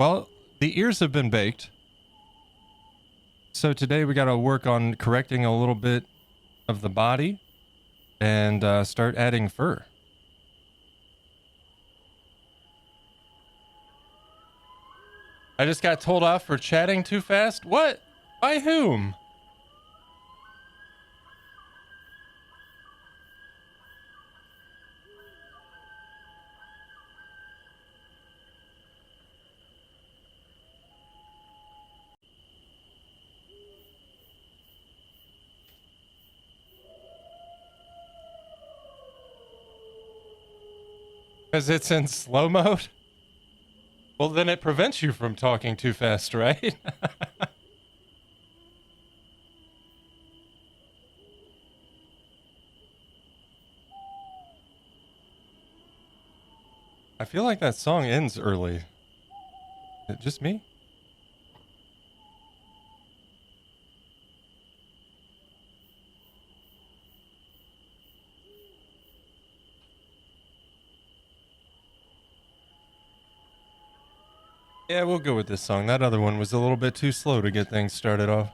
Well, the ears have been baked. So today we got to work on correcting a little bit of the body and start adding fur. I just got told off for chatting too fast. What? By whom? Because it's in slow mode? Well, then it prevents you from talking too fast, right? I feel like that song ends early. Is it just me? Yeah, we'll go with this song. That other one was a little bit too slow to get things started off.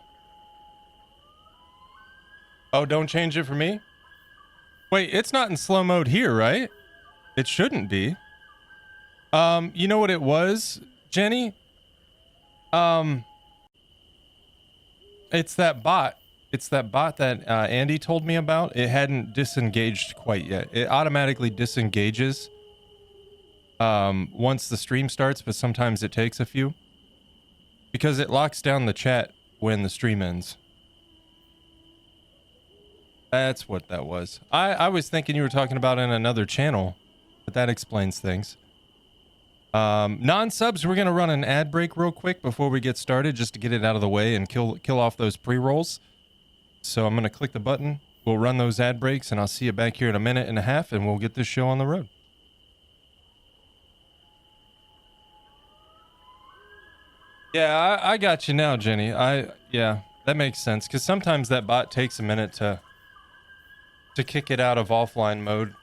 Oh, don't change it for me? Wait, it's not in slow mode here, right? It shouldn't be. You know what it was, Jenny? It's that bot. It's that bot that Andy told me about. It hadn't disengaged quite yet. It automatically disengages once the stream starts, but sometimes it takes a few. Because it locks down the chat when the stream ends. That's what that was. I was thinking you were talking about in another channel, but that explains things. Non-subs, we're going to run an ad break real quick before we get started, just to get it out of the way and kill off those pre-rolls. So I'm going to click the button. We'll run those ad breaks, and I'll see you back here in a minute and a half, and we'll get this show on the road. Yeah, I got you now, Jenny. Yeah, that makes sense, because sometimes that bot takes a minute to kick it out of offline mode.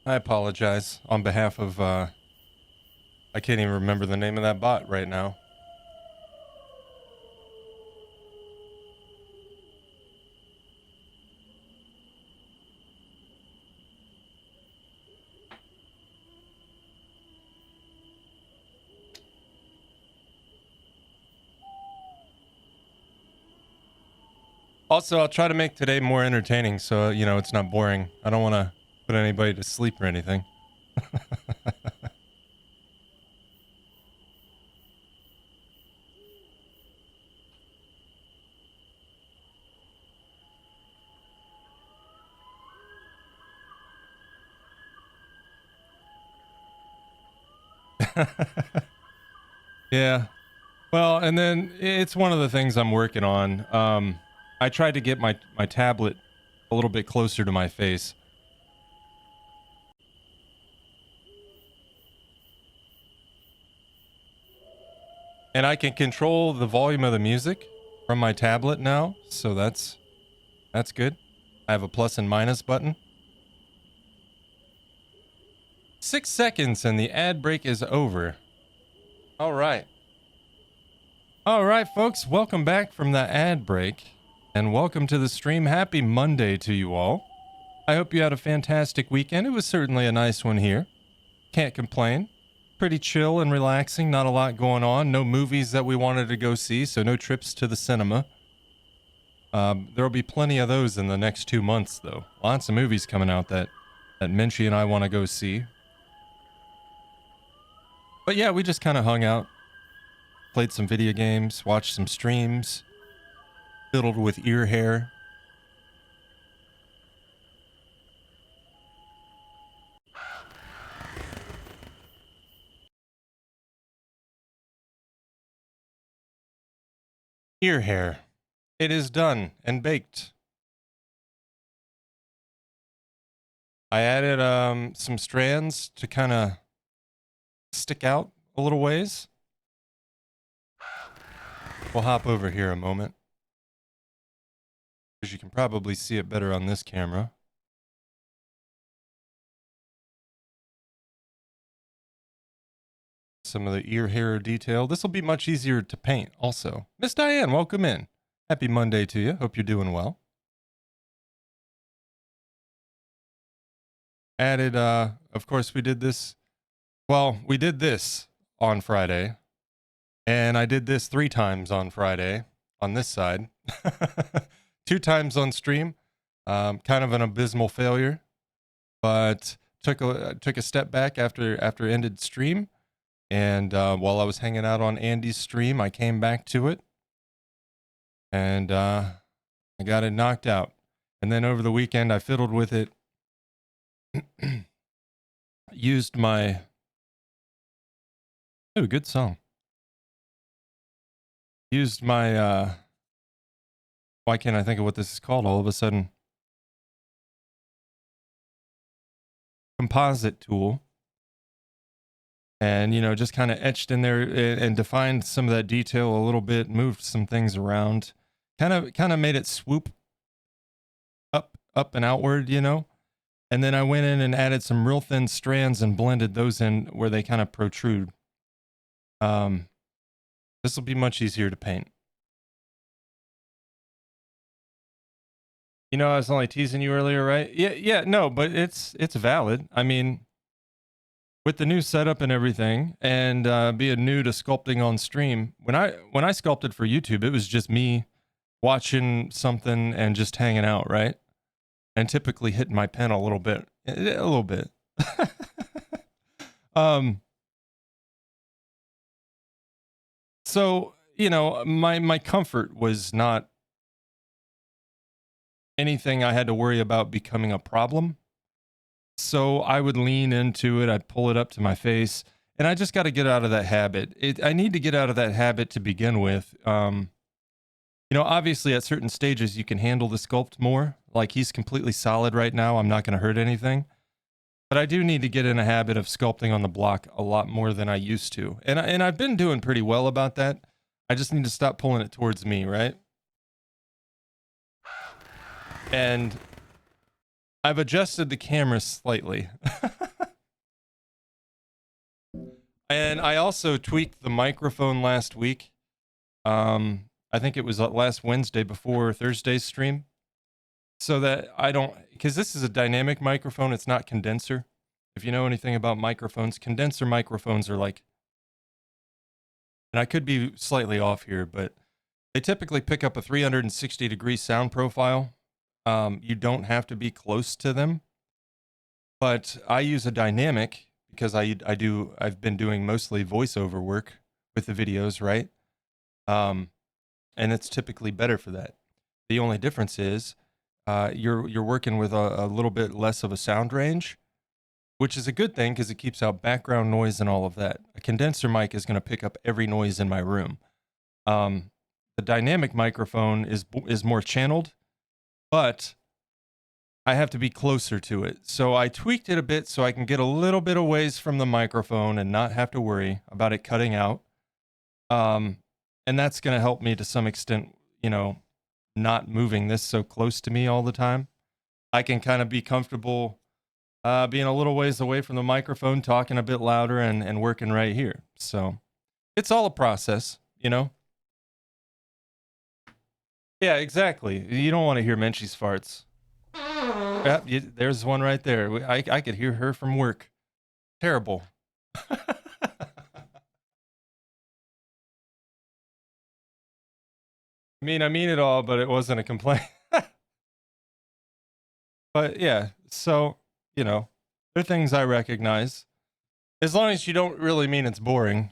I apologize on behalf of, I can't even remember the name of that bot right now. Also, I'll try to make today more entertaining so, you know, it's not boring. I don't want to put anybody to sleep or anything. Yeah. Well, and then it's one of the things I'm working on. I tried to get my tablet a little bit closer to my face. And I can control the volume of the music from my tablet now, so that's good. I have a plus and minus button. 6 seconds and the ad break is over. All right. All right, folks, welcome back from the ad break and welcome to the stream. Happy Monday to you all. I hope you had a fantastic weekend. It was certainly a nice one here. Can't complain. Pretty chill and relaxing. Not a lot going on. No movies that we wanted to go see, so no trips to the cinema. There'll be plenty of those in the next 2 months, though. Lots of movies coming out that Minchie and I want to go see. But yeah, we just kind of hung out, played some video games, watched some streams, fiddled with ear hair. Ear hair. It is done and baked. I added some strands to kind of stick out a little ways. We'll hop over here a moment, because you can probably see it better on this camera. some of the ear hair detail. This will be much easier to paint also. Miss Diane, welcome in. Happy Monday to you. Hope you're doing well. Added, of course, we did this. Well, we did this on Friday, and I did this 3 times on Friday on this side. 2 times on stream. Kind of an abysmal failure, but took a step back after ended stream. And while I was hanging out on Andy's stream, I came back to it, and I got it knocked out. And then over the weekend, I fiddled with it, used my... Oh, good song. Used my... Why can't I think of what this is called all of a sudden? Composite tool. And, you know, just kind of etched in there and defined some of that detail a little bit, moved some things around, kind of made it swoop up and outward, you know. And then I went in and added some real thin strands and blended those in where they kind of protrude. This will be much easier to paint. You know, I was only teasing you earlier, right? Yeah, no, but it's valid. I mean, with the new setup and everything, and being new to sculpting on stream, when I sculpted for YouTube, it was just me watching something and just hanging out, right? And typically hitting my pen a little bit. So, you know, my comfort was not anything I had to worry about becoming a problem. So I would lean into it, I'd pull it up to my face, and I just got to get out of that habit. I need to get out of that habit to begin with. You know, obviously at certain stages you can handle the sculpt more. Like he's completely solid right now, I'm not going to hurt anything. But I do need to get in a habit of sculpting on the block a lot more than I used to. And I've been doing pretty well about that. I just need to stop pulling it towards me, right? And I've adjusted the camera slightly. And I also tweaked the microphone last week. I think it was last Wednesday before Thursday's stream. So that I don't, because this is a dynamic microphone, it's not condenser. If you know anything about microphones, condenser microphones are like, and I could be slightly off here, but they typically pick up a 360-degree sound profile. You don't have to be close to them, but I use a dynamic because I've been doing mostly voiceover work with the videos, right? And it's typically better for that. The only difference is you're working with a little bit less of a sound range, which is a good thing because it keeps out background noise and all of that. A condenser mic is going to pick up every noise in my room. The dynamic microphone is more channeled, but I have to be closer to it. So I tweaked it a bit so I can get a little bit away from the microphone and not have to worry about it cutting out. And that's going to help me to some extent, you know, not moving this so close to me all the time. I can kind of be comfortable being a little ways away from the microphone, talking a bit louder and working right here. So it's all a process, you know? Yeah, exactly. You don't want to hear Menchie's farts. Yep, there's one right there. I could hear her from work. Terrible. I mean it all, but it wasn't a complaint. But yeah, so, you know, there are things I recognize. As long as you don't really mean it's boring,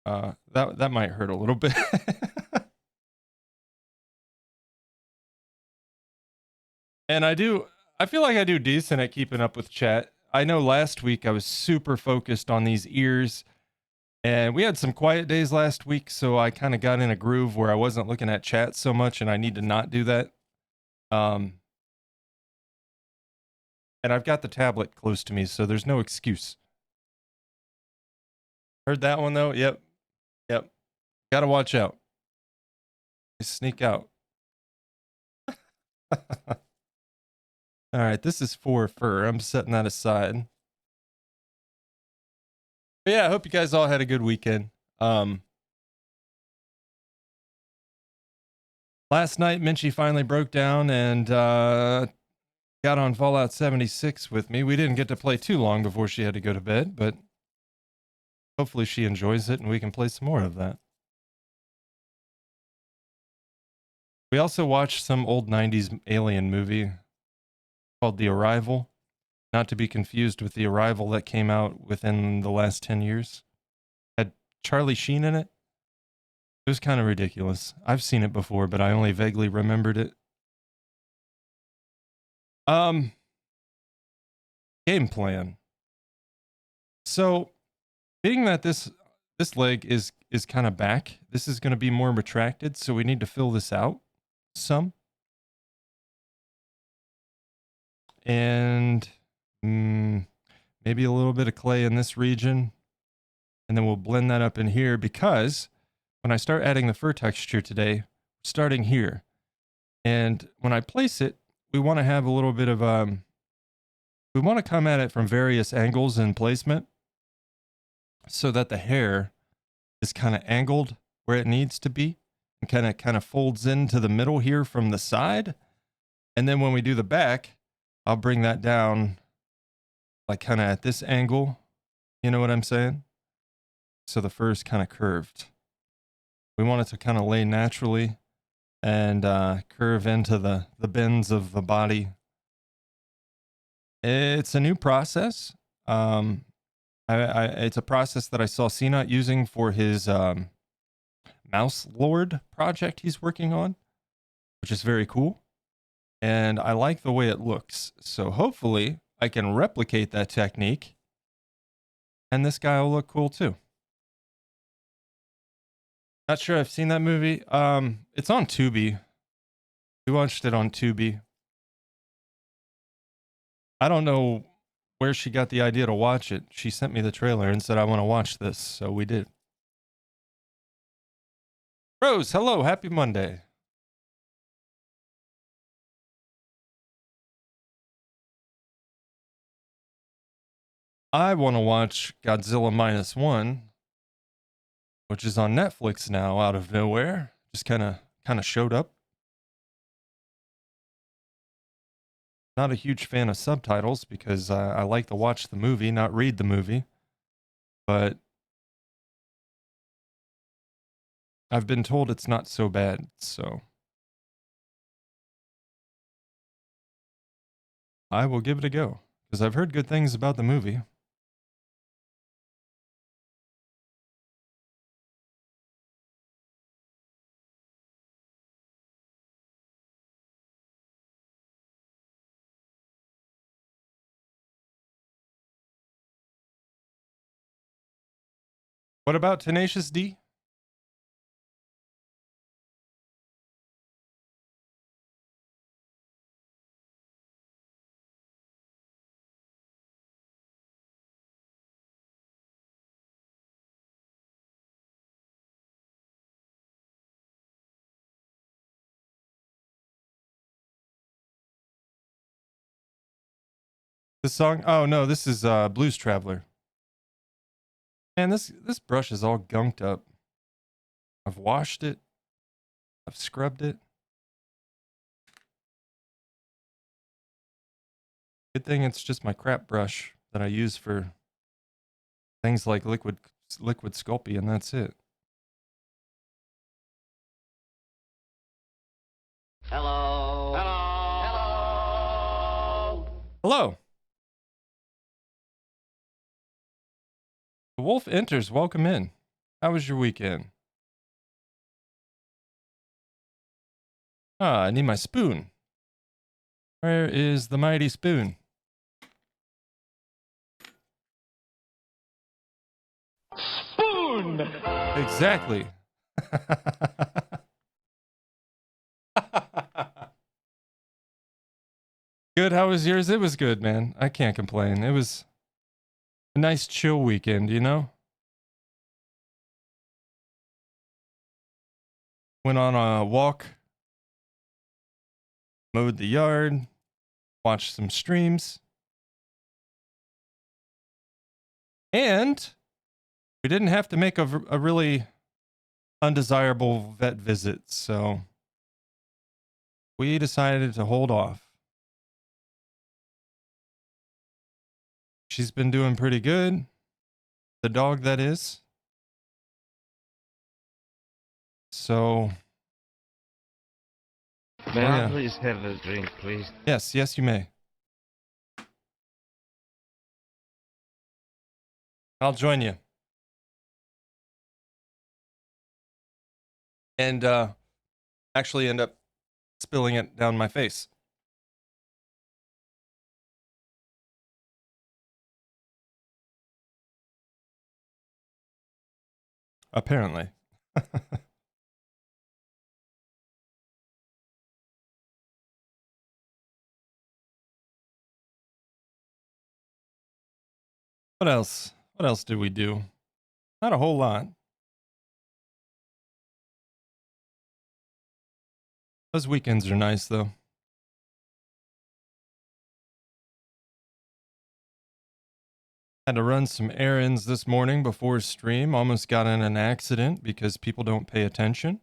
that might hurt a little bit. And I feel like I do decent at keeping up with chat. I know last week I was super focused on these ears, and we had some quiet days last week, so I kind of got in a groove where I wasn't looking at chat so much, and I need to not do that. And I've got the tablet close to me, so there's no excuse. Heard that one though? Yep. Gotta watch out. They sneak out. All right, this is for fur. I'm setting that aside. But yeah, I hope you guys all had a good weekend. Last night, Minchie finally broke down and got on Fallout 76 with me. We didn't get to play too long before she had to go to bed, but hopefully she enjoys it and we can play some more of that. We also watched some old 90s alien movie called The Arrival, not to be confused with The Arrival that came out within the last 10 years. Had Charlie Sheen in it. It was kind of ridiculous. I've seen it before, but I only vaguely remembered it. Game plan. So, being that this leg is kind of back, this is going to be more retracted, so we need to fill this out some. And maybe a little bit of clay in this region. And then we'll blend that up in here, because when I start adding the fur texture today, starting here. And when I place it, we want to have a little bit of, we want to come at it from various angles and placement so that the hair is kind of angled where it needs to be and kind of folds into the middle here from the side. And then when we do the back, I'll bring that down like kind of at this angle. You know what I'm saying? So the fur is kind of curved. We want it to kind of lay naturally and curve into the bends of the body. It's a new process. It's a process that I saw CNOT using for his Mouse Lord project he's working on, which is very cool. And I like the way it looks. So hopefully I can replicate that technique and this guy will look cool too. Not sure I've seen that movie. It's on Tubi. We watched it on Tubi. I don't know where she got the idea to watch it. She sent me the trailer and said, I want to watch this. So we did. Rose, hello. Happy Monday. I want to watch Godzilla -1, which is on Netflix now out of nowhere. Just kind of showed up. Not a huge fan of subtitles because I like to watch the movie, not read the movie. But I've been told it's not so bad, so I will give it a go because I've heard good things about the movie. What about Tenacious D? This song? Oh no, this is Blues Traveler. Man, this brush is all gunked up. I've washed it. I've scrubbed it. Good thing it's just my crap brush that I use for things like liquid Sculpting, and that's it. Hello. Hello. Hello. Hello. The wolf enters. Welcome in. How was your weekend? Ah, I need my spoon. Where is the mighty spoon? Spoon. Exactly. Good. How was yours? It was good, man. I can't complain. It was a nice chill weekend, you know? Went on a walk, mowed the yard, watched some streams. And we didn't have to make a really undesirable vet visit, so we decided to hold off. She's been doing pretty good. The dog, that is. So, May we're I gonna... please have a drink, please? Yes, yes, you may. I'll join you. And actually end up spilling it down my face. Apparently. What else? What else did we do? Not a whole lot. Those weekends are nice, though. Had to run some errands this morning before stream. Almost got in an accident because people don't pay attention.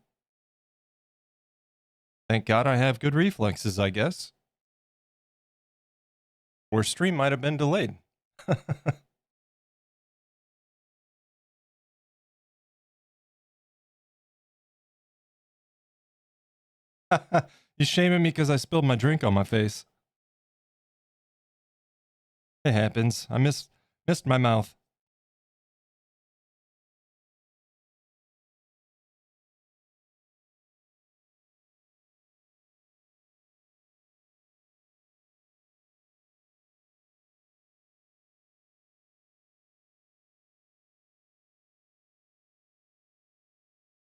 Thank God I have good reflexes, I guess. Or stream might have been delayed. You shaming me because I spilled my drink on my face. It happens. I missed my mouth.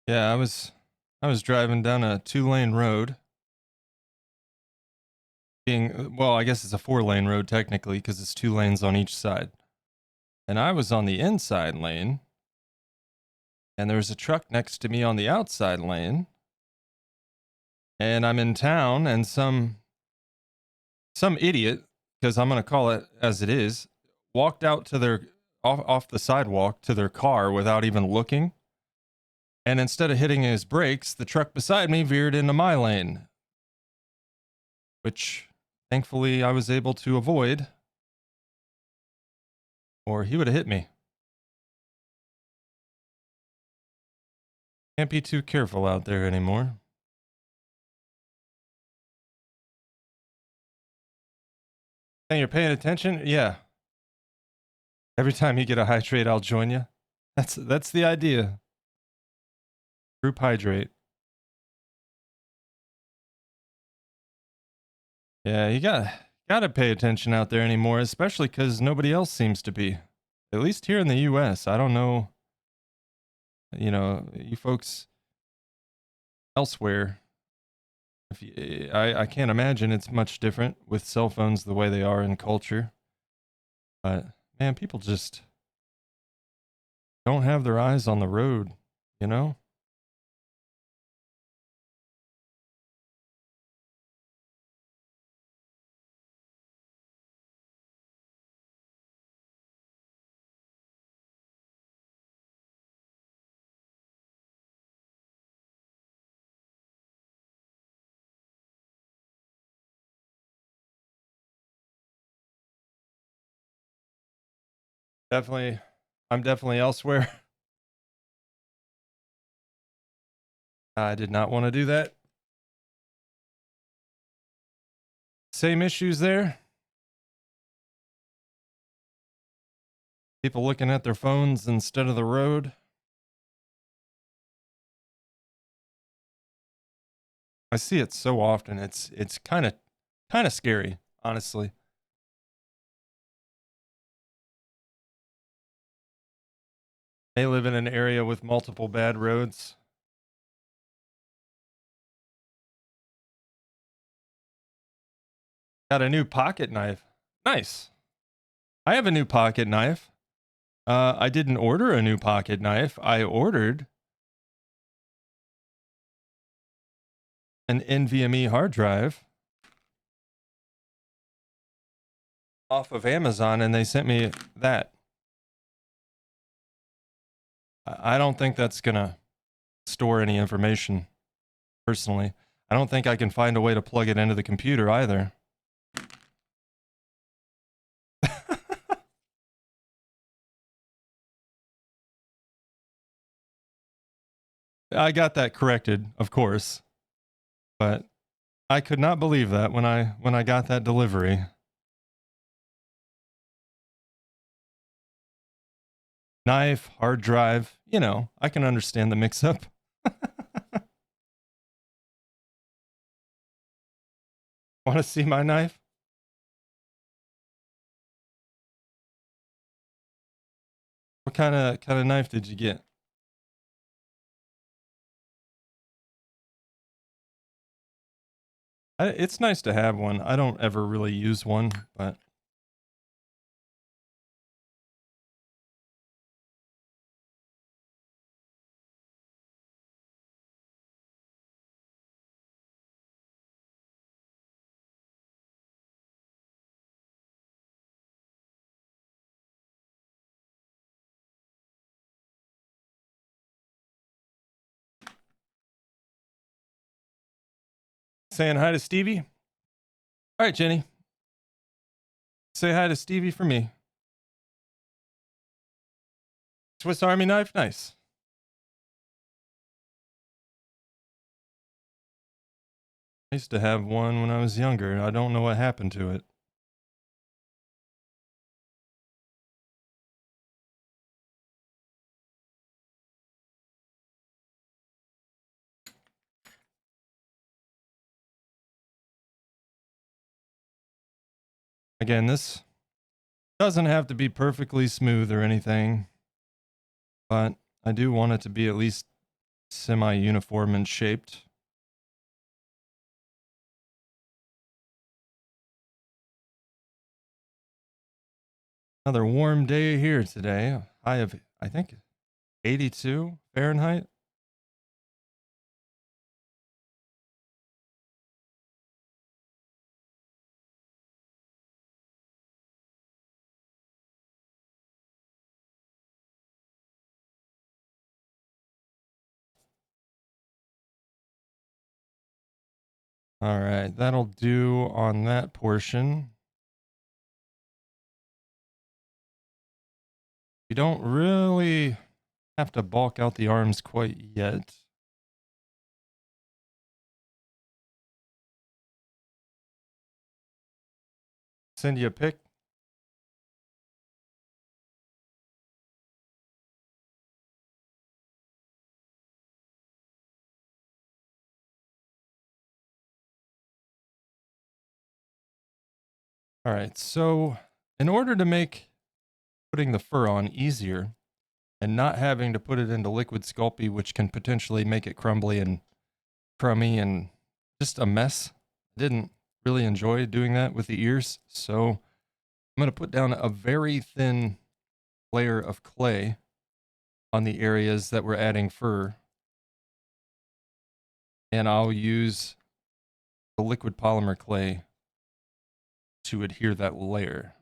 Yeah, I was driving down a 2-lane road. Well, I guess it's a 4-lane road technically because it's 2 lanes on each side. And I was on the inside lane, and there was a truck next to me on the outside lane. And I'm in town, and some idiot, because I'm going to call it as it is, walked out to their off the sidewalk to their car without even looking. And instead of hitting his brakes, the truck beside me veered into my lane, which thankfully I was able to avoid, or he would have hit me. Can't be too careful out there anymore. Hey, you're paying attention? Yeah. Every time you get a hydrate, I'll join you. That's the idea. Group hydrate. Yeah, you gotta pay attention out there anymore, especially because nobody else seems to be. At least here in the U.S. I don't know, you folks elsewhere. I can't imagine it's much different with cell phones the way they are in culture. But man, people just don't have their eyes on the road, you know? Definitely, I'm definitely elsewhere. I did not want to do that. Same issues there. People looking at their phones instead of the road. I see it so often. It's kind of scary, honestly. They live in an area with multiple bad roads. Got a new pocket knife. Nice. I have a new pocket knife. I didn't order a new pocket knife. I ordered an NVMe hard drive off of Amazon, and they sent me that. I don't think that's gonna store any information, personally. I don't think I can find a way to plug it into the computer either. I got that corrected, of course, but I could not believe that when I got that delivery. Knife, hard drive, you know, I can understand the mix up. Want to see my knife? What kind of knife did you get? It's nice to have one. I don't ever really use one, but saying hi to Stevie. All right, Jenny, say hi to Stevie for me. Swiss Army knife, nice. I used to have one when I was younger. I don't know what happened to it. Again, this doesn't have to be perfectly smooth or anything, but I do want it to be at least semi-uniform and shaped. Another warm day here today. High of, I think, 82 Fahrenheit. All right, that'll do on that portion. You don't really have to bulk out the arms quite yet. Send you a pic. All right, so in order to make putting the fur on easier and not having to put it into liquid Sculpey, which can potentially make it crumbly and crummy and just a mess, I didn't really enjoy doing that with the ears. So I'm going to put down a very thin layer of clay on the areas that we're adding fur. And I'll use the liquid polymer clay to adhere that layer.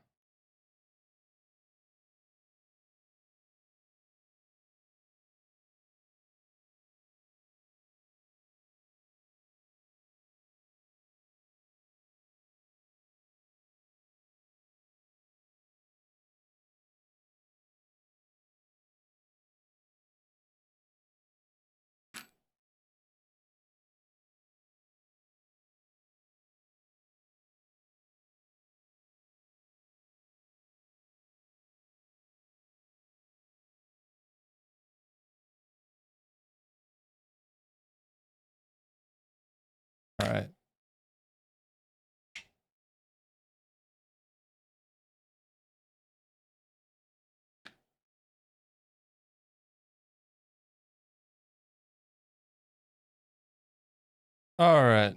All right. All right.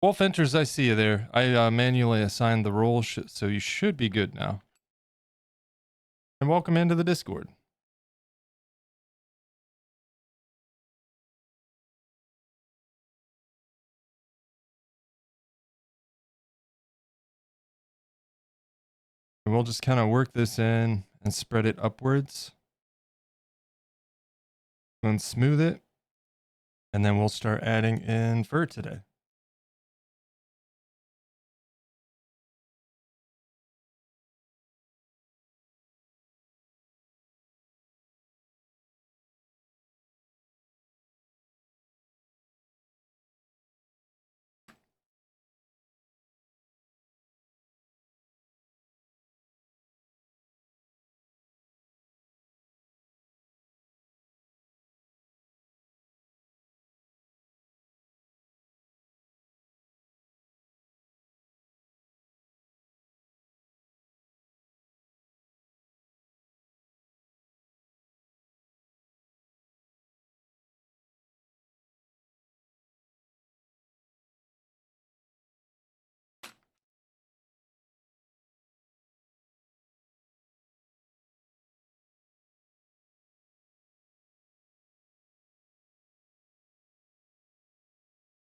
Wolf enters, I see you there. I manually assigned the role, so you should be good now. And welcome into the Discord. And we'll just kind of work this in and spread it upwards. and smooth it. And then we'll start adding in fur today.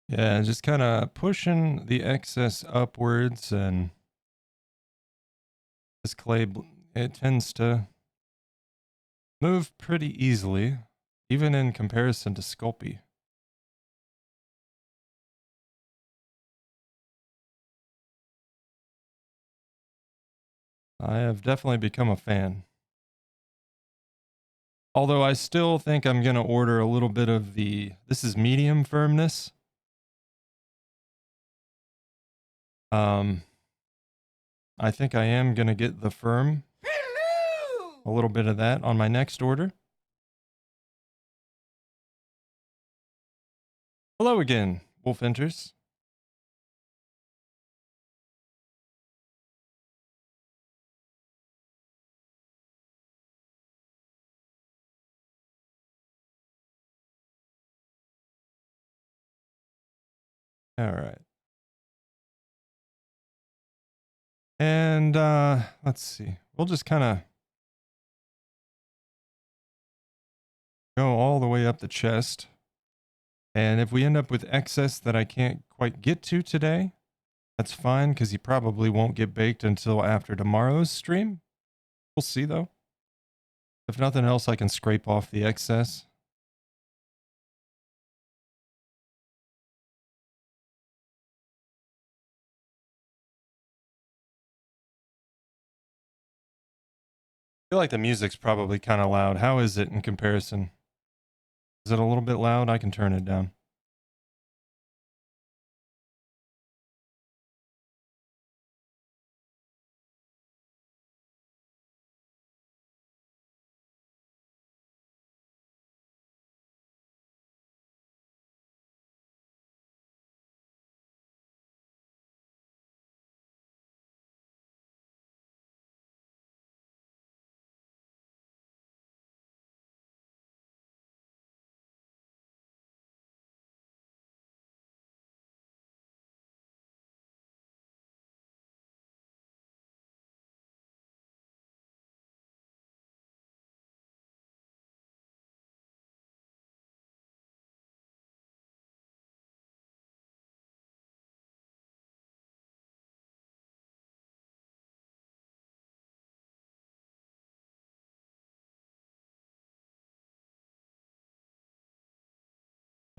Yeah, just kind of pushing the excess upwards, and this clay, it tends to move pretty easily, even in comparison to Sculpey. I have definitely become a fan. Although I still think I'm going to order a little bit of this is medium firmness. I think I am going to get the firm. Hello! A little bit of that on my next order. Hello again, Wolfenters. All right. And let's see. We'll just kind of go all the way up the chest. And if we end up with excess that I can't quite get to today, that's fine, because he probably won't get baked until after tomorrow's stream. We'll see, though. If nothing else, I can scrape off the excess. I feel like the music's probably kind of loud. How is it in comparison? Is it a little bit loud? I can turn it down.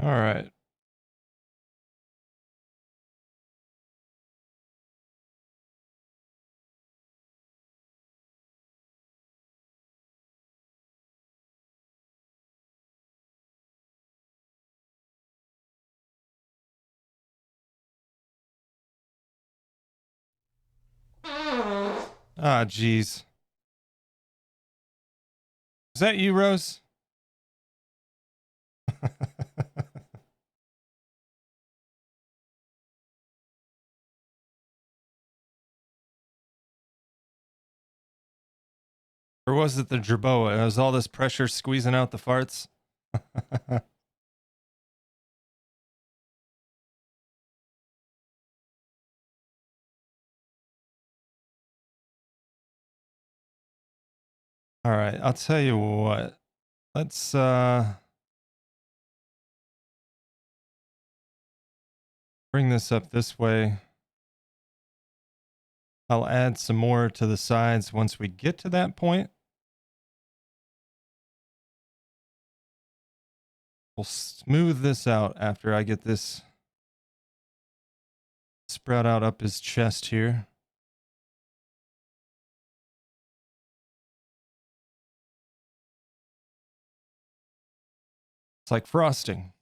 All right. Ah, geez. Is that you, Rose? Or was it the Jerboa? Was all this pressure squeezing out the farts? All right, I'll tell you what. Let's bring this up this way. I'll add some more to the sides once we get to that point. We'll smooth this out after I get this spread out up his chest here. It's like frosting.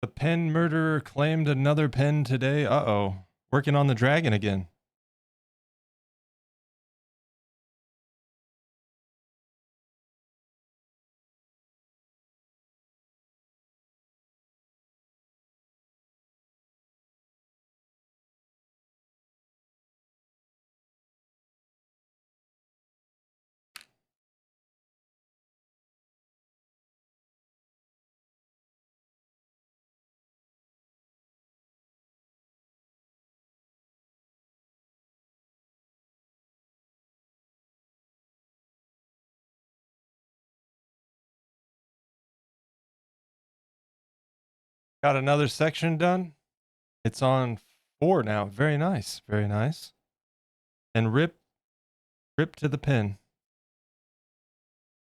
The pen murderer claimed another pen today. Uh-oh. Working on the dragon again. Got another section done. It's on 4 now. Very nice. Very nice. And rip to the pen.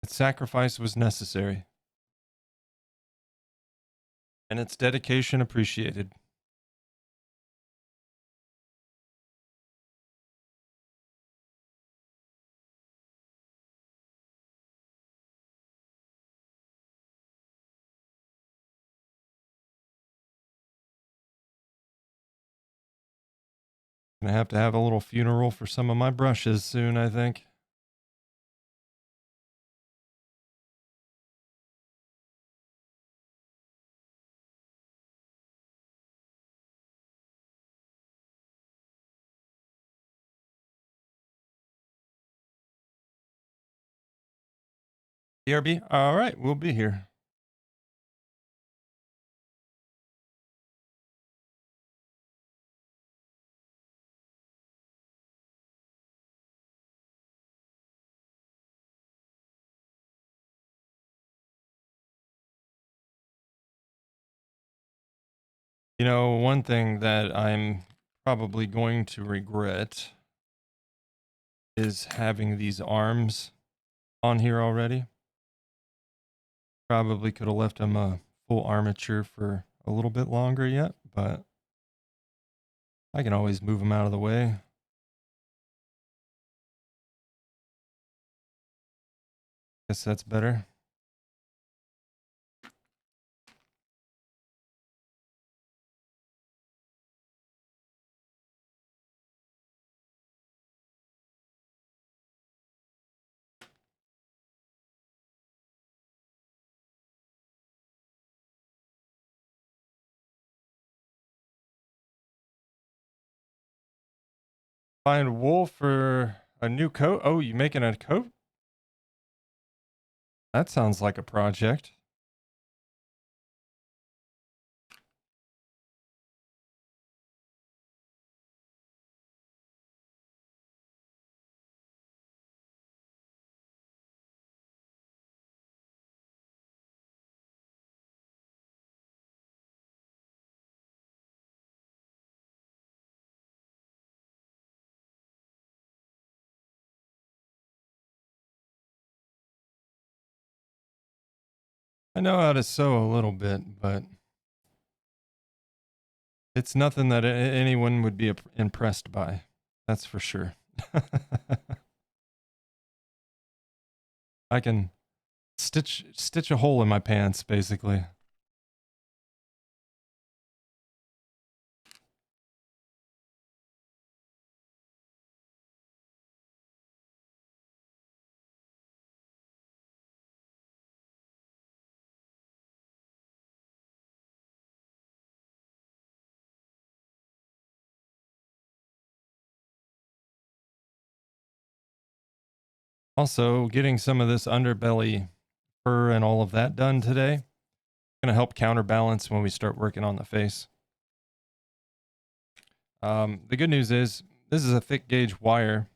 Its sacrifice was necessary. And its dedication appreciated. Gonna have to have a little funeral for some of my brushes soon, I think. BRB? All right, we'll be here. You know, one thing that I'm probably going to regret is having these arms on here already. Probably could have left them a full armature for a little bit longer yet, but I can always move them out of the way. Guess that's better. Find wool for a new coat. Oh, you making a coat? That sounds like a project. I know how to sew a little bit, but it's nothing that anyone would be impressed by. That's for sure. I can stitch a hole in my pants, basically. Also, getting some of this underbelly fur and all of that done today, going to help counterbalance when we start working on the face. The good news is this is a thick gauge wire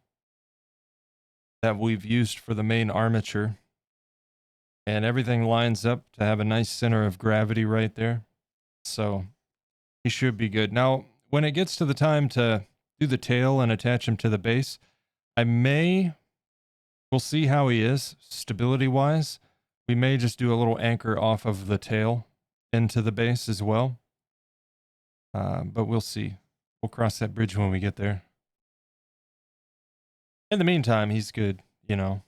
that we've used for the main armature, and everything lines up to have a nice center of gravity right there. So he should be good. Now, when it gets to the time to do the tail and attach him to the base, we'll see how he is stability wise. We may just do a little anchor off of the tail into the base as well. But we'll see. We'll cross that bridge when we get there. In the meantime, he's good, you know.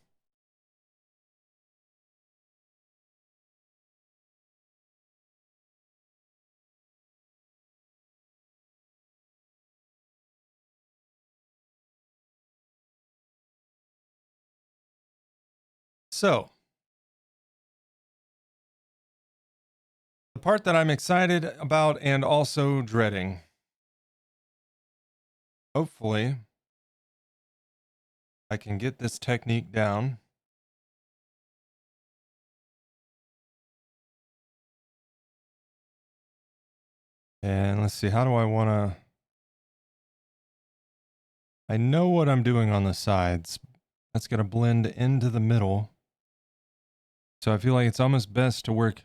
So, the part that I'm excited about and also dreading. Hopefully, I can get this technique down. And let's see, how do I want to... I know what I'm doing on the sides. That's going to blend into the middle. So I feel like it's almost best to work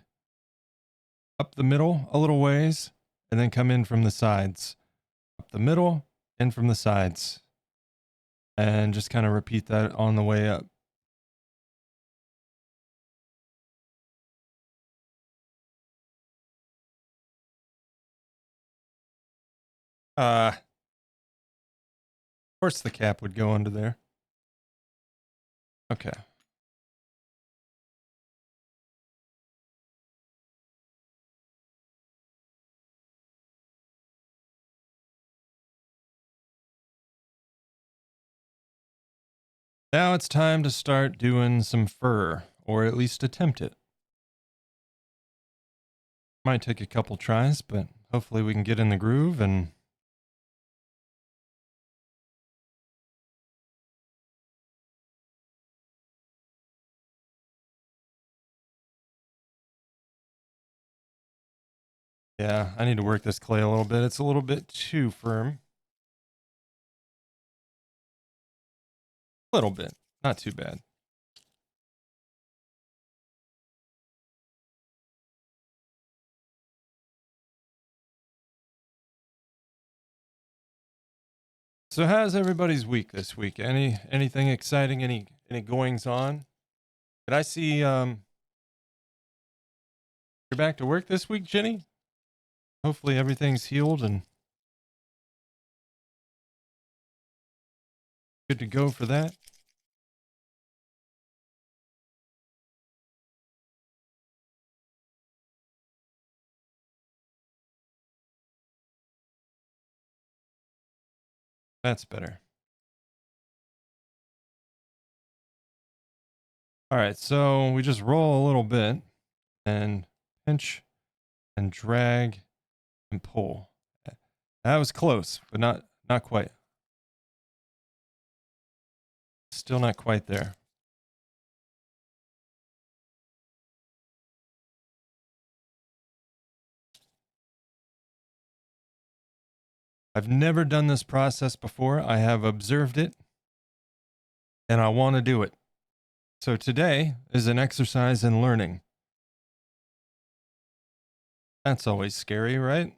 up the middle a little ways and then come in from the sides. Up the middle, in from the sides. And just kind of repeat that on the way up. Of course the cap would go under there. Okay. Now it's time to start doing some fur, or at least attempt it. Might take a couple tries, but hopefully we can get in the groove and... Yeah, I need to work this clay a little bit. It's a little bit too firm. A little bit, not too bad. So how's everybody's week this week? Anything exciting? Any goings on? Did I see you're back to work this week, Jenny? Hopefully everything's healed and good to go for that. That's better. All right, so we just roll a little bit and pinch and drag and pull. That was close, but not quite. Still not quite there. I've never done this process before. I have observed it and I want to do it. So today is an exercise in learning. That's always scary, right?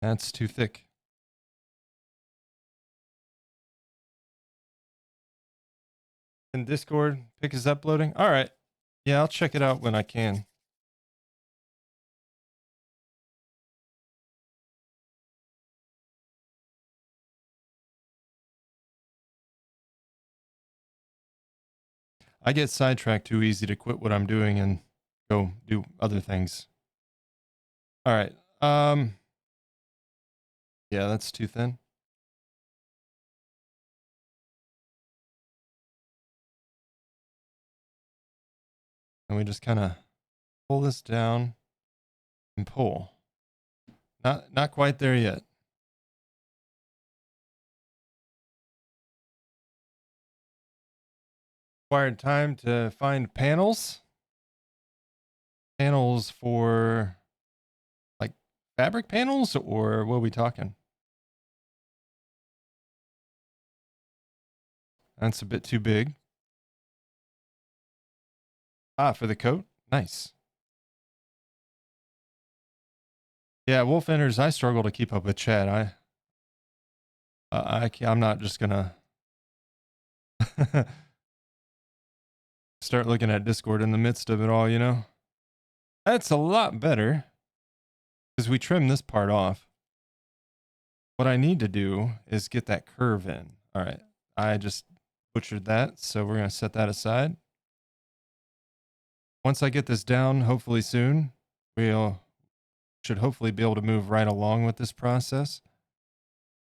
That's too thick. And Discord pick is uploading. All right. Yeah, I'll check it out when I can. I get sidetracked too easy to quit what I'm doing and go do other things. All right. Yeah, that's too thin. And we just kind of pull this down and pull. Not quite there yet. Required time to find panels. Panels for fabric panels, or what are we talking? That's a bit too big. Ah, for the coat? Nice. Yeah, wolf enters. I struggle to keep up with chat. I'm not just gonna start looking at Discord in the midst of it all, you know? That's a lot better because we trimmed this part off. What I need to do is get that curve in. All right. I just butchered that, so we're going to set that aside. Once I get this down, hopefully soon, we'll should hopefully be able to move right along with this process.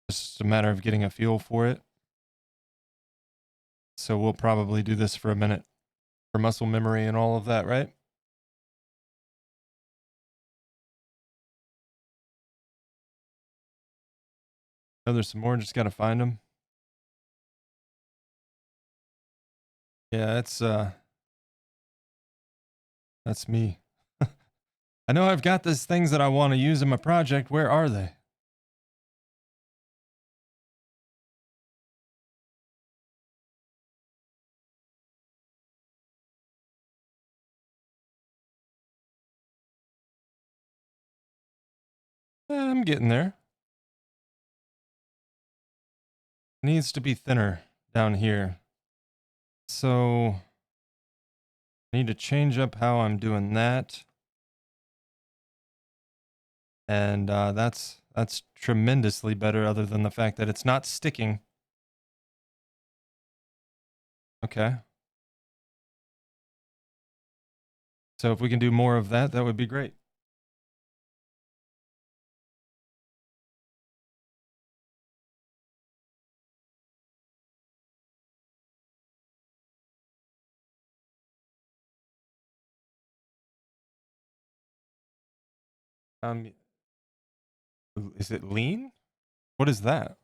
It's just a matter of getting a feel for it. So we'll probably do this for a minute for muscle memory and all of that, right? Oh, there's some more. Just got to find them. Yeah, that's me. I know I've got these things that I want to use in my project. Where are they? I'm getting there. Needs to be thinner down here. So I need to change up how I'm doing that. And that's tremendously better, other than the fact that it's not sticking. Okay. So if we can do more of that, that would be great. Um, is it lean? What is that?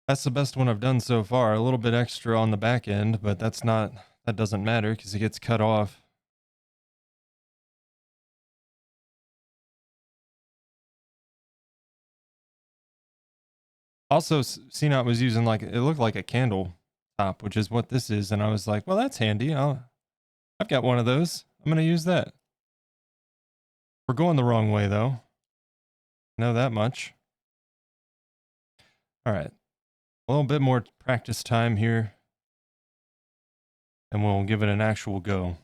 That's the best one I've done so far. A little bit extra on the back end, but that doesn't matter because it gets cut off. Also, CNOT was using it looked like a candle top, which is what this is. And I was like, well, that's handy. I've got one of those. I'm going to use that. We're going the wrong way though. Know that much. All right. A little bit more practice time here, and we'll give it an actual go.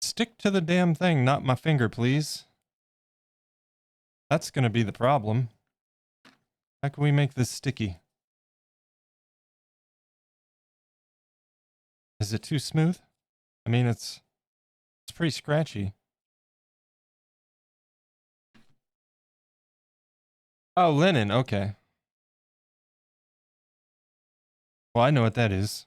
Stick to the damn thing, not my finger, please. That's going to be the problem. How can we make this sticky? Is it too smooth? I mean, it's pretty scratchy. Oh, linen. Okay. Well, I know what that is.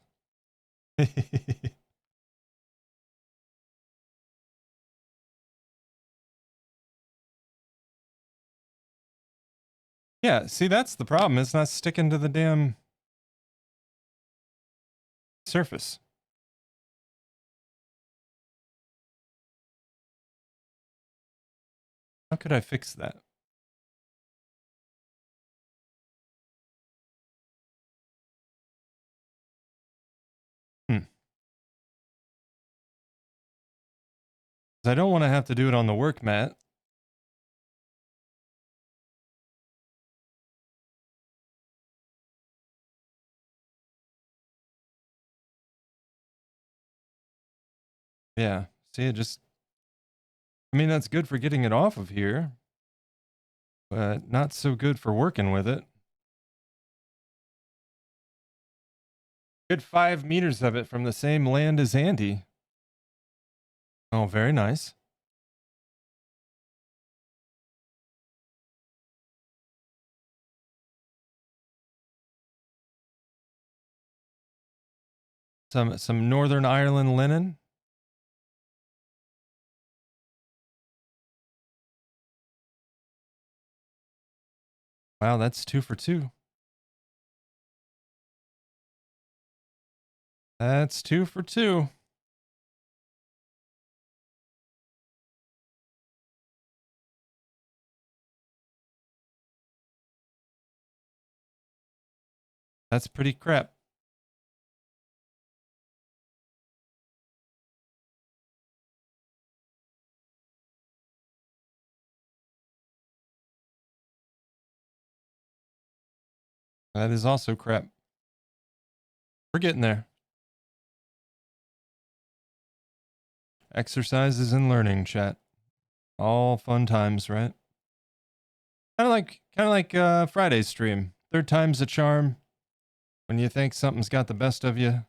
Yeah, see, that's the problem. It's not sticking to the damn surface. How could I fix that? I don't want to have to do it on the work mat. Yeah. See, I mean, that's good for getting it off of here, but not so good for working with it. Good 5 meters of it from the same land as Andy. Oh, very nice. Some Northern Ireland linen. Wow, that's 2 for 2. That's 2 for 2. That's pretty crap. That is also crap. We're getting there. Exercises and learning, chat. All fun times, right? Kind of like Friday's stream. Third time's a charm. When you think something's got the best of you,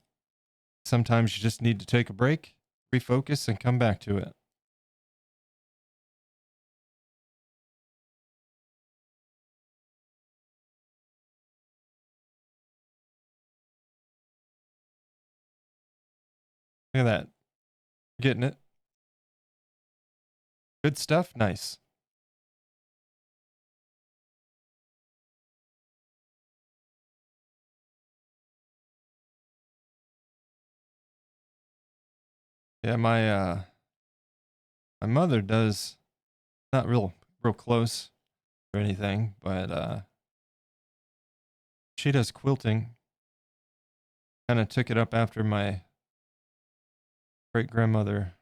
sometimes you just need to take a break, refocus, and come back to it. Look at that. Getting it. Good stuff. Nice. Yeah, my mother does not real close or anything, but she does quilting. Kind of took it up after my great grandmother,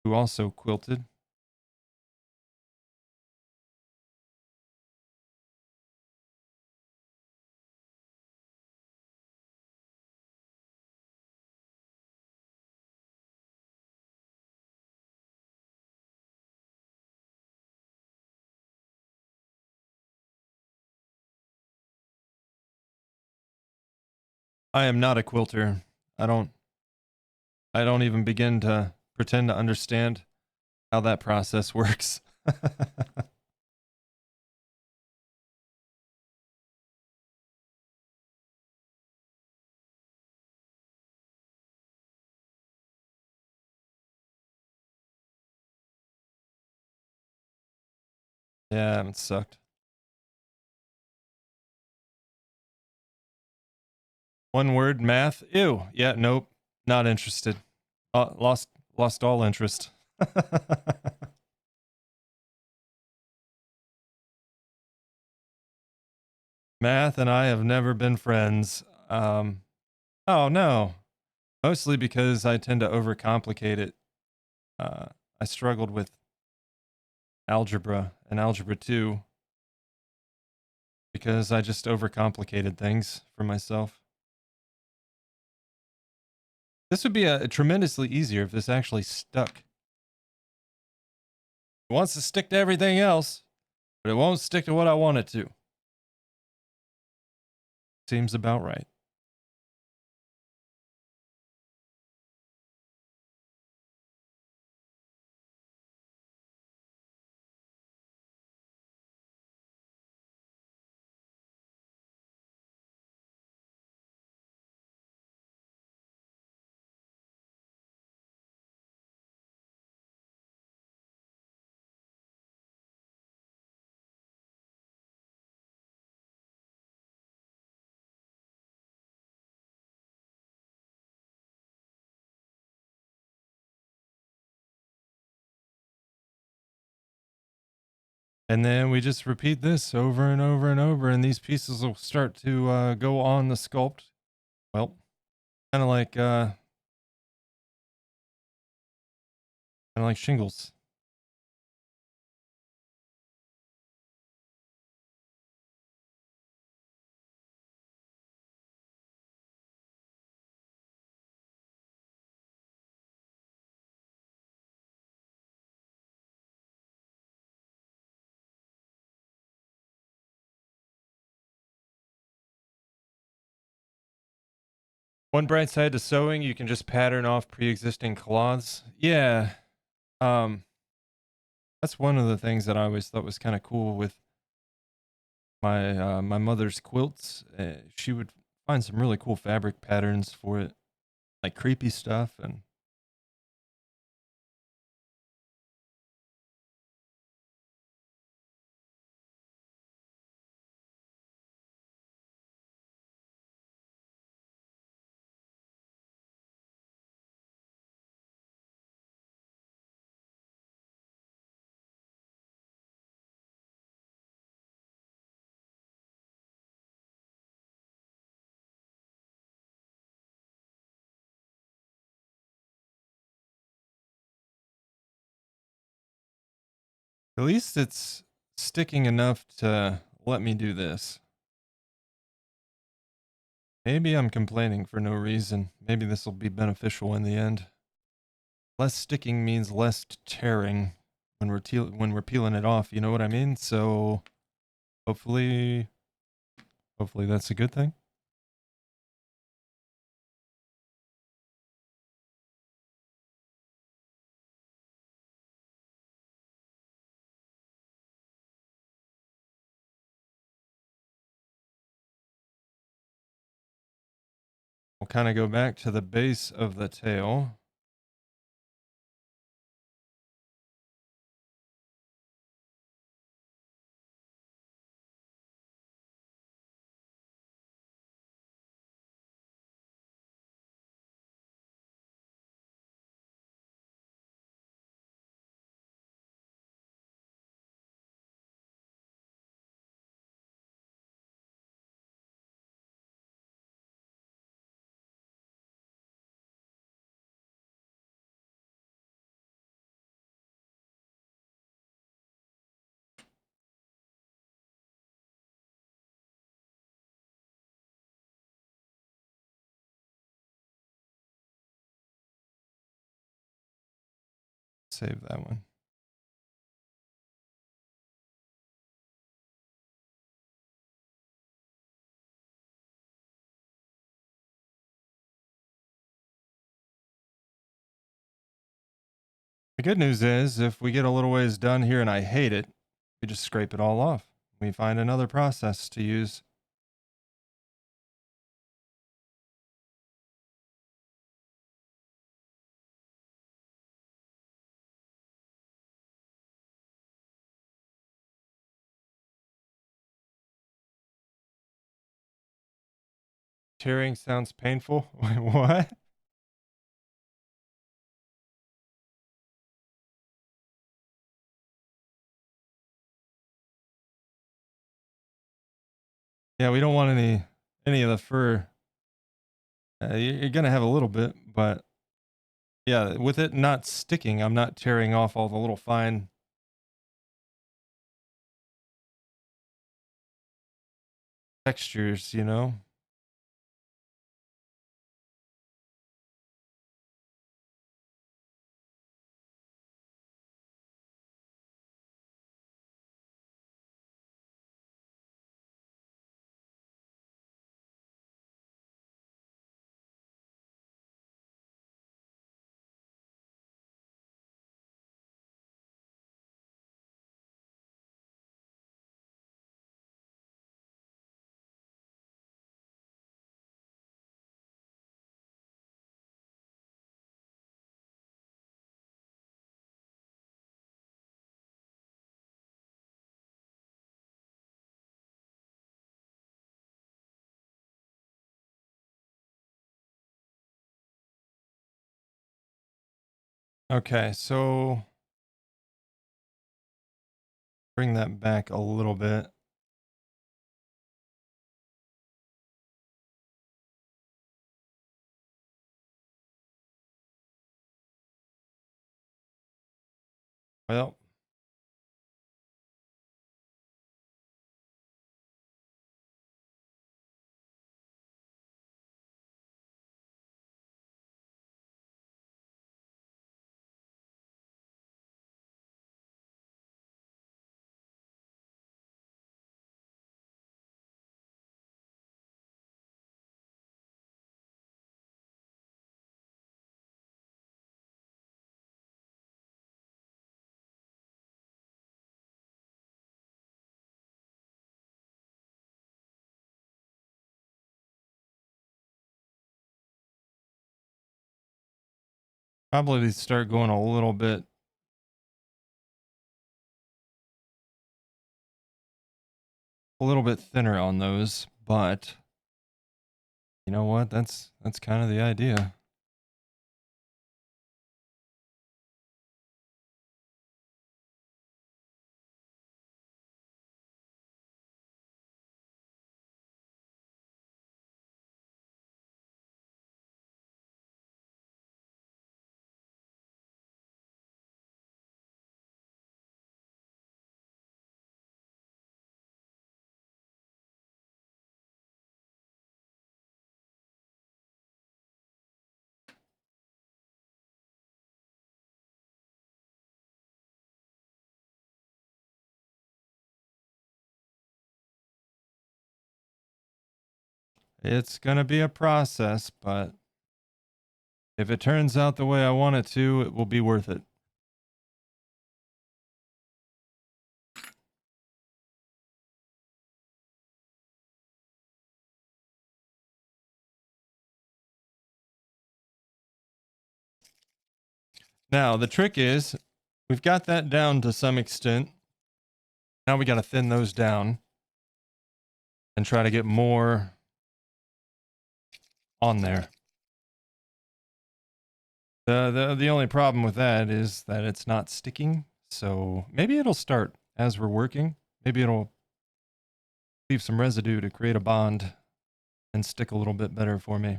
who also quilted. I am not a quilter. I don't I don't even begin to pretend to understand how that process works. Yeah, it sucked. One word, math. Ew. Yeah, nope. Not interested. Lost all interest. Math and I have never been friends. Oh no. Mostly because I tend to overcomplicate it. I struggled with algebra and algebra 2 because I just overcomplicated things for myself. This would be a tremendously easier if this actually stuck. It wants to stick to everything else, but it won't stick to what I want it to. Seems about right. And then we just repeat this over and over and over, and these pieces will start to go on the sculpt. Well, kind of like shingles. One bright side to sewing, you can just pattern off pre-existing cloths. Yeah, um, that's one of the things that I always thought was kind of cool with my mother's quilts. She would find some really cool fabric patterns for it, like creepy stuff, and At least it's sticking enough to let me do this. Maybe I'm complaining for no reason. Maybe this will be beneficial in the end. Less sticking means less tearing when we're peeling it off, you know what I mean? So hopefully that's a good thing. We'll kind of go back to the base of the tail. Save that one. The good news is if we get a little ways done here and I hate it, we just scrape it all off. We find another process to use. Tearing sounds painful. Wait, what? Yeah, we don't want any of the fur. You're gonna have a little bit, but yeah, with it not sticking, I'm not tearing off all the little fine textures, you know? Okay, so bring that back a little bit. Well, probably start going a little bit thinner on those, but you know what? That's kind of the idea. It's going to be a process, but if it turns out the way I want it to, it will be worth it. Now, the trick is we've got that down to some extent. Now we got to thin those down and try to get more on there. The only problem with that is that it's not sticking. So maybe it'll start as we're working. Maybe it'll leave some residue to create a bond and stick a little bit better for me.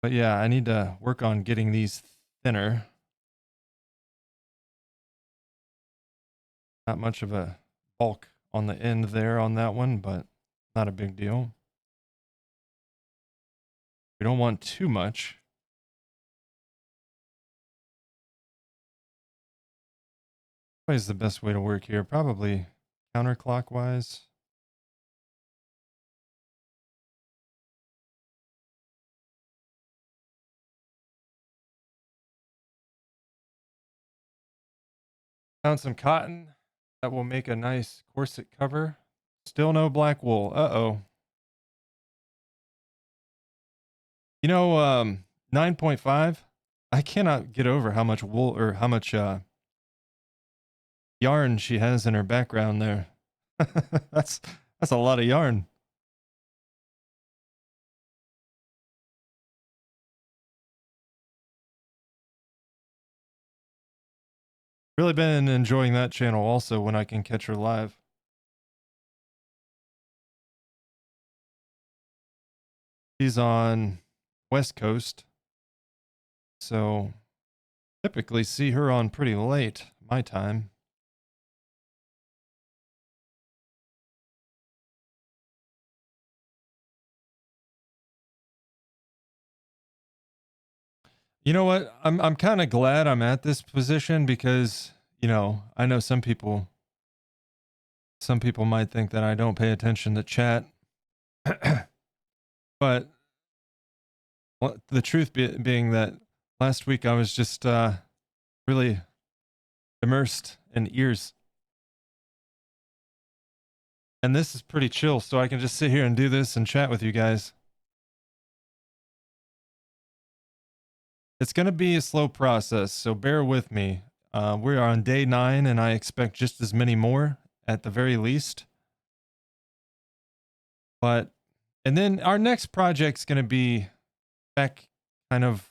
But yeah, I need to work on getting these thinner. Not much of a bulk on the end there on that one, but not a big deal. We don't want too much. What is the best way to work here? Probably counterclockwise. Found some cotton that will make a nice corset cover. Still no black wool. Uh-oh. You know, 9.5, I cannot get over how much wool or how much yarn she has in her background there. that's a lot of yarn. Really been enjoying that channel also when I can catch her live. She's on West Coast, so typically see her on pretty late my time. You know what? I'm kind of glad I'm at this position because, you know, I know some people might think that I don't pay attention to chat. But the truth being that last week I was just really immersed in ears. And this is pretty chill, so I can just sit here and do this and chat with you guys. It's going to be a slow process, so bear with me. We are on day 9, and I expect just as many more at the very least. But, and then our next project's going to be back kind of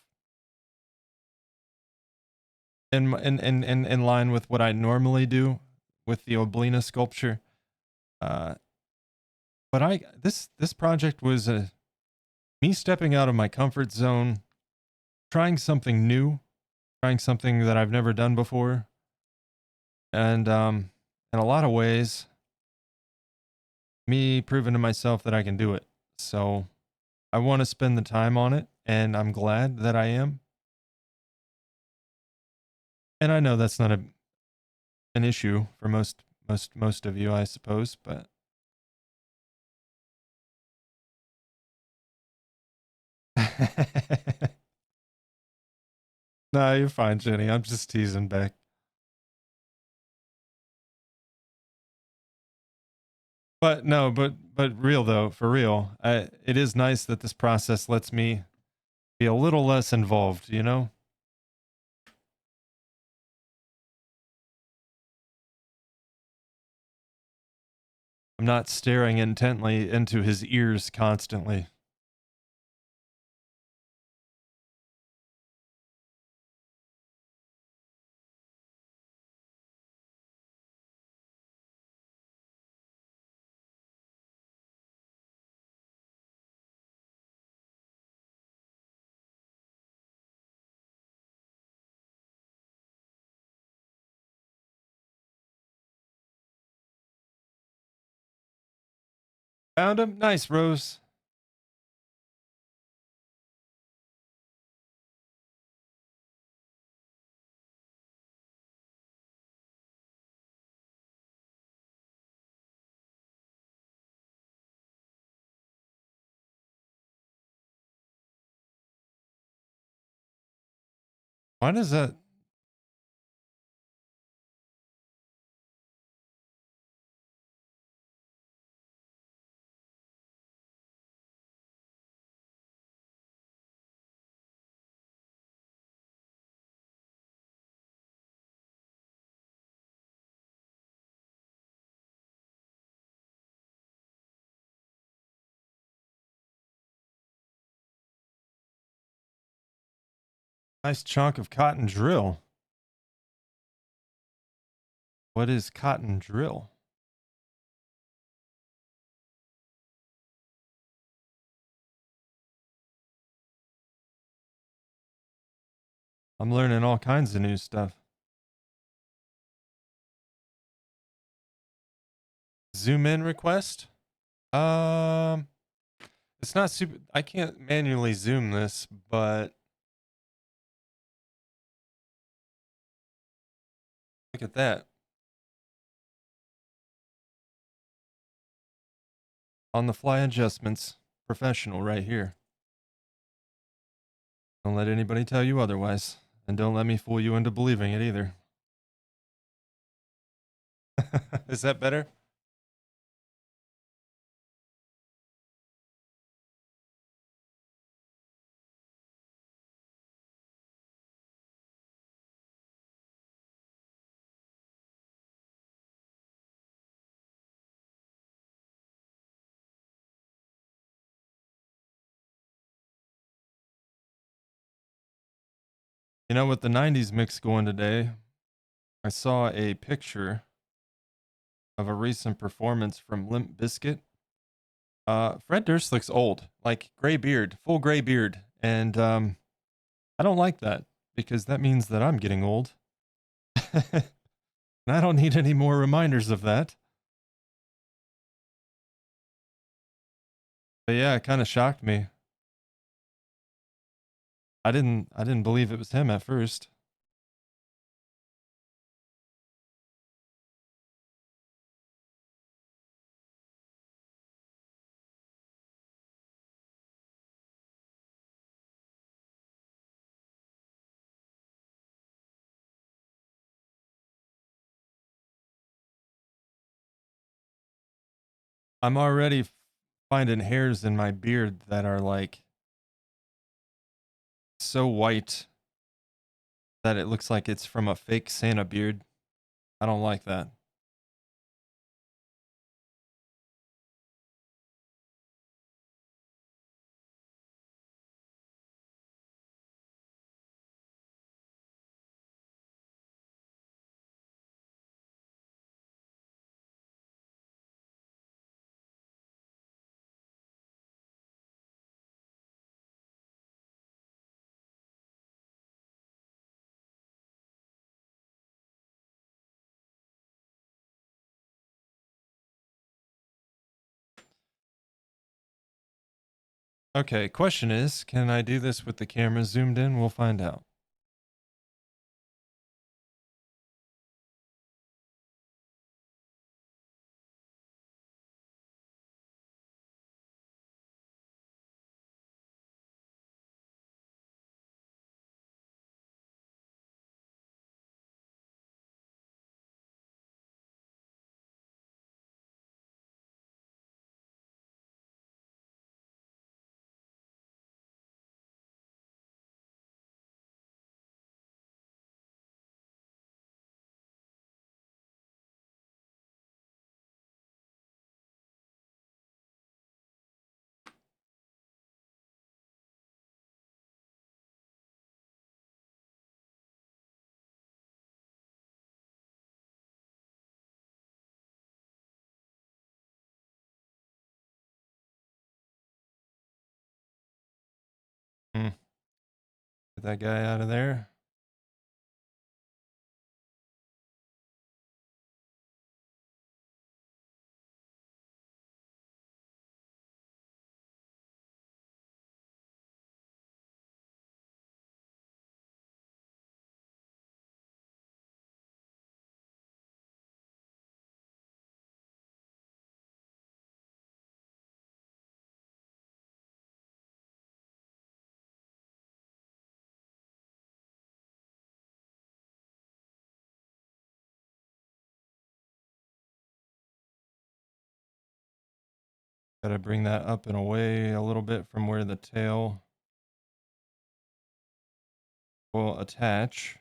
in line with what I normally do with the Oblina sculpture. But this project was me stepping out of my comfort zone, trying something new, trying something that I've never done before, and in a lot of ways, me proving to myself that I can do it. So I want to spend the time on it, and I'm glad that I am. And I know that's not an issue for most of you, I suppose, but no, you're fine, Jenny. I'm just teasing back. But no, but real though, for real, it is nice that this process lets me be a little less involved, you know? I'm not staring intently into his ears constantly. Found him? Nice, Rose. Why does that? Nice chunk of cotton drill. What is cotton drill? I'm learning all kinds of new stuff. Zoom in request? Um, it's not super. I can't manually zoom this, but look at that. On the fly adjustments. Professional right here. Don't let anybody tell you otherwise. And don't let me fool you into believing it either. Is that better? You know, with the 90s mix going today, I saw a picture of a recent performance from Limp Bizkit. Fred Durst looks old, like gray beard, full gray beard. And I don't like that because that means that I'm getting old. And I don't need any more reminders of that. But yeah, it kind of shocked me. I didn't believe it was him at first. I'm already finding hairs in my beard that are like so white that it looks like it's from a fake Santa beard. I don't like that. Okay, question is, can I do this with the camera zoomed in? We'll find out. Get that guy out of there. Got to bring that up and away a little bit from where the tail will attach.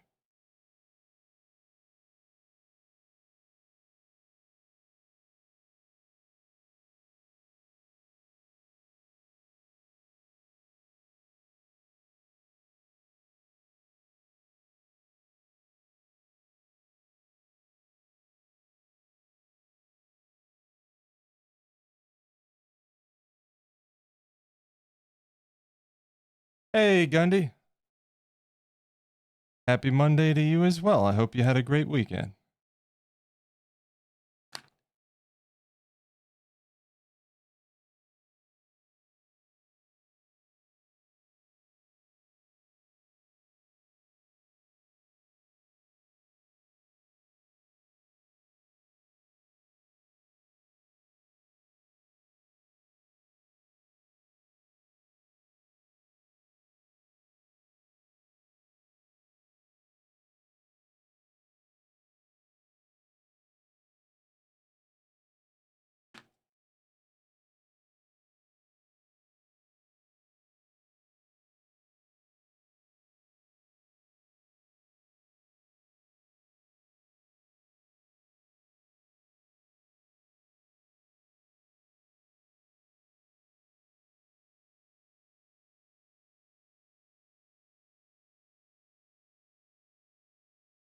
Hey, Gundy. Happy Monday to you as well. I hope you had a great weekend.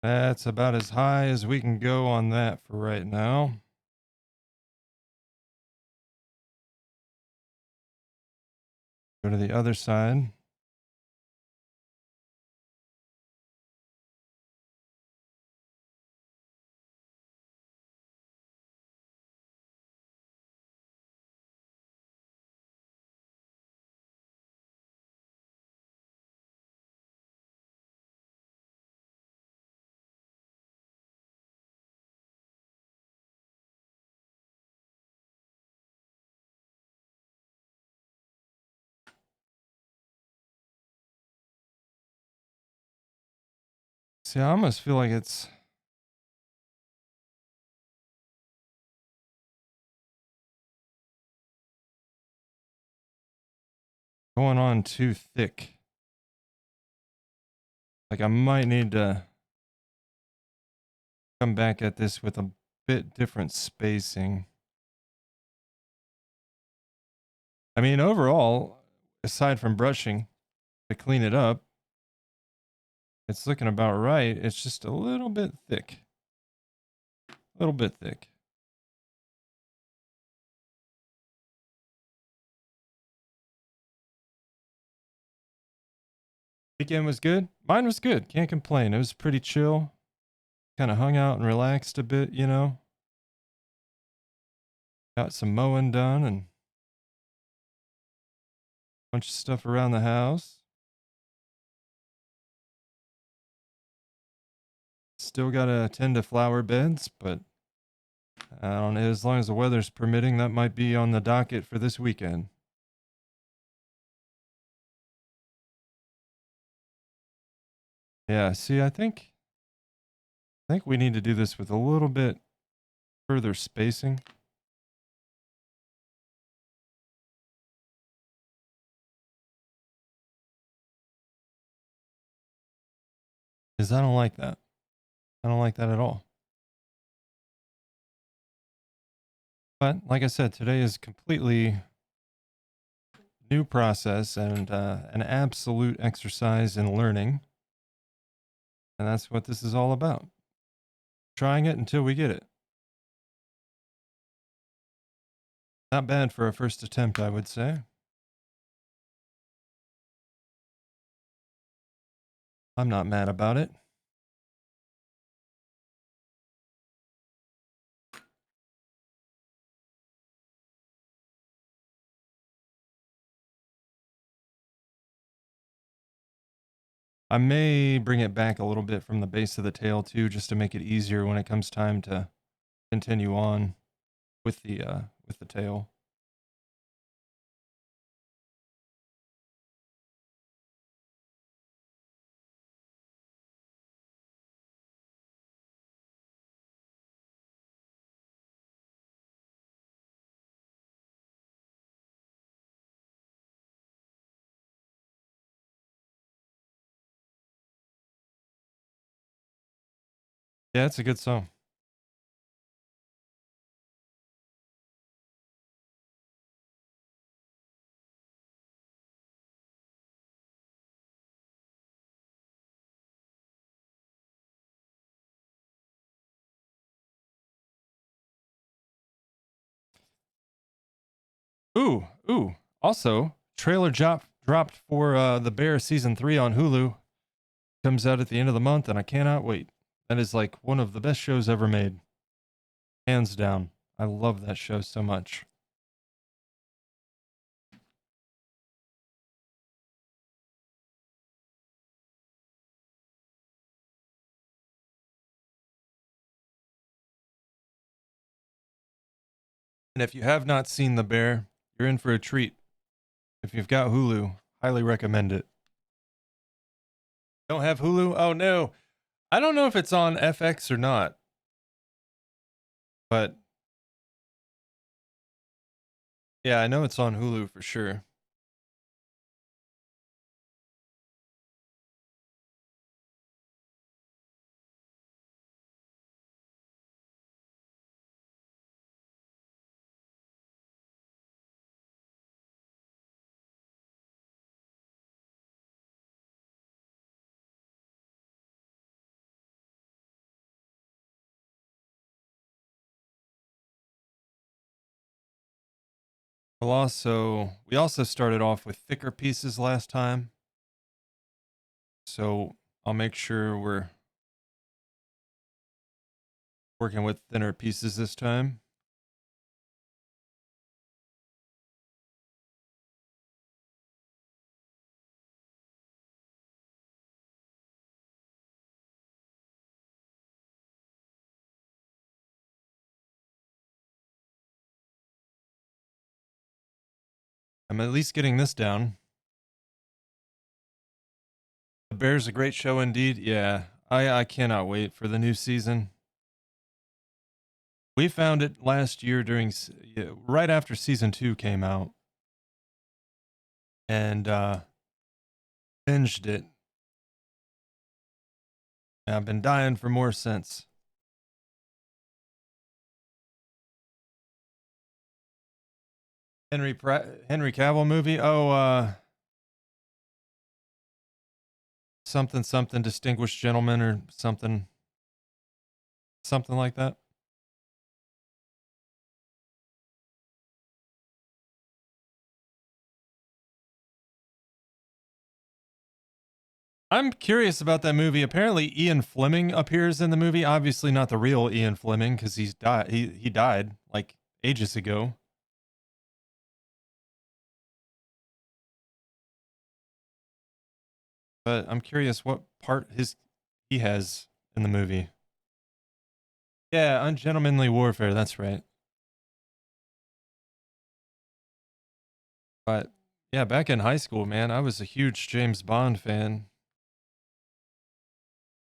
That's about as high as we can go on that for right now. Go to the other side. See, I almost feel like it's going on too thick. Like I might need to come back at this with a bit different spacing. I mean, overall, aside from brushing to clean it up, it's looking about right. It's just a little bit thick. A little bit thick. Weekend was good. Mine was good. Can't complain. It was pretty chill. Kind of hung out and relaxed a bit, you know. Got some mowing done and a bunch of stuff around the house. Still got to attend to flower beds, but I don't know. As long as the weather's permitting, that might be on the docket for this weekend. Yeah, see, I think we need to do this with a little bit further spacing. Because I don't like that. I don't like that at all. But like I said, today is completely new process and an absolute exercise in learning. And that's what this is all about. Trying it until we get it. Not bad for a first attempt, I would say. I'm not mad about it. I may bring it back a little bit from the base of the tail too, just to make it easier when it comes time to continue on with the tail. Yeah, it's a good song. Ooh. Also, trailer dropped for The Bear season 3 on Hulu. Comes out at the end of the month, and I cannot wait. That is like one of the best shows ever made, hands down. I love that show so much. And if you have not seen The Bear, you're in for a treat. If you've got Hulu, highly recommend it. Don't have Hulu? Oh no. I don't know if it's on FX or not, but yeah, I know it's on Hulu for sure. We also started off with thicker pieces last time. So I'll make sure we're working with thinner pieces this time. I'm at least getting this down. The Bear's a great show indeed. Yeah, I cannot wait for the new season. We found it last year right after season 2 came out, and binged it. And I've been dying for more since. Henry Cavill movie. Oh, something distinguished gentleman or something like that. I'm curious about that movie. Apparently, Ian Fleming appears in the movie. Obviously, not the real Ian Fleming because he's died. He died like ages ago. But I'm curious what part he has in the movie. Yeah, Ungentlemanly Warfare. That's right. But yeah, back in high school, man, I was a huge James Bond fan.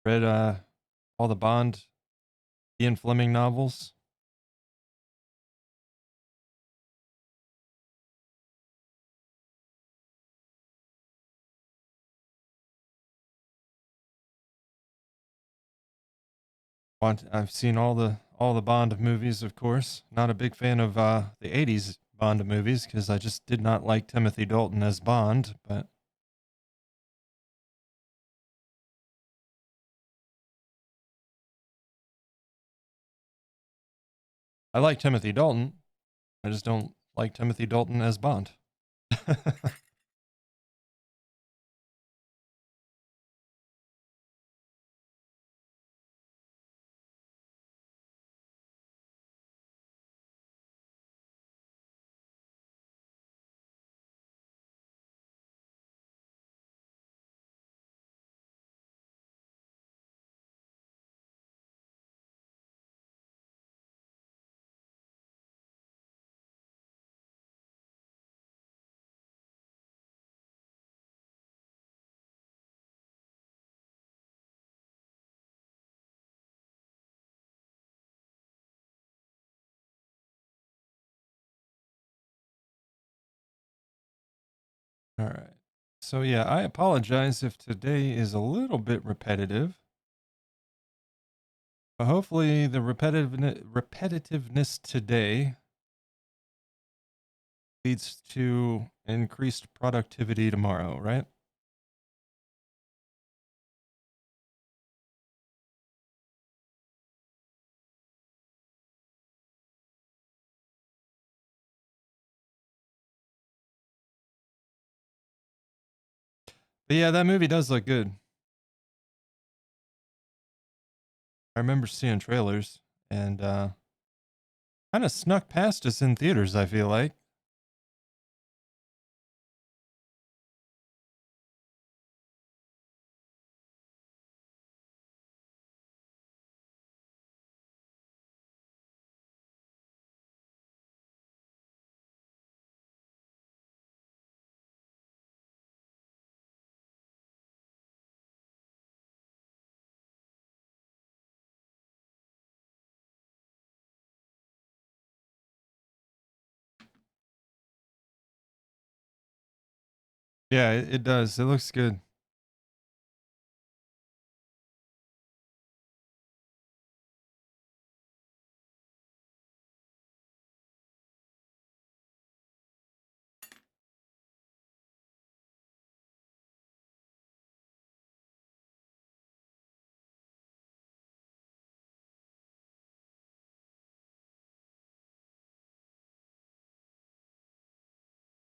Read all the Bond Ian Fleming novels. I've seen all the Bond movies, of course. Not a big fan of the '80s Bond movies because I just did not like Timothy Dalton as Bond. But I like Timothy Dalton. I just don't like Timothy Dalton as Bond. All right. So yeah, I apologize if today is a little bit repetitive. But hopefully the repetitiveness today leads to increased productivity tomorrow, right? But yeah, that movie does look good. I remember seeing trailers and kind of snuck past us in theaters, I feel like. Yeah, it does. It looks good.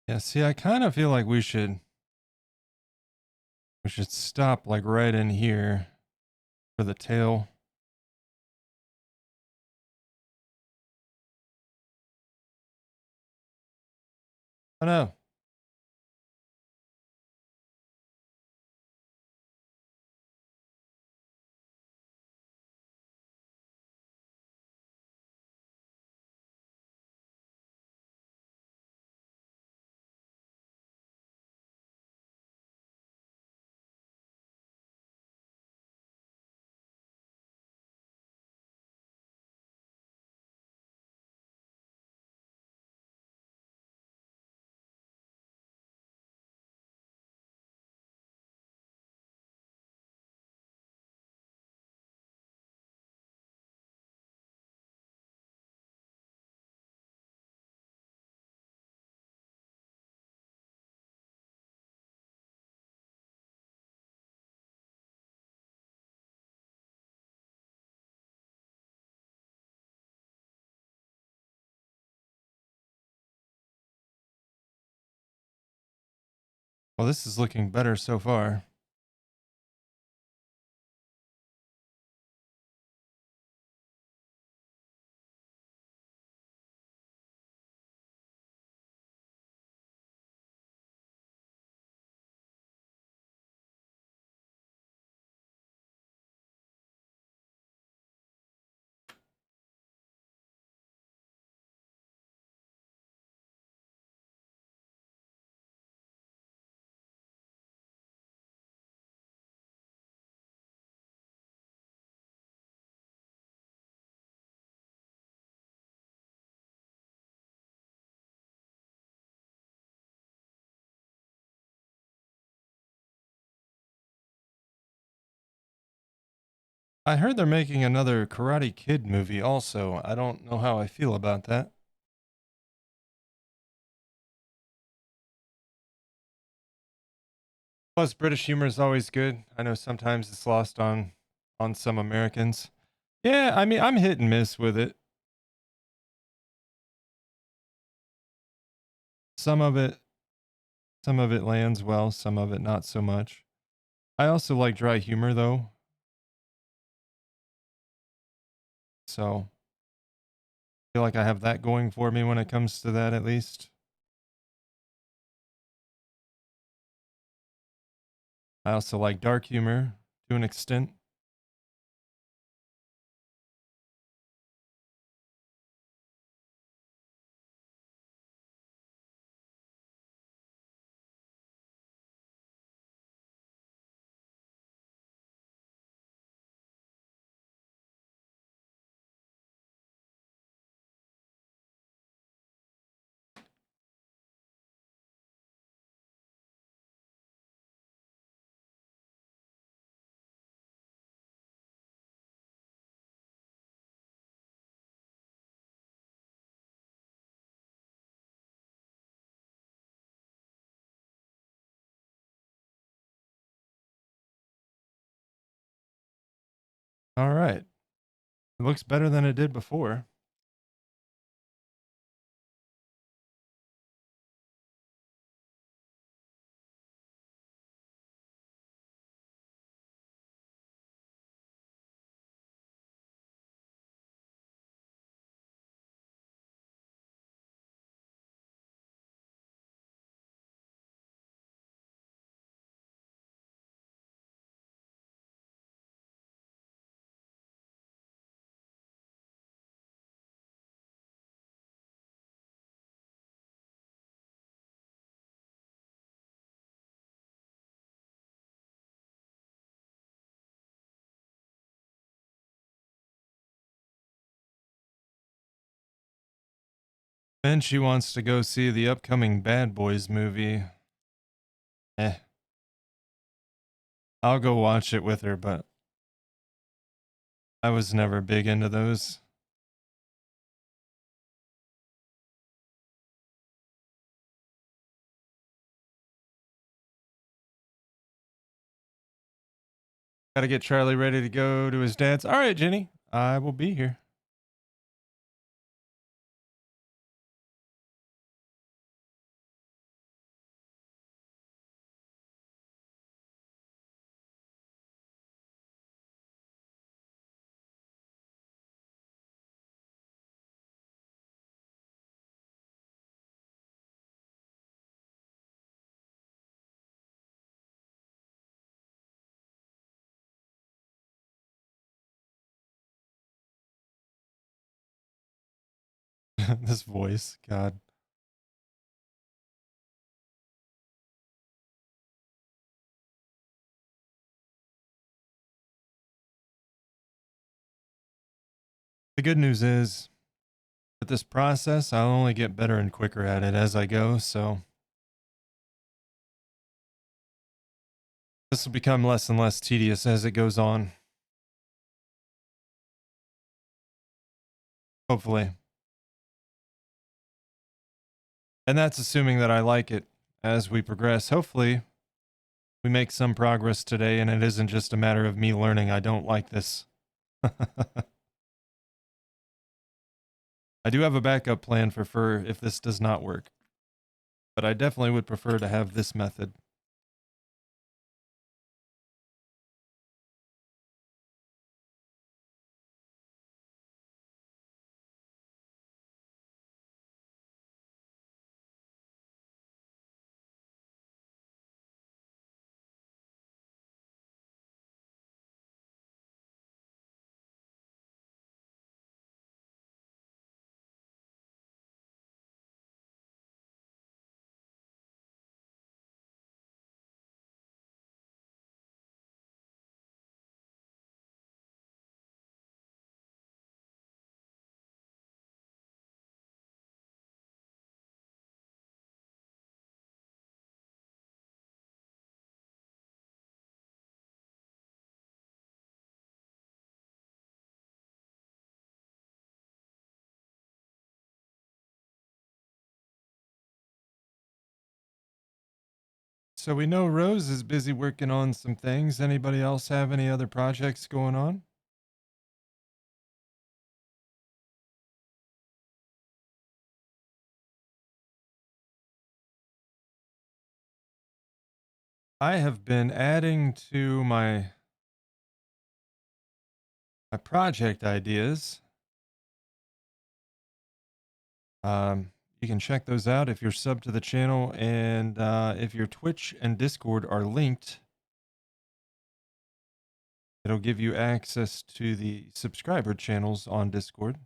Yeah, see, I kind of feel like we should stop like right in here for the tail. Oh no. Well, this is looking better so far. I heard they're making another Karate Kid movie also. I don't know how I feel about that. Plus, British humor is always good. I know sometimes it's lost on some Americans. Yeah, I mean, I'm hit and miss with it. Some of it, some of it lands well, some of it not so much. I also like dry humor though, so I feel like I have that going for me when it comes to that at least. I also like dark humor to an extent. All right. It looks better than it did before. And she wants to go see the upcoming Bad Boys movie. Eh. I'll go watch it with her, but I was never big into those. Gotta get Charlie ready to go to his dad's. All right, Jenny. I will be here. This voice, God. The good news is, with this process, I'll only get better and quicker at it as I go, so this will become less and less tedious as it goes on. Hopefully. And that's assuming that I like it as we progress. Hopefully, we make some progress today, and it isn't just a matter of me learning I don't like this. I do have a backup plan for fur if this does not work, but I definitely would prefer to have this method. So we know Rose is busy working on some things. Anybody else have any other projects going on? I have been adding to my project ideas. You can check those out if you're sub to the channel, and if your Twitch and Discord are linked, it'll give you access to the subscriber channels on Discord.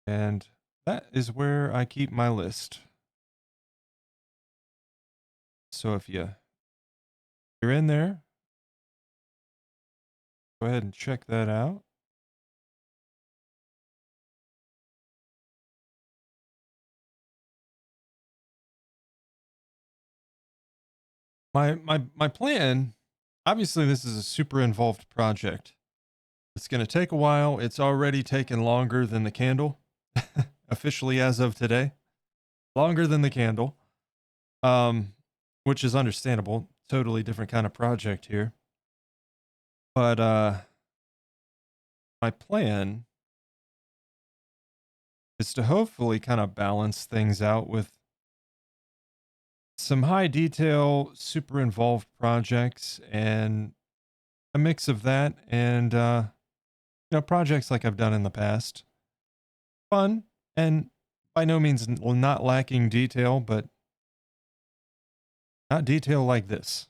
And that is where I keep my list. So if you're in there, go ahead and check that out. My plan, obviously this is a super involved project. It's going to take a while. It's already taken longer than the candle, officially as of today. Longer than the candle, which is understandable. Totally different kind of project here. But my plan is to hopefully kind of balance things out with some high detail, super involved projects and a mix of that and projects like I've done in the past. Fun and by no means not lacking detail, but not detail like this.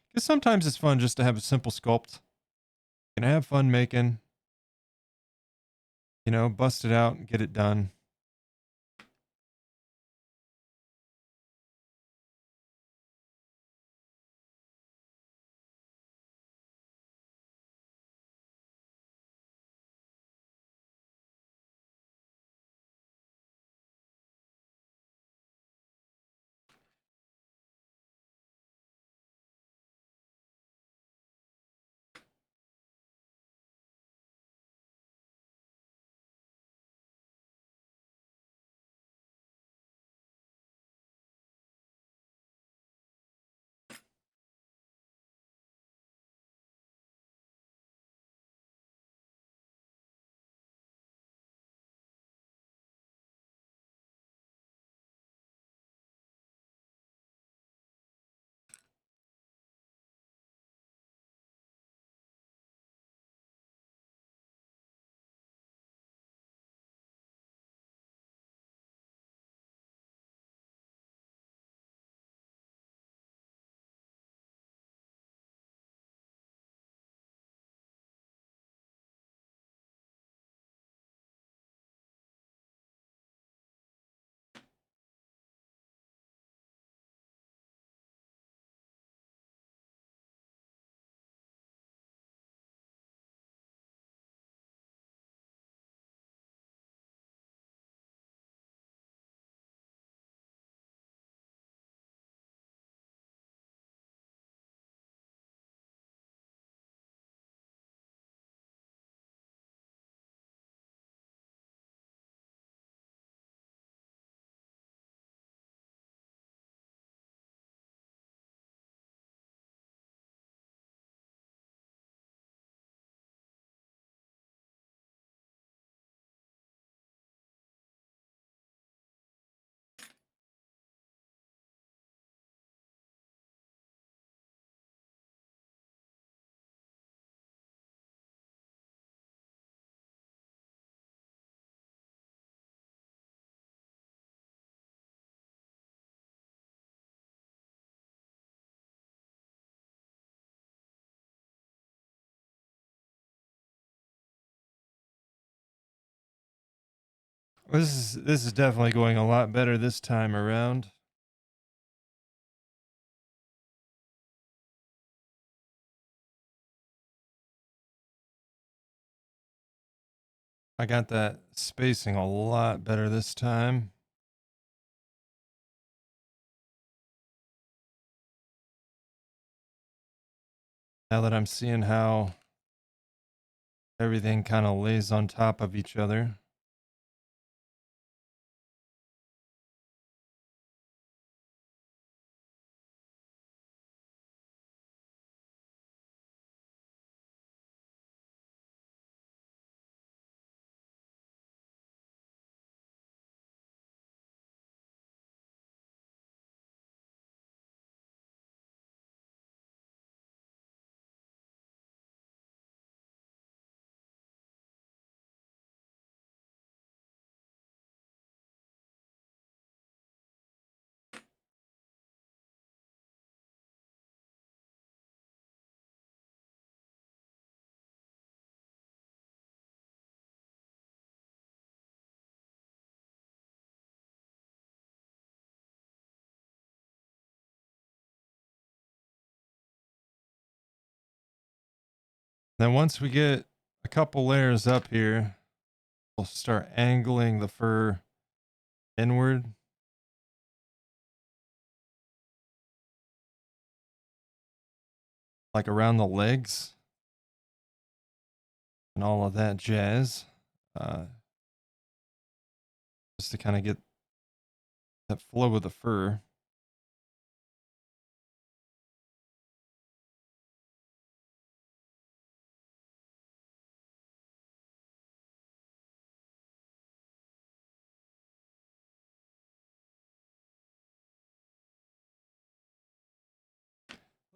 Because sometimes it's fun just to have a simple sculpt and have fun making, bust it out and get it done. This is definitely going a lot better this time around. I got that spacing a lot better this time. Now that I'm seeing how everything kind of lays on top of each other. Then once we get a couple layers up here, we'll start angling the fur inward. Like around the legs and all of that jazz. Just to kind of get that flow of the fur.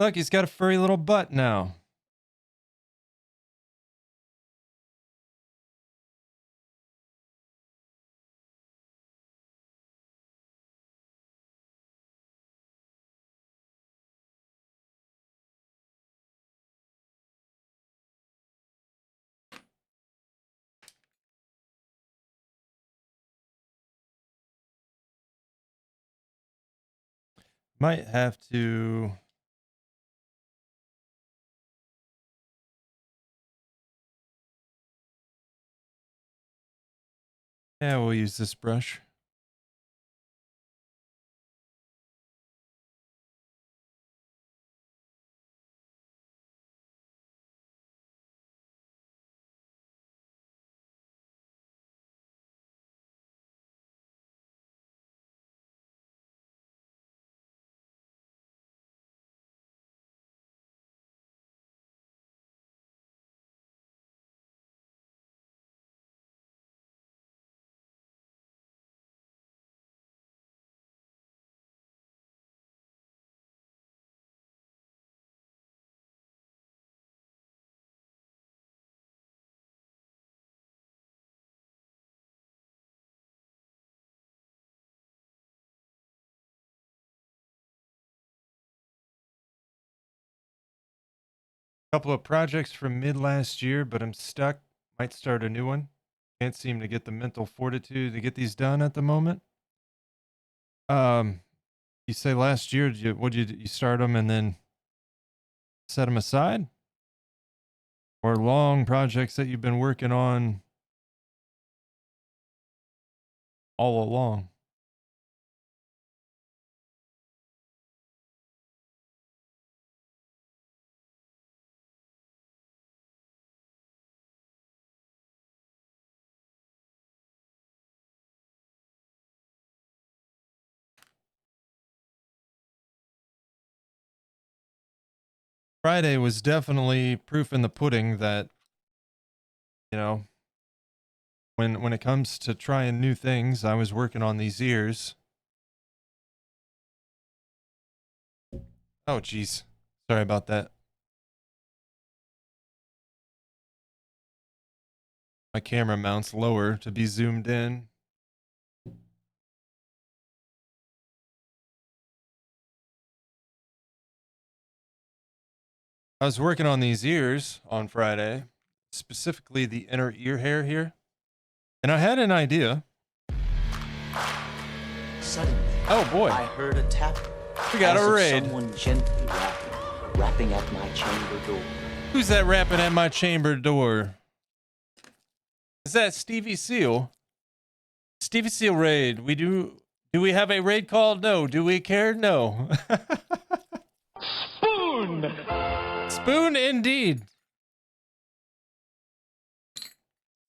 Look, he's got a furry little butt now. Might have to... Yeah, we'll use this brush. Couple of projects from mid last year, but I'm stuck. Might start a new one. Can't seem to get the mental fortitude to get these done at the moment. You say last year, you start them and then set them aside? Or long projects that you've been working on all along? Friday was definitely proof in the pudding that, you know, when it comes to trying new things, I was working on these ears. Oh, geez. Sorry about that. My camera mounts lower to be zoomed in. I was working on these ears on Friday, specifically the inner ear hair here. And I had an idea. Suddenly, oh boy, I heard a tap. We got a raid. Someone gently rapping at my chamber door. Who's that rapping at my chamber door? Is that Stevie Seal? Stevie Seal raid. Do we have a raid call? No. Do we care? No. Spoon! Spoon indeed.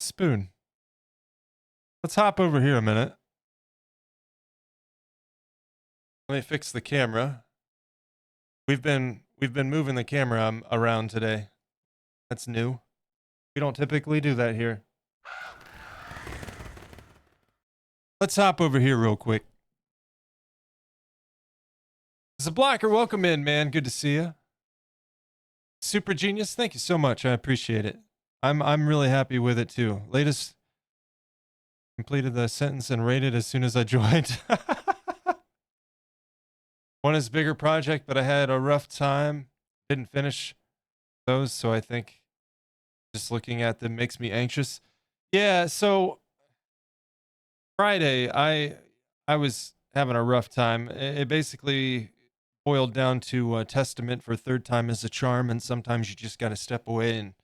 Spoon. Let's hop over here a minute. Let me fix the camera. We've been moving the camera around today. That's new. We don't typically do that here. Let's hop over here real quick. Zablocker, welcome in, man. Good to see you. Super Genius, thank you so much. I appreciate it. I'm really happy with it too. Latest completed the sentence and rated as soon as I joined. One is bigger project, but I had a rough time. Didn't finish those, so I think just looking at them makes me anxious. Yeah, so Friday, I was having a rough time. It basically boiled down to a testament for third time is a charm, and sometimes you just got to step away and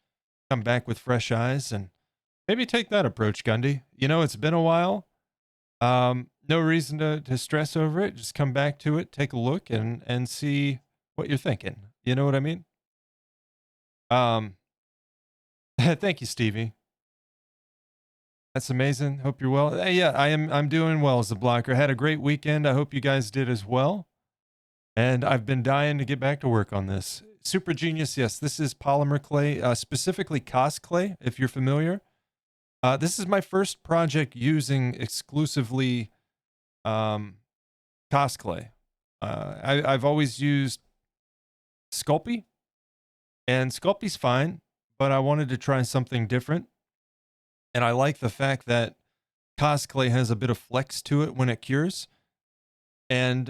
come back with fresh eyes, and maybe take that approach, Gundy. You know, it's been a while. No reason to stress over it. Just come back to it, take a look, and see what you're thinking. You know what I mean? Thank you, Stevie. That's amazing. Hope you're well. Hey, yeah, I'm doing well as a blocker. Had a great weekend. I hope you guys did as well. And I've been dying to get back to work on this. Super Genius, yes, this is polymer clay, specifically Cos clay, if you're familiar. This is my first project using exclusively Cos clay. I've always used Sculpey. And Sculpey's fine, but I wanted to try something different. And I like the fact that Cosclay has a bit of flex to it when it cures. And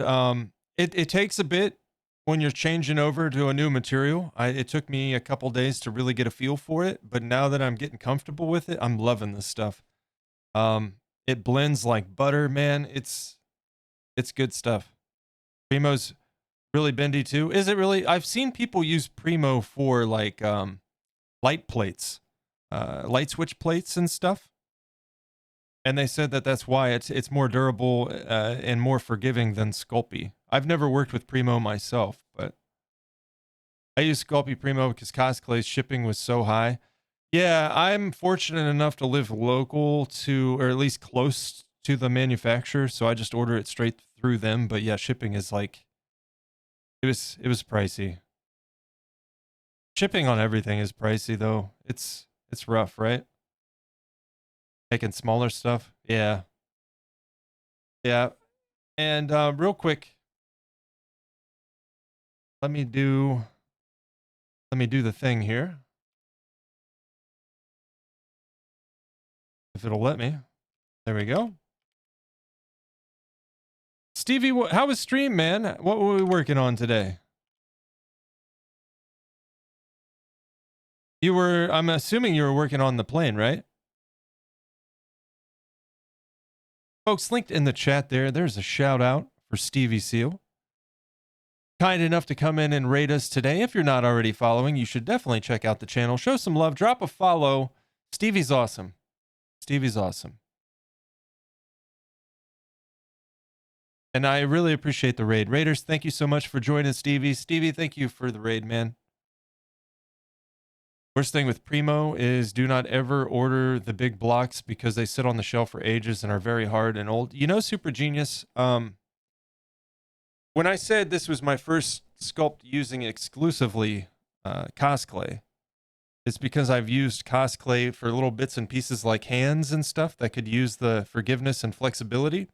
it takes a bit when you're changing over to a new material. It took me a couple days to really get a feel for it, but now that I'm getting comfortable with it, I'm loving this stuff. It blends like butter, man. It's good stuff. Primo's really bendy too. Is it really? I've seen people use Primo for like light plates, light switch plates and stuff. And they said that that's why it's more durable and more forgiving than Sculpey. I've never worked with Primo myself, but I use Sculpey Primo because Cosplay's shipping was so high. Yeah, I'm fortunate enough to live local to, or at least close to the manufacturer, so I just order it straight through them. But yeah, shipping is like, it was pricey. Shipping on everything is pricey though. It's rough, right? Making smaller stuff. Yeah. Yeah. And real quick, let me do the thing here. If it'll let me. There we go. Stevie, how was stream, man? What were we working on today? I'm assuming you were working on the plane, right? Folks, linked in the chat there's a shout out for Stevie Seal. Kind enough to come in and rate us today. If you're not already following, you should definitely check out the channel. Show some love. Drop a follow. Stevie's awesome. Stevie's awesome. And I really appreciate the raid. Raiders, thank you so much for joining Stevie. Stevie, thank you for the raid, man. Worst thing with Primo is do not ever order the big blocks because they sit on the shelf for ages and are very hard and old. You know, Super Genius, when I said this was my first sculpt using exclusively Cosclay, it's because I've used Cosclay for little bits and pieces like hands and stuff that could use the forgiveness and flexibility.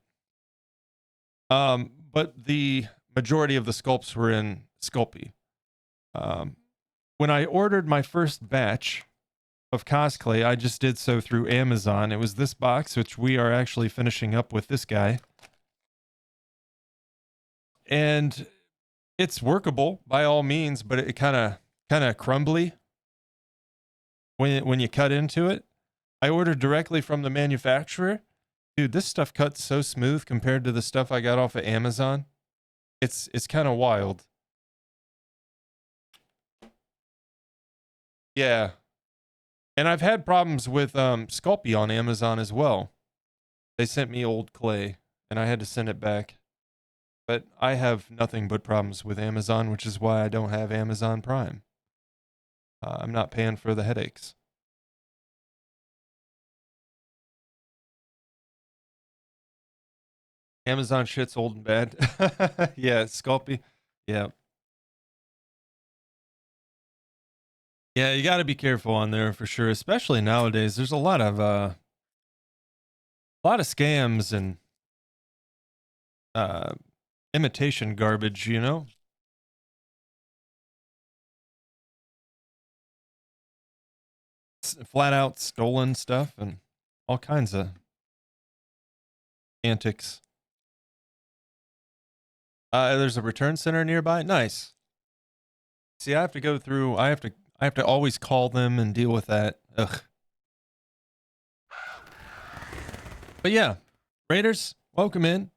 But the majority of the sculpts were in Sculpey. When I ordered my first batch of Cosclay, I just did so through Amazon. It was this box, which we are actually finishing up with this guy. And it's workable by all means, but it kind of crumbly when you cut into it. I ordered directly from the manufacturer. Dude, this stuff cuts so smooth compared to the stuff I got off of Amazon. It's kind of wild. Yeah. And I've had problems with Sculpey on Amazon as well. They sent me old clay and I had to send it back. But I have nothing but problems with Amazon, which is why I don't have Amazon Prime. I'm not paying for the headaches. Amazon shit's old and bad. Yeah, Sculpey. Yeah. Yeah, you got to be careful on there for sure, especially nowadays. There's a lot of scams and imitation garbage, you know? Flat out stolen stuff and all kinds of antics. There's a return center nearby. Nice. See, I have to go through, I have to always call them and deal with that. Ugh. But yeah, Raiders, welcome in.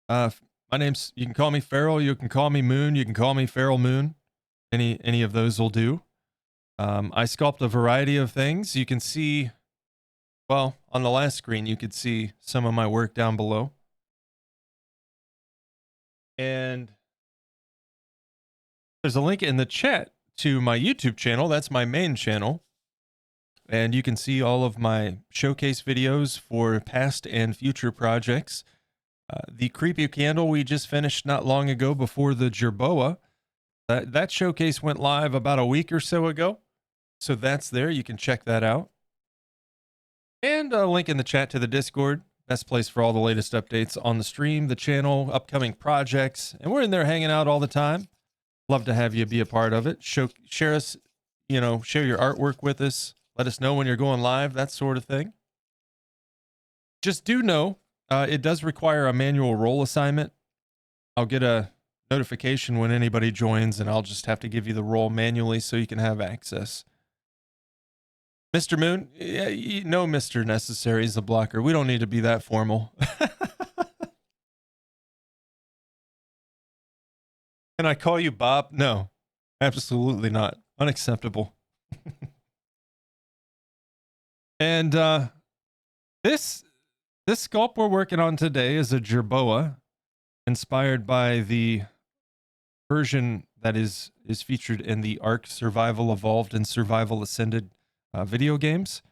My name's, you can call me Feral, you can call me Moon, you can call me Feral Moon. Any of those will do. I sculpt a variety of things. You can see, well, on the last screen, you could see some of my work down below. And there's a link in the chat to my YouTube channel. That's my main channel. And you can see all of my showcase videos for past and future projects. The creepy candle we just finished not long ago before the Jerboa. That showcase went live about a week or so ago. So that's there. You can check that out. And a link in the chat to the Discord. Best place for all the latest updates on the stream, the channel, upcoming projects. And we're in there hanging out all the time. Love to have you be a part of it. Share us, share your artwork with us. Let us know when you're going live, that sort of thing. Just do know, it does require a manual role assignment. I'll get a notification when anybody joins, and I'll just have to give you the role manually so you can have access. Mr. Moon, yeah, no Mr. necessary is a blocker. We don't need to be that formal. Can I call you Bob? No, absolutely not. Unacceptable. And this sculpt we're working on today is a Jerboa, inspired by the version that is featured in the Ark Survival Evolved and Survival Ascended video games.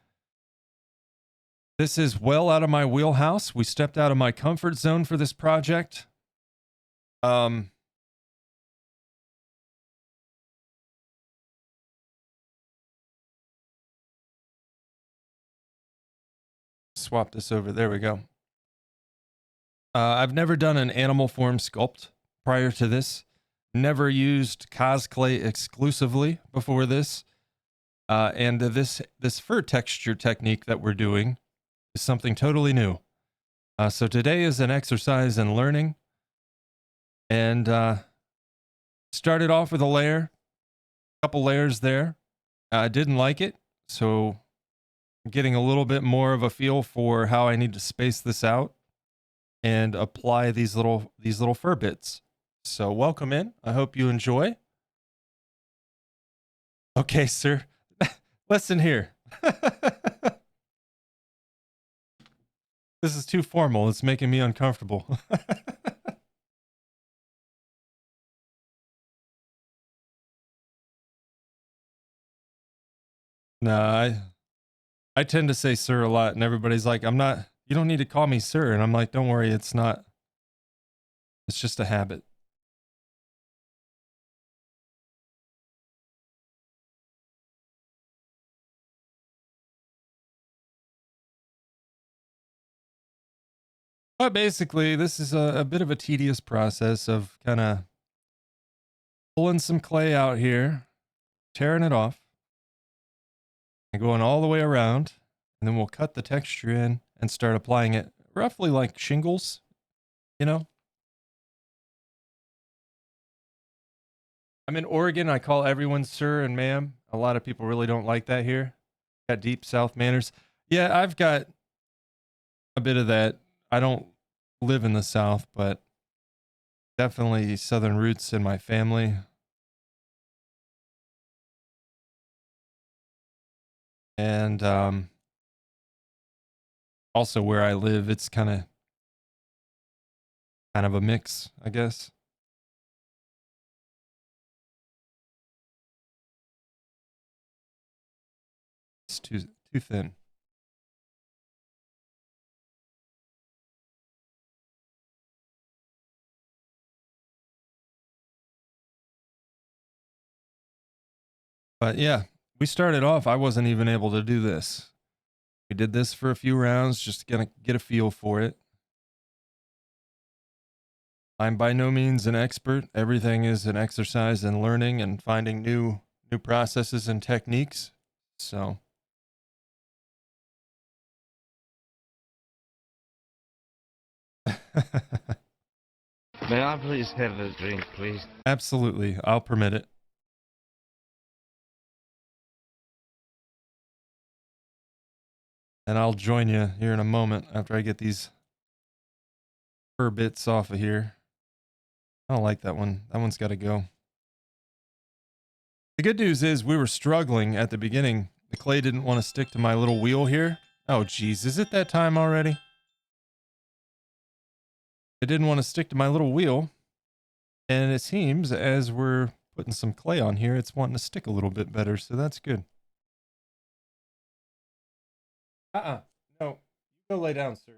This is well out of my wheelhouse. We stepped out of my comfort zone for this project. Swap this over. There we go. I've never done an animal form sculpt prior to this. Never used cosplay exclusively before this. And this fur texture technique that we're doing is something totally new. So today is an exercise in learning. And started off with a layer, a couple layers there. I didn't like it, so I'm getting a little bit more of a feel for how I need to space this out and apply these little fur bits. So welcome in. I hope you enjoy. Okay, sir. Listen here. This is too formal. It's making me uncomfortable. No, I tend to say sir a lot, and everybody's like, you don't need to call me sir. And I'm like, don't worry, it's not. It's just a habit. But basically, this is a bit of a tedious process of kind of pulling some clay out here, tearing it off, and going all the way around. And then we'll cut the texture in and start applying it roughly like shingles, I'm in Oregon. I call everyone sir and ma'am. A lot of people really don't like that here. Got deep South manners. Yeah, I've got a bit of that. I don't live in the South, but definitely Southern roots in my family. And also where I live, it's kind of a mix, I guess. It's too thin. But yeah, we started off, I wasn't even able to do this. We did this for a few rounds, just to get a feel for it. I'm by no means an expert. Everything is an exercise in learning and finding new processes and techniques. So May I please have a drink, please? Absolutely, I'll permit it. And I'll join you here in a moment after I get these fur bits off of here. I don't like that one. That one's got to go. The good news is we were struggling at the beginning. The clay didn't want to stick to my little wheel here. Oh, geez. Is it that time already? It didn't want to stick to my little wheel. And it seems as we're putting some clay on here, it's wanting to stick a little bit better. So that's good. No. You go lay down, sir.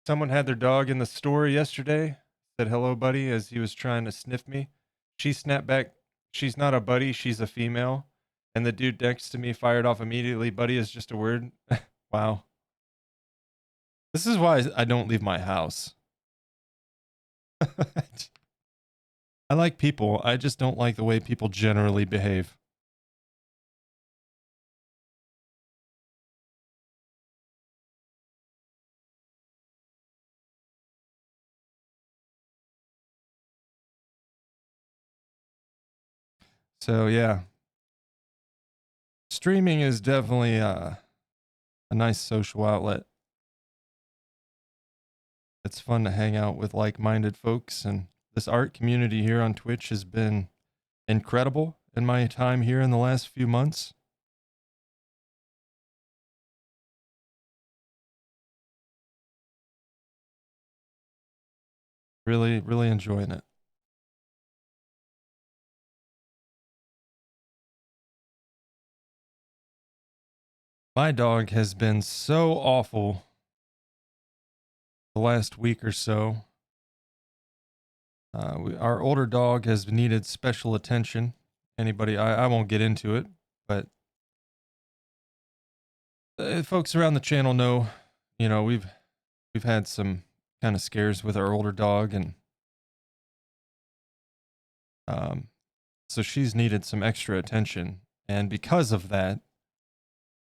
Someone had their dog in the store yesterday. Said hello, buddy, as he was trying to sniff me. She snapped back. She's not a buddy. She's a female. And the dude next to me fired off immediately. Buddy is just a word. Wow. This is why I don't leave my house. I like people. I just don't like the way people generally behave. So yeah, streaming is definitely a nice social outlet. It's fun to hang out with like-minded folks, and this art community here on Twitch has been incredible in my time here in the last few months. Really, really enjoying it. My dog has been so awful the last week or so. Our older dog has needed special attention. I won't get into it, but folks around the channel know, we've had some kind of scares with our older dog, and so she's needed some extra attention. And because of that,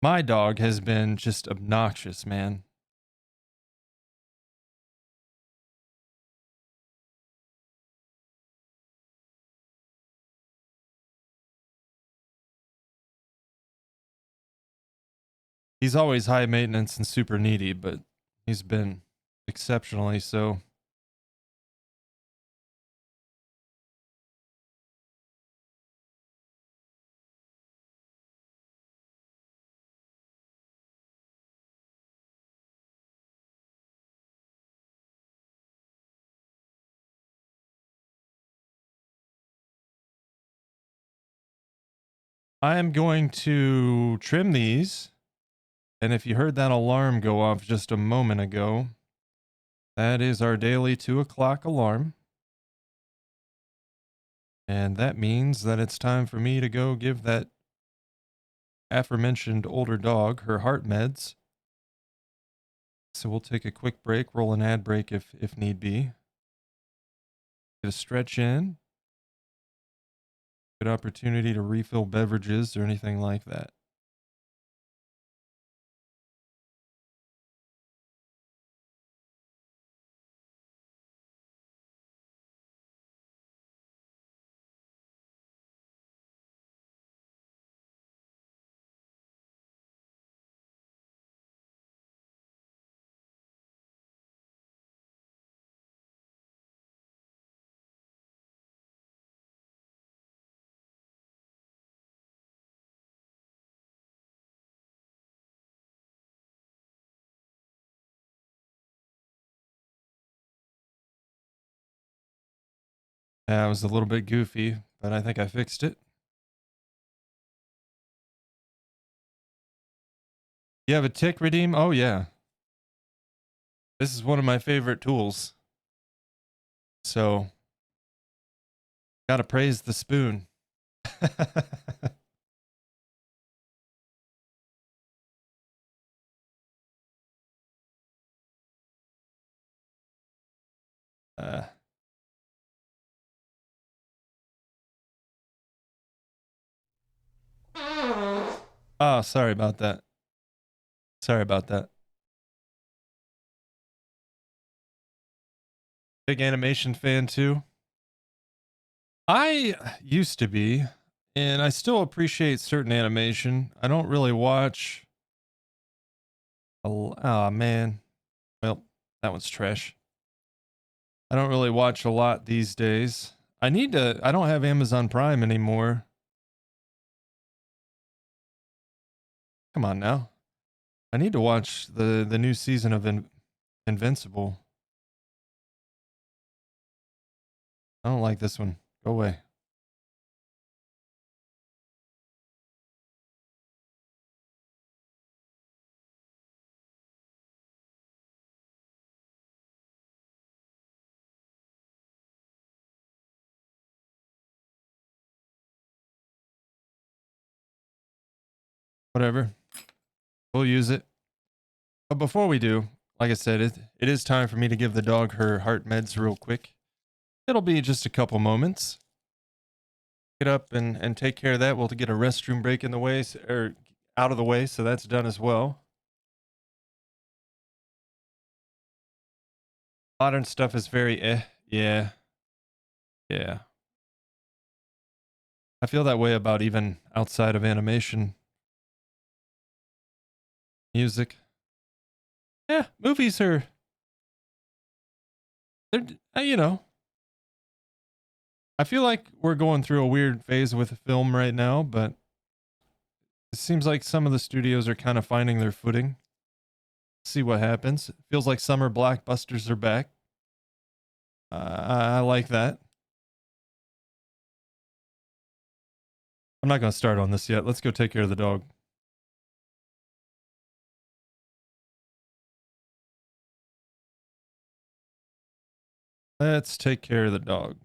my dog has been just obnoxious, man. He's always high maintenance and super needy, but he's been exceptionally so. I am going to trim these. And if you heard that alarm go off just a moment ago, that is our daily 2 o'clock alarm. And that means that it's time for me to go give that aforementioned older dog her heart meds. So we'll take a quick break, roll an ad break if need be. Get a stretch in. Good opportunity to refill beverages or anything like that. Yeah, it was a little bit goofy, but I think I fixed it. You have a tick redeem? Oh, yeah. This is one of my favorite tools. So, gotta praise the spoon. uh, oh, sorry about that. Sorry about that. Big animation fan too. I used to be, and I still appreciate certain animation. I don't really watch. Oh man, well, that one's trash. I don't really watch a lot these days. I need to. I don't have Amazon Prime anymore. Come on now. I need to watch the new season of Invincible. I don't like this one. Go away. Whatever. We'll use it. But before we do, like I said, it is time for me to give the dog her heart meds real quick. It'll be just a couple moments. Get up and take care of that. We'll get a restroom break in the way, or out of the way, so that's done as well. Modern stuff is very yeah. Yeah. I feel that way about even outside of animation. Music. Yeah, movies are, they're, you know, I feel like we're going through a weird phase with film right now, but it seems like some of the studios are kind of finding their footing. See what happens. It feels like summer blockbusters are back. I like that. I'm not going to start on this yet. Let's go take care of the dog. Let's take care of the dog.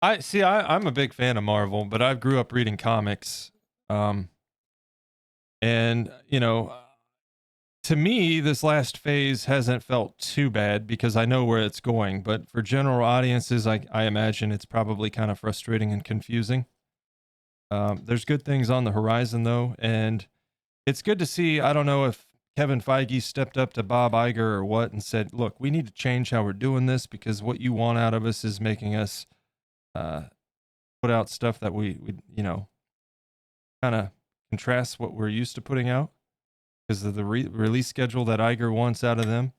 I'm a big fan of Marvel, but I grew up reading comics. Um, and, you know, to me, this last phase hasn't felt too bad because I know where it's going. But for general audiences, I imagine it's probably kind of frustrating and confusing. There's good things on the horizon, though. And it's good to see. I don't know if Kevin Feige stepped up to Bob Iger or what and said, look, we need to change how we're doing this because what you want out of us is making us put out stuff that we kind of contrasts what we're used to putting out because of the release schedule that Iger wants out of them.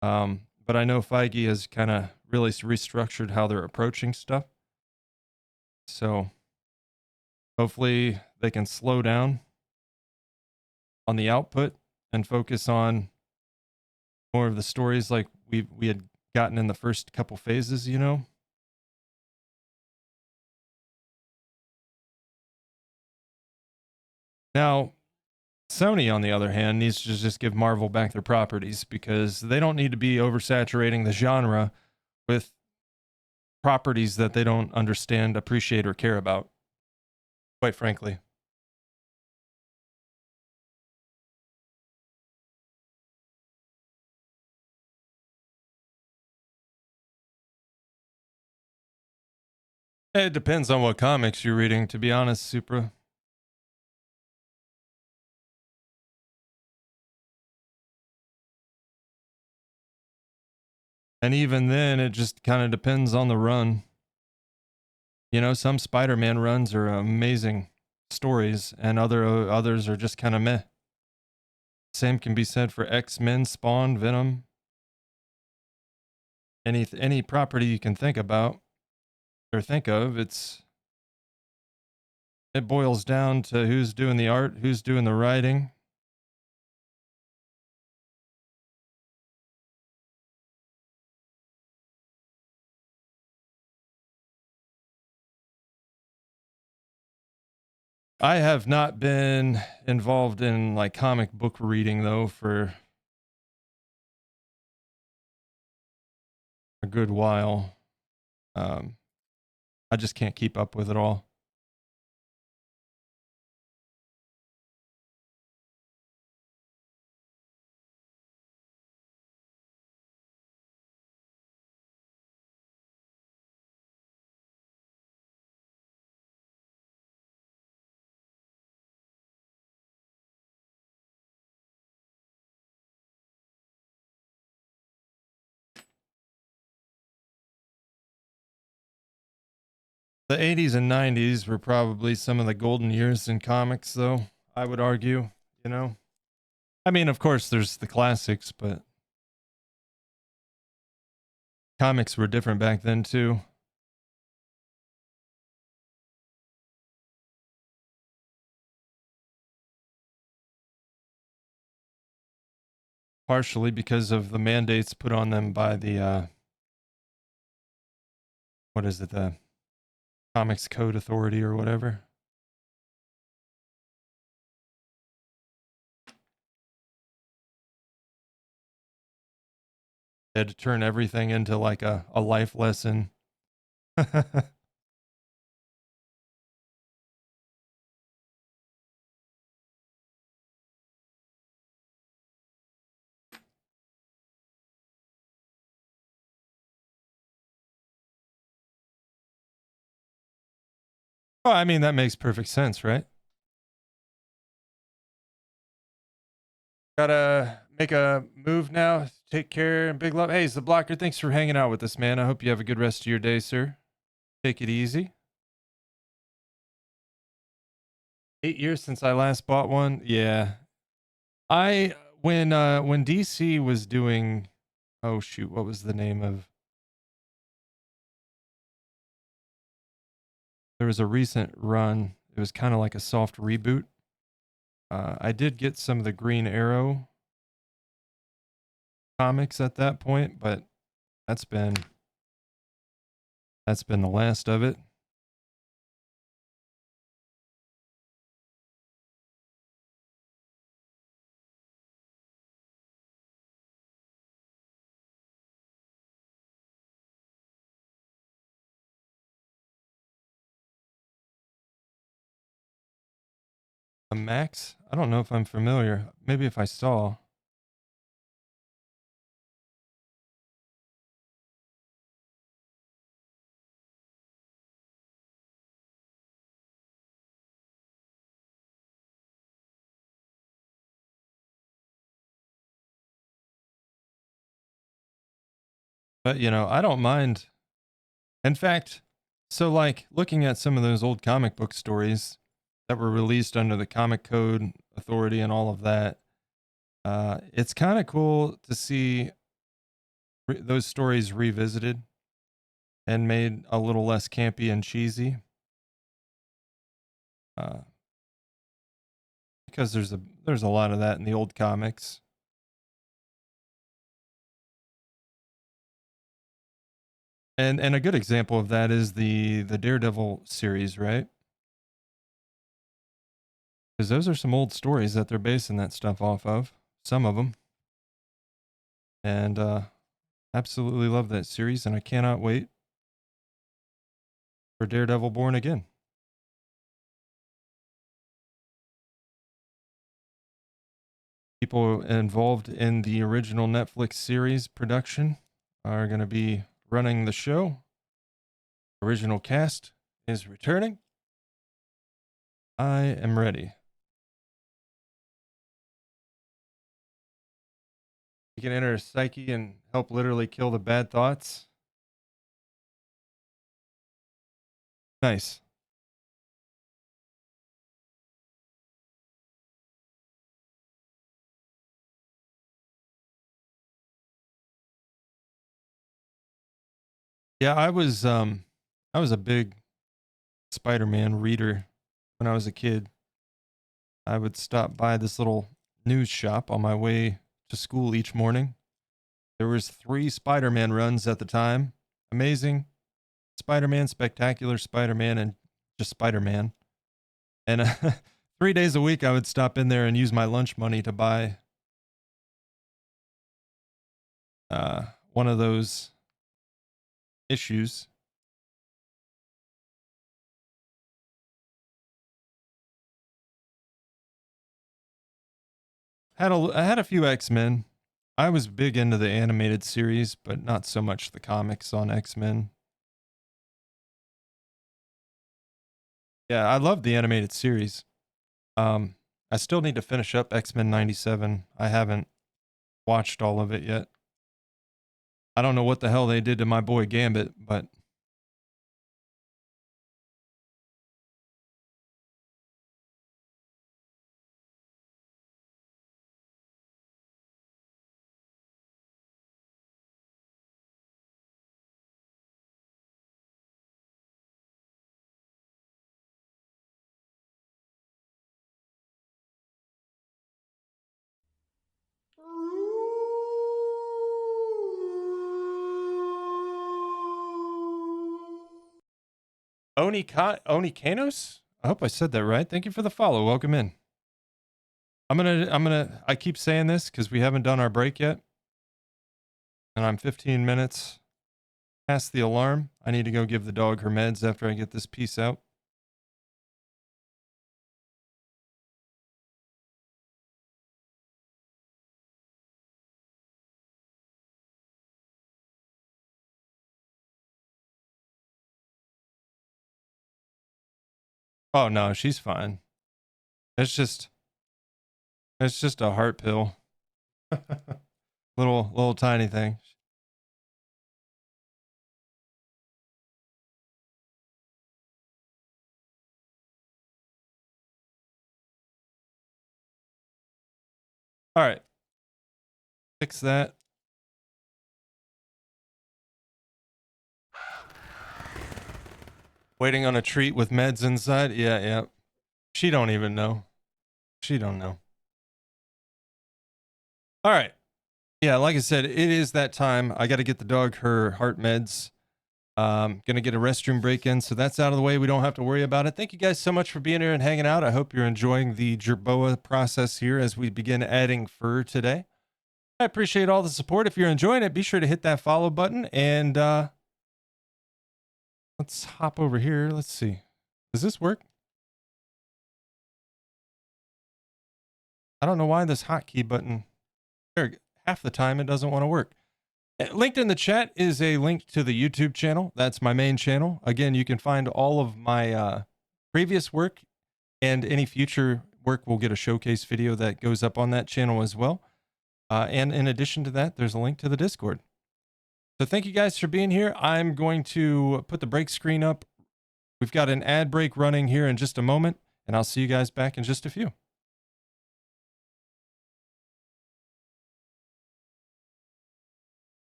But I know Feige has kind of really restructured how they're approaching stuff. So hopefully they can slow down on the output and focus on more of the stories like we had gotten in the first couple phases, you know. Now, Sony, on the other hand, needs to just give Marvel back their properties because they don't need to be oversaturating the genre with properties that they don't understand, appreciate, or care about, quite frankly. It depends on what comics you're reading, to be honest, Supra. And even then, it just kind of depends on the run. You know, some Spider-Man runs are amazing stories, and others are just kind of meh. Same can be said for X-Men, Spawn, Venom, any property you can think about or think of. It boils down to who's doing the art, who's doing the writing. I have not been involved in like comic book reading though for a good while. I just can't keep up with it all. The 80s and 90s were probably some of the golden years in comics, though, I would argue, you know? I mean, of course, there's the classics, but comics were different back then, too. Partially because of the mandates put on them by the, what is it, the Comics Code Authority or whatever. They had to turn everything into like a life lesson. Oh, I mean, that makes perfect sense, right? Gotta make a move now. Take care and big love. Hey, it's the Blocker. Thanks for hanging out with us, man. I hope you have a good rest of your day, sir. Take it easy. 8 years since I last bought one. Yeah. I when DC was doing, oh shoot, what was the name of, there was a recent run. It was kind of like a soft reboot. I did get some of the Green Arrow comics at that point, but that's been the last of it. A Max? I don't know if I'm familiar. Maybe if I saw. But you know, I don't mind. In fact, so like looking at some of those old comic book stories that were released under the Comic Code Authority and all of that, it's kind of cool to see those stories revisited and made a little less campy and cheesy. Uh, because there's a lot of that in the old comics. And a good example of that is the Daredevil series, right? Because those are some old stories that they're basing that stuff off of. Some of them. And absolutely love that series, and I cannot wait for Daredevil Born Again. People involved in the original Netflix series production are going to be running the show. Original cast is returning. I am ready. You can enter a psyche and help literally kill the bad thoughts. Nice. Yeah, I was a big Spider-Man reader when I was a kid. I would stop by this little news shop on my way to school each morning. There was 3 Spider-Man runs at the time. Amazing Spider-Man, Spectacular Spider-Man, and just Spider-Man. And 3 days a week I would stop in there and use my lunch money to buy one of those issues. I had a few X-Men. I was big into the animated series, but not so much the comics on X-Men. Yeah, I love the animated series. I still need to finish up X-Men 97. I haven't watched all of it yet. I don't know what the hell they did to my boy Gambit, but Oni Kanos? I hope I said that right. Thank you for the follow. Welcome in. I keep saying this because we haven't done our break yet. And I'm 15 minutes past the alarm. I need to go give the dog her meds after I get this piece out. Oh no, she's fine. It's just a heart pill. Little tiny thing. All right. Fix that. Waiting on a treat with meds inside. Yeah, yeah. She don't even know. She don't know. All right. Yeah, like I said, it is that time. I got to get the dog her heart meds. Gonna get a restroom break in, so that's out of the way. We don't have to worry about it. Thank you guys so much for being here and hanging out. I hope you're enjoying the Jerboa process here as we begin adding fur today. I appreciate all the support. If you're enjoying it, be sure to hit that follow button. And let's hop over here. Let's see. Does this work? I don't know why this hotkey button, there, half the time it doesn't want to work. Linked in the chat is a link to the YouTube channel. That's my main channel. Again, you can find all of my previous work, and any future work will get a showcase video that goes up on that channel as well. And in addition to that, there's a link to the Discord. So thank you guys for being here. I'm going to put the break screen up. We've got an ad break running here in just a moment, and I'll see you guys back in just a few.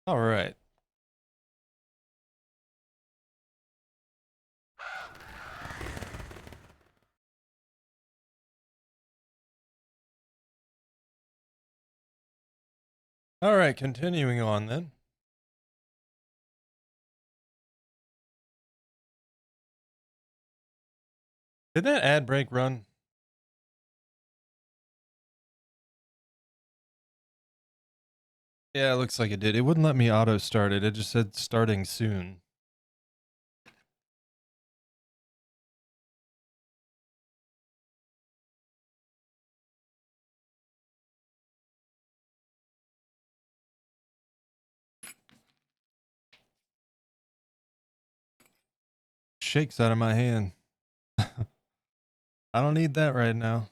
All right. All right, continuing on then. Did that ad break run? Yeah, it looks like it did. It wouldn't let me auto start it. It just said starting soon. Shakes out of my hand. I don't need that right now.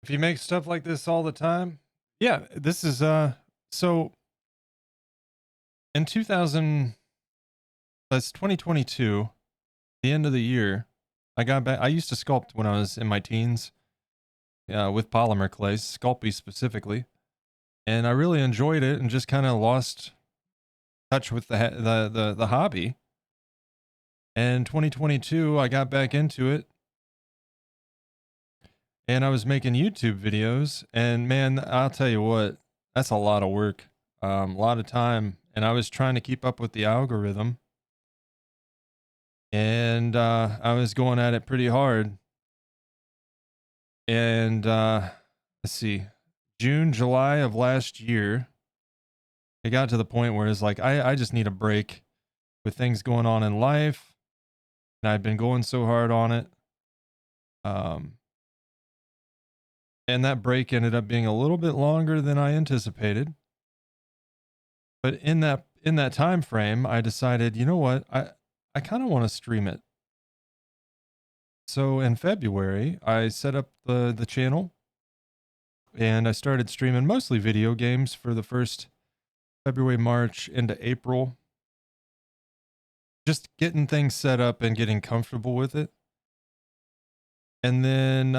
If you make stuff like this all the time, yeah, this is so in 2000, that's 2022, the end of the year, I got back. I used to sculpt when I was in my teens, with polymer clays, Sculpey specifically, and I really enjoyed it and just kind of lost touch with the hobby. And 2022, I got back into it and I was making YouTube videos. And man, I'll tell you what, that's a lot of work, a lot of time. And I was trying to keep up with the algorithm, and I was going at it pretty hard. And let's see, June, July of last year, it got to the point where it's like, I just need a break with things going on in life. And I've been going so hard on it. Um, and that break ended up being a little bit longer than I anticipated. But in that time frame, I decided, you know what, I kind of want to stream it. So in February, I set up the channel and I started streaming mostly video games for the first February, March into April. Just getting things set up and getting comfortable with it. And then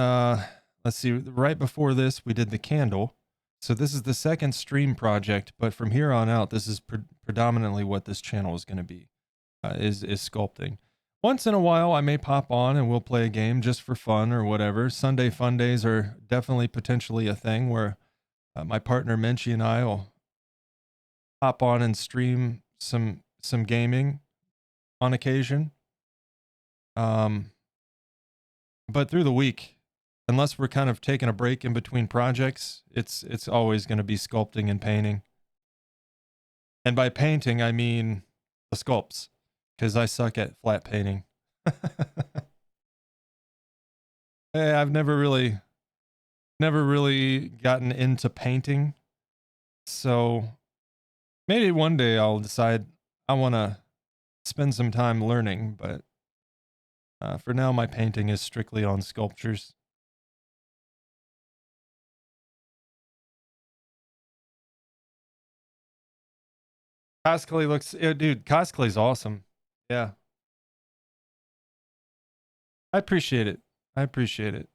let's see, right before this, we did the candle. So this is the second stream project, but from here on out, this is predominantly what this channel is going to be, is sculpting. Once in a while, I may pop on and we'll play a game just for fun or whatever. Sunday fun days are definitely potentially a thing where my partner Menchie and I will hop on and stream some gaming on occasion. But through the week, unless we're kind of taking a break in between projects, it's always going to be sculpting and painting. And by painting, I mean the sculpts, because I suck at flat painting. Hey, I've never really gotten into painting. So maybe one day I'll decide I want to spend some time learning, but for now, my painting is strictly on sculptures. Cosplay looks, dude, cosplay's awesome. Yeah, I appreciate it. I appreciate it.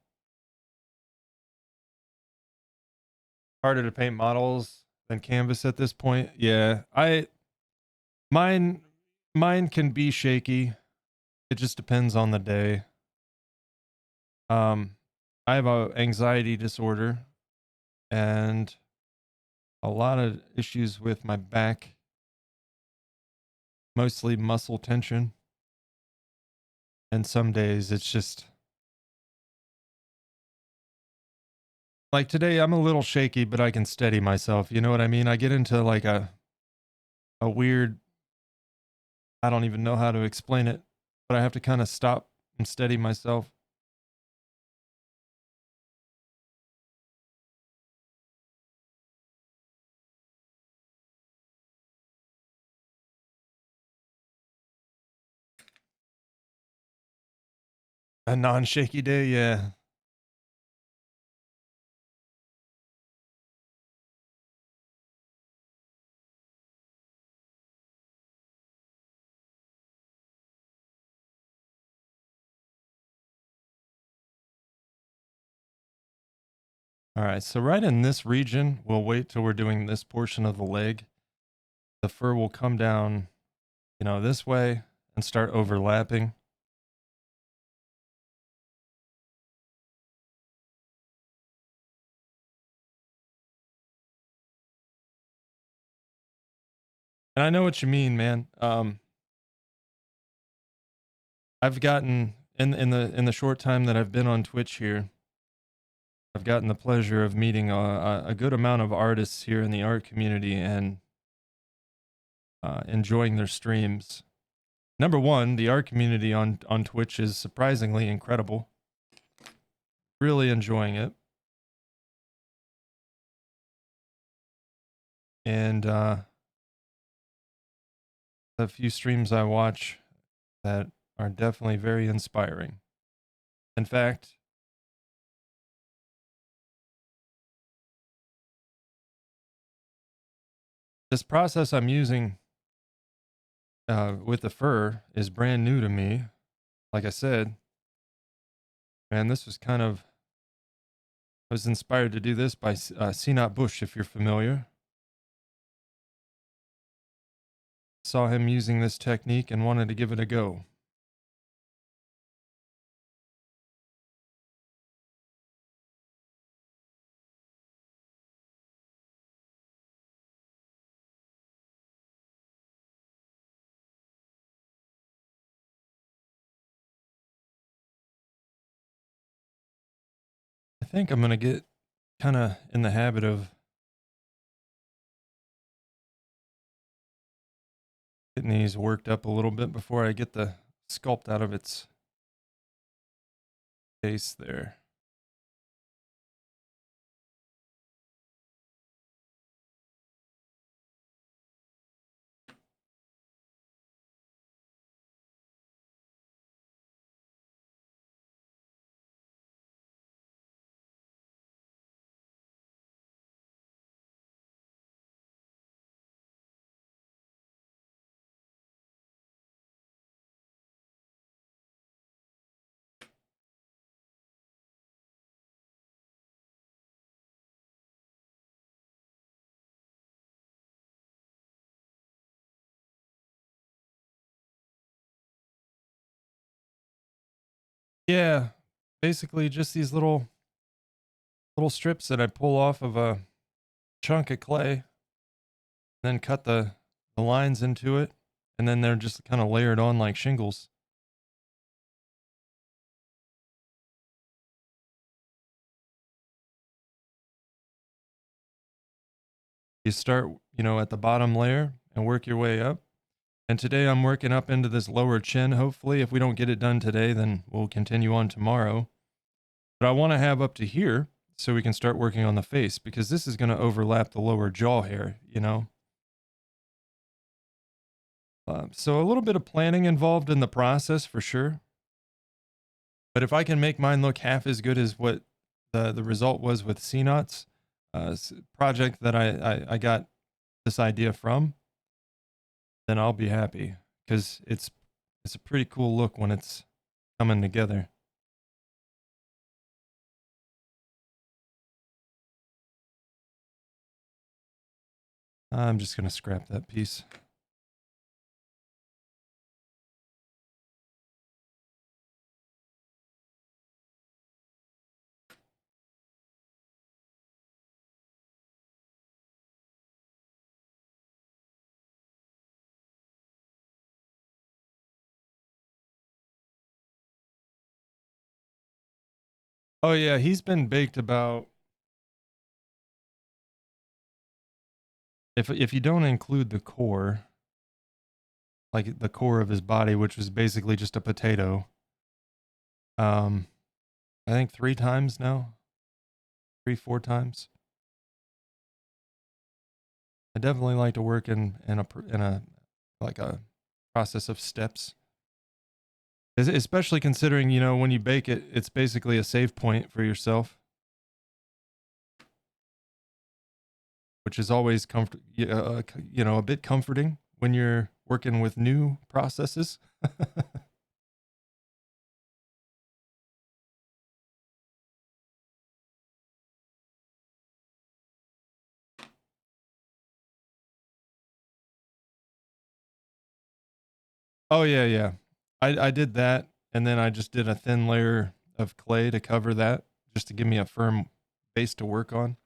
Harder to paint models than canvas at this point. Yeah, mine mine can be shaky. It just depends on the day. Um, I have a anxiety disorder and a lot of issues with my back, mostly muscle tension. And some days it's just like today I'm a little shaky, but I can steady myself. You know what I mean? I get into like a weird, I don't even know how to explain it, but I have to kind of stop and steady myself. A non-shaky day, yeah. All right, so right in this region, we'll wait till we're doing this portion of the leg. The fur will come down, this way and start overlapping. And I know what you mean, man. I've gotten in the short time that I've been on Twitch here, I've gotten the pleasure of meeting a good amount of artists here in the art community and enjoying their streams. Number one, the art community on Twitch is surprisingly incredible. Really enjoying it. And a few streams I watch that are definitely very inspiring. In fact, this process I'm using with the fur is brand new to me. Like I said, man, this was I was inspired to do this by Sinat Bush, if you're familiar. Saw him using this technique and wanted to give it a go. I think I'm going to get kind of in the habit of getting these worked up a little bit before I get the sculpt out of its face there. Yeah, basically just these little strips that I pull off of a chunk of clay, then cut the lines into it, and then they're just kind of layered on like shingles. You start, at the bottom layer and work your way up. And today I'm working up into this lower chin. Hopefully, if we don't get it done today, then we'll continue on tomorrow. But I want to have up to here so we can start working on the face, because this is going to overlap the lower jaw hair, So a little bit of planning involved in the process for sure. But if I can make mine look half as good as what the result was with CNOT's project that I got this idea from, then I'll be happy, because it's a pretty cool look when it's coming together. I'm just going to scrap that piece. Oh yeah, he's been baked about, if you don't include the core, like the core of his body, which was basically just a potato, I think 3 times now, 4 times. I definitely like to work in a like a process of steps, especially considering, when you bake it, it's basically a save point for yourself, which is always a bit comforting when you're working with new processes. Oh yeah, yeah. I did that, and then I just did a thin layer of clay to cover that, just to give me a firm base to work on.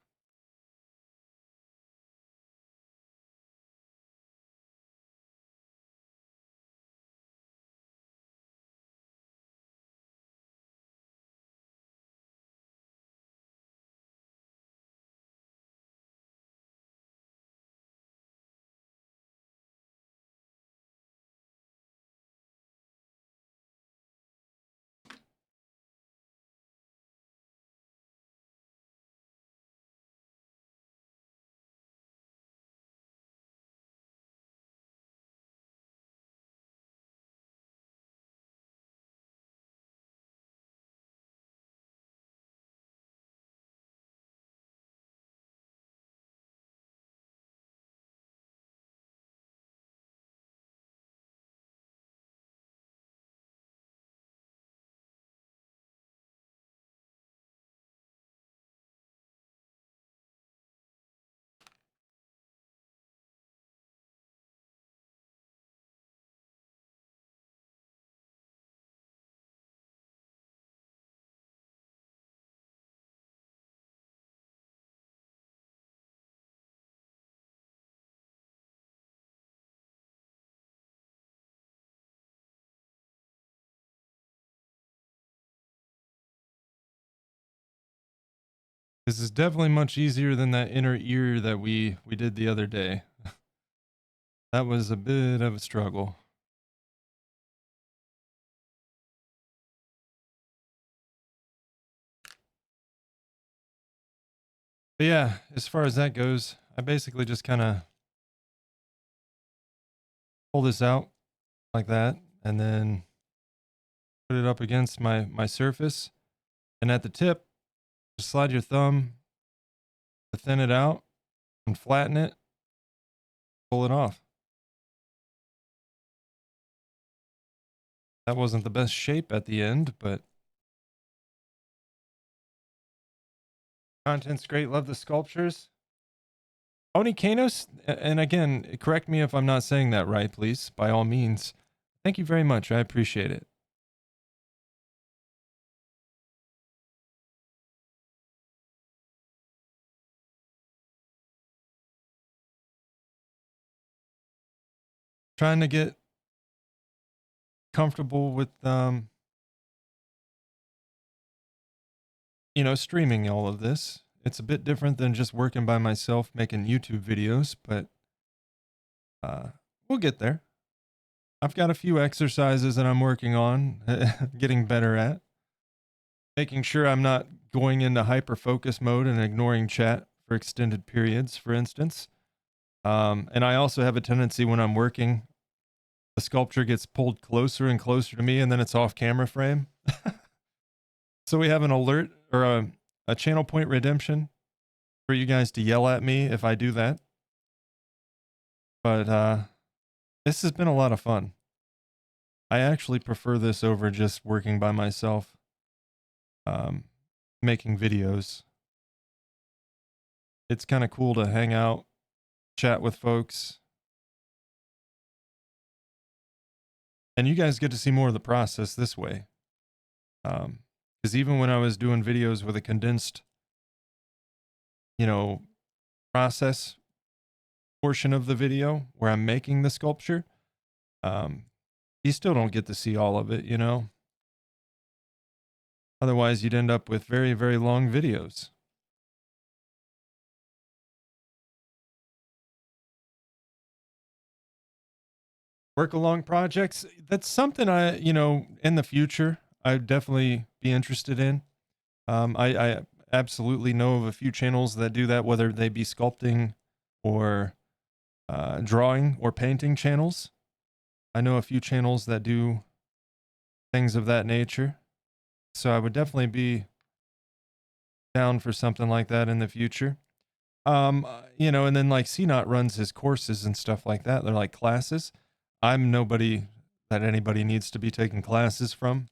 This is definitely much easier than that inner ear that we did the other day. That was a bit of a struggle. But yeah, as far as that goes, I basically just kind of pull this out like that, and then put it up against my surface, and at the tip, just slide your thumb to thin it out and flatten it, pull it off. That wasn't the best shape at the end, but content's great. Love the sculptures. Onikanos, and again, correct me if I'm not saying that right, please, by all means. Thank you very much. I appreciate it. Trying to get comfortable with, streaming all of this. It's a bit different than just working by myself making YouTube videos, but we'll get there. I've got a few exercises that I'm working on, getting better at. Making sure I'm not going into hyper focus mode and ignoring chat for extended periods, for instance. And I also have a tendency when I'm working, the sculpture gets pulled closer and closer to me, and then it's off camera frame. So we have an alert or a channel point redemption for you guys to yell at me if I do that. But this has been a lot of fun. I actually prefer this over just working by myself, making videos. It's kind of cool to hang out, chat with folks, and you guys get to see more of the process this way. Because even when I was doing videos with a condensed, process portion of the video where I'm making the sculpture, you still don't get to see all of it. Otherwise, you'd end up with very, very long videos. Work along projects, that's something in the future, I'd definitely be interested in. I absolutely know of a few channels that do that, whether they be sculpting or drawing or painting channels. I know a few channels that do things of that nature. So I would definitely be down for something like that in the future. And then like CNOT runs his courses and stuff like that. They're like classes. I'm nobody that anybody needs to be taking classes from.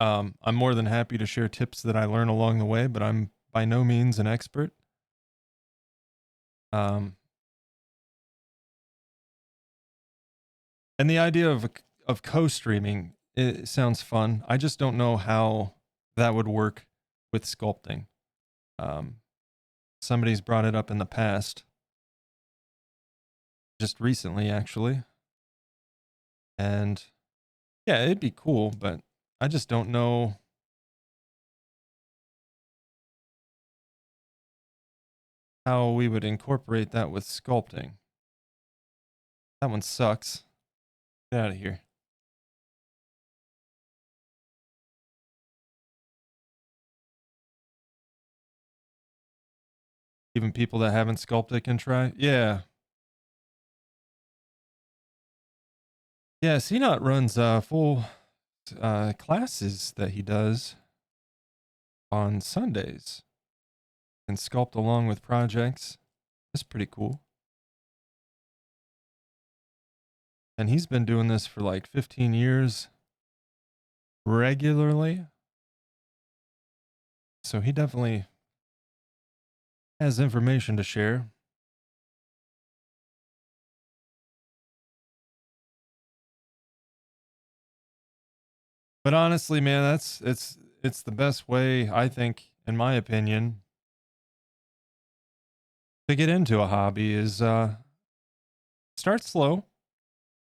I'm more than happy to share tips that I learn along the way, but I'm by no means an expert. Um, And the idea of co-streaming, it sounds fun. I just don't know how that would work with sculpting. Somebody's brought it up in the past, just recently actually. And yeah, it'd be cool, but I just don't know how we would incorporate that with sculpting. That one sucks. Get out of here. Even people that haven't sculpted can try. Yeah. Yeah, CNOT runs full classes that he does on Sundays and sculpt along with projects. That's pretty cool. And he's been doing this for like 15 years regularly. So he definitely has information to share. But honestly, man, it's the best way, I think, in my opinion, to get into a hobby is start slow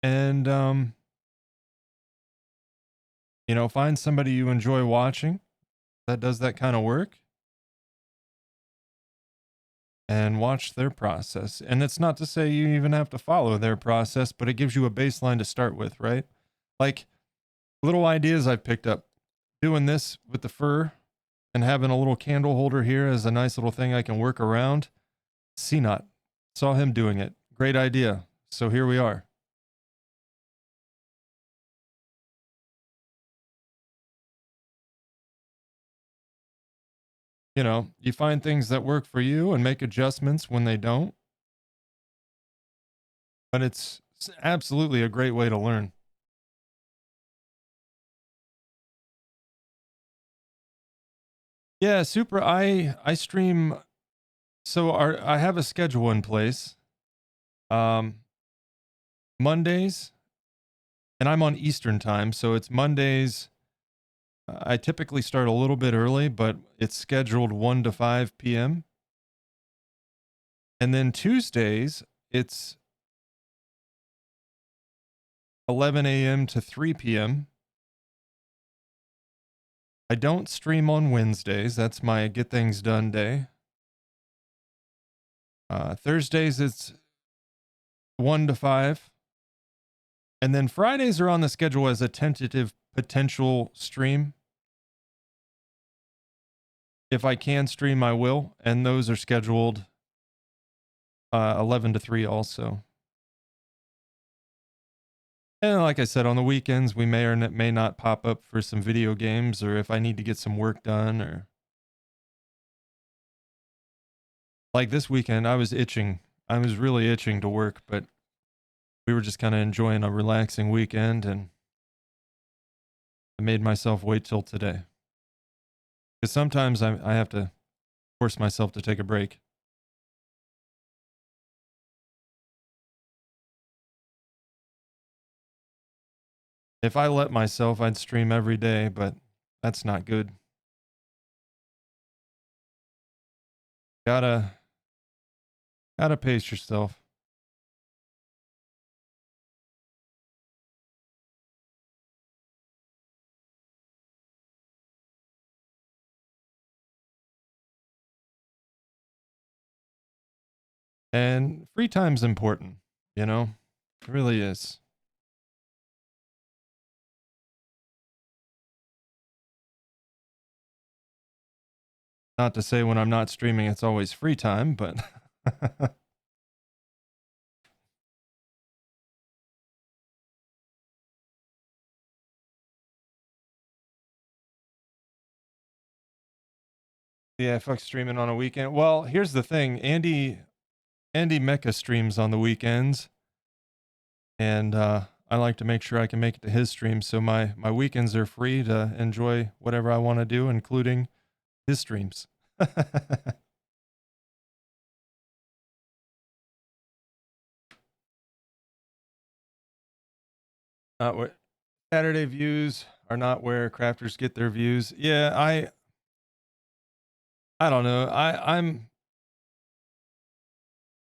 and you know, find somebody you enjoy watching that does that kind of work and watch their process. And it's not to say you even have to follow their process, but it gives you a baseline to start with, right? Like little ideas I've picked up doing this with the fur and having a little candle holder here as a nice little thing I can work around. CNOT saw him doing it. Great idea. So here we are. You know, you find things that work for you and make adjustments when they don't. But it's absolutely a great way to learn. Yeah, super. I stream. So I have a schedule in place. Um, Mondays, and I'm on Eastern time, so it's Mondays. I typically start a little bit early, but it's scheduled 1 to 5 p.m. And then Tuesdays, it's 11 a.m. to 3 p.m. I don't stream on Wednesdays. That's my get things done day. Thursdays, it's 1 to 5. And then Fridays are on the schedule as a tentative potential stream. If I can stream, I will. And those are scheduled 11 to 3 also. And like I said, on the weekends, we may or may not pop up for some video games, or if I need to get some work done, or like this weekend, I was itching. I was really itching to work, but we were just kind of enjoying a relaxing weekend, and I made myself wait till today. Because sometimes I have to force myself to take a break. If I let myself, I'd stream every day, but that's not good. Gotta pace yourself. And free time's important, you know? It really is. Not to say when I'm not streaming, it's always free time, but yeah, fuck streaming on a weekend. Well, here's the thing. Andy Mecca streams on the weekends, and I like to make sure I can make it to his stream, so my weekends are free to enjoy whatever I want to do, including his streams. Not where Saturday views are not where crafters get their views. Yeah, I don't know. I'm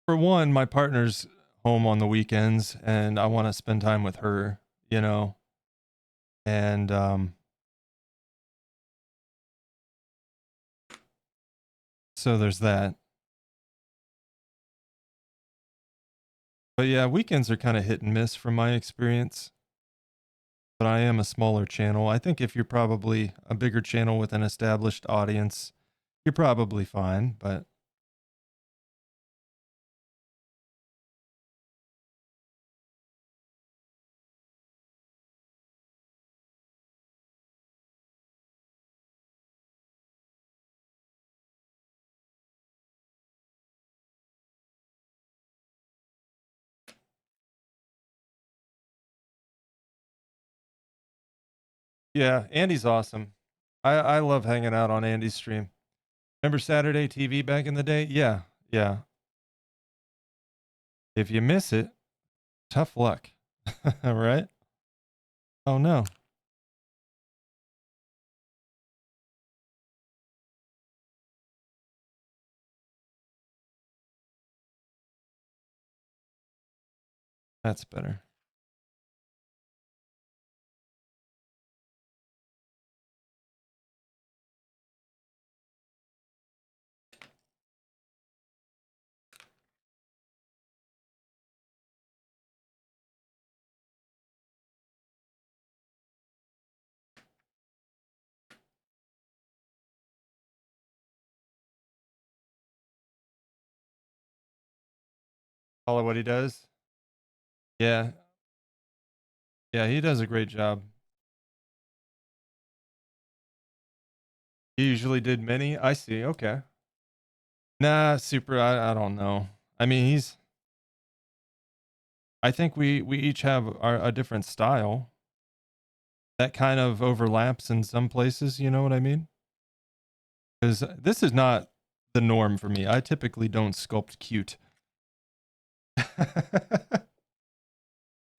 for one, my partner's home on the weekends and I want to spend time with her, you know. And so there's that. But yeah, weekends are kind of hit and miss from my experience. But I am a smaller channel. I think if you're probably a bigger channel with an established audience, you're probably fine, but yeah, Andy's awesome. I love hanging out on Andy's stream. Remember Saturday TV back in the day? Yeah, yeah. If you miss it, tough luck. All right? Oh no. That's better. Follow what he does. Yeah. Yeah, he does a great job. He usually did many. I see. Okay. Nah, super. I don't know. I mean, I think we each have a different style that kind of overlaps in some places. You know what I mean? Because this is not the norm for me. I typically don't sculpt cute.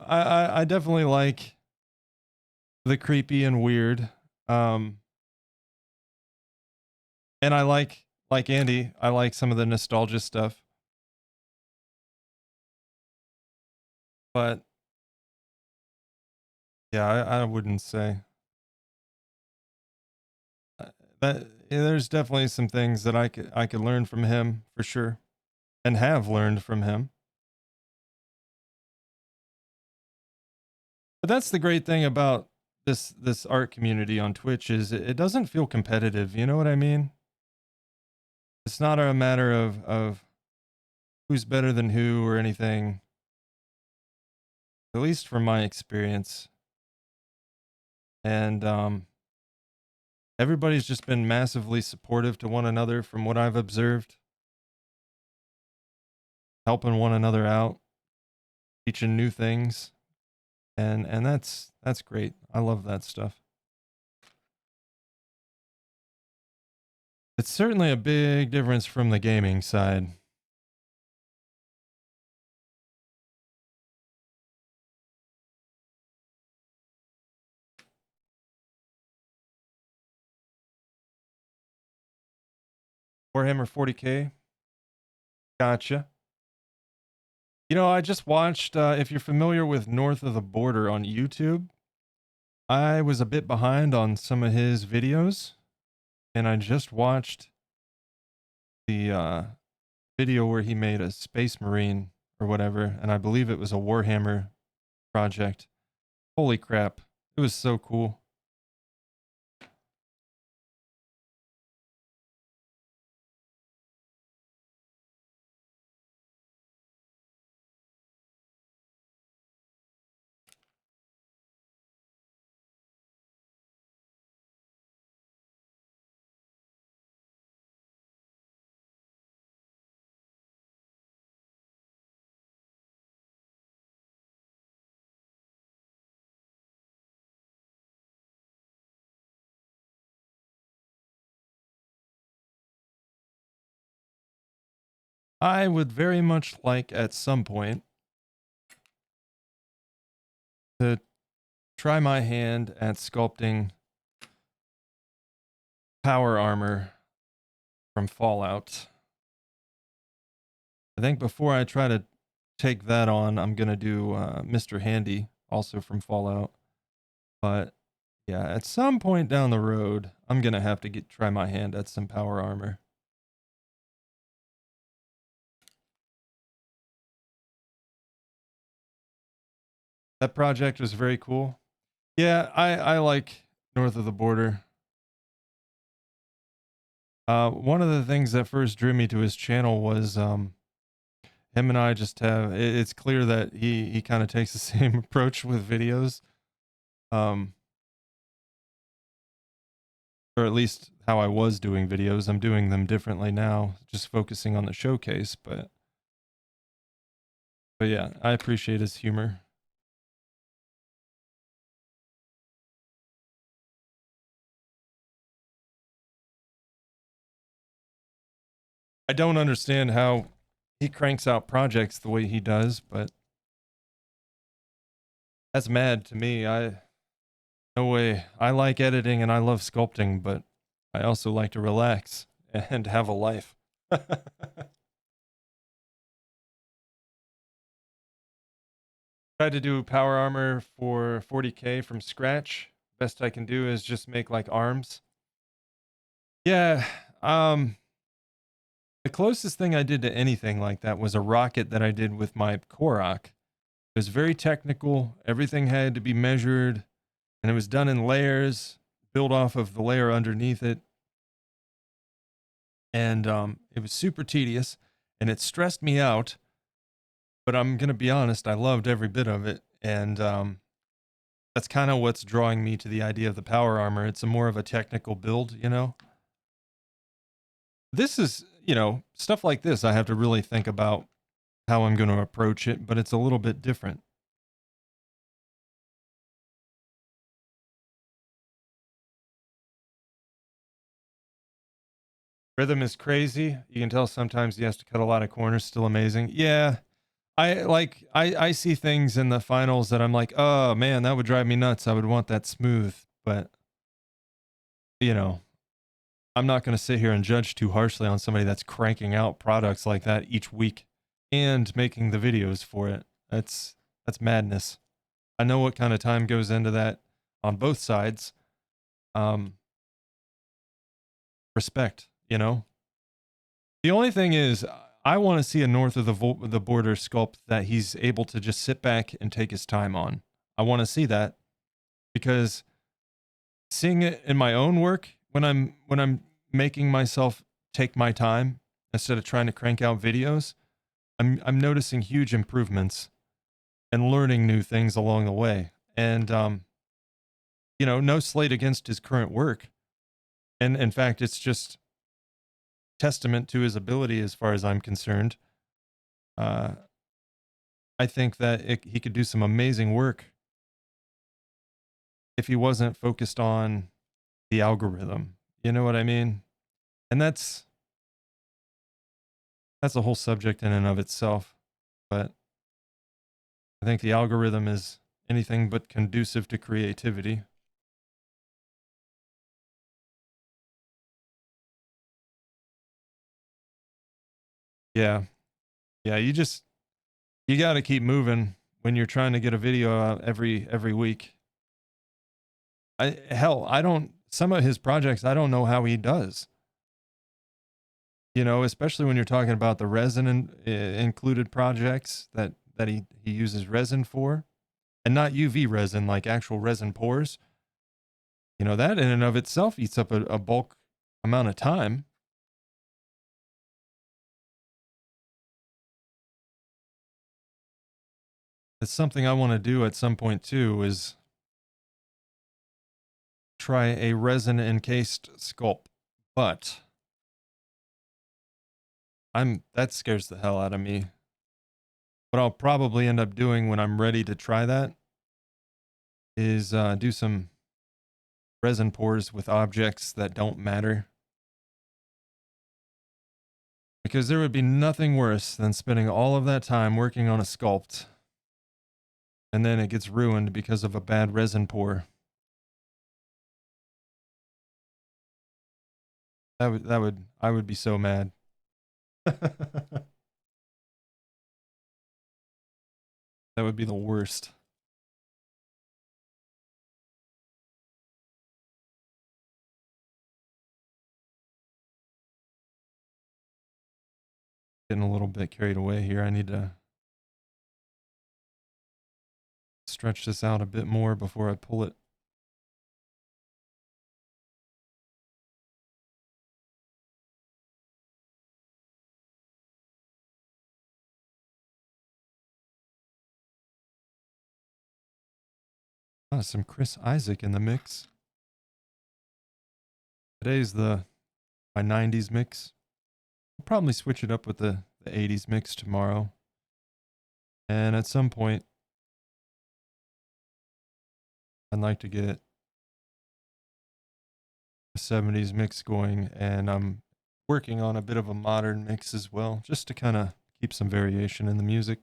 I definitely like the creepy and weird. Um, and I like Andy. I like some of the nostalgia stuff, but yeah, I wouldn't say that. Yeah, there's definitely some things that I could learn from him for sure, and have learned from him. But that's the great thing about this art community on Twitch is it doesn't feel competitive. You know what I mean? It's not a matter of who's better than who or anything. At least from my experience, and everybody's just been massively supportive to one another from what I've observed, helping one another out, teaching new things, and that's great. I love that stuff. It's certainly a big difference from the gaming side. Warhammer 40K. Gotcha. You know, I just watched, if you're familiar with North of the Border on YouTube, I was a bit behind on some of his videos, and I just watched the video where he made a Space Marine or whatever, and I believe it was a Warhammer project. Holy crap. It was so cool. I would very much like at some point to try my hand at sculpting power armor from Fallout. I think before I try to take that on, I'm going to do Mr. Handy, also from Fallout. But yeah, at some point down the road, I'm going to have to try my hand at some power armor. That project was very cool. Yeah, I like North of the Border. One of the things that first drew me to his channel was him and I just have, it's clear that he kind of takes the same approach with videos. Or at least how I was doing videos. I'm doing them differently now, just focusing on the showcase, but yeah, I appreciate his humor. I don't understand how he cranks out projects the way he does, but that's mad to me. No way. I like editing and I love sculpting, but I also like to relax and have a life. Tried to do power armor for 40K from scratch. Best I can do is just make like arms. Yeah, the closest thing I did to anything like that was a rocket that I did with my Korok. It was very technical. Everything had to be measured, and it was done in layers, built off of the layer underneath it. And it was super tedious, and it stressed me out. But I'm going to be honest, I loved every bit of it. And that's kind of what's drawing me to the idea of the power armor. It's a more of a technical build, you know? This is, you know, stuff like this, I have to really think about how I'm going to approach it, but it's a little bit different. Rhythm is crazy. You can tell sometimes he has to cut a lot of corners. Still amazing. Yeah. I see things in the finals that I'm like, oh man, that would drive me nuts. I would want that smooth, but you know, I'm not going to sit here and judge too harshly on somebody that's cranking out products like that each week and making the videos for it. That's madness. I know what kind of time goes into that on both sides. Respect, you know. The only thing is, I want to see a North of the Border sculpt that he's able to just sit back and take his time on. I want to see that, because seeing it in my own work, when I'm making myself take my time instead of trying to crank out videos, I'm noticing huge improvements and learning new things along the way. And you know, no slight against his current work. And in fact, it's just testament to his ability as far as I'm concerned. I think that he could do some amazing work if he wasn't focused on the algorithm. You know what I mean? And that's a whole subject in and of itself. But I think the algorithm is anything but conducive to creativity. Yeah. Yeah, you got to keep moving when you're trying to get a video out every week. Some of his projects, I don't know how he does. You know, especially when you're talking about the resin included projects that he uses resin for, and not UV resin, like actual resin pores. You know, that in and of itself eats up a bulk amount of time. It's something I want to do at some point too, is try a resin encased sculpt, but that scares the hell out of me. What I'll probably end up doing when I'm ready to try that is do some resin pours with objects that don't matter. Because there would be nothing worse than spending all of that time working on a sculpt and then it gets ruined because of a bad resin pour. I would be so mad. That would be the worst. Getting a little bit carried away here. I need to stretch this out a bit more before I pull it. Some Chris Isaac in the mix. Today's my 90s mix. I'll probably switch it up with the 80s mix tomorrow. And at some point, I'd like to get a 70s mix going, and I'm working on a bit of a modern mix as well, just to kind of keep some variation in the music.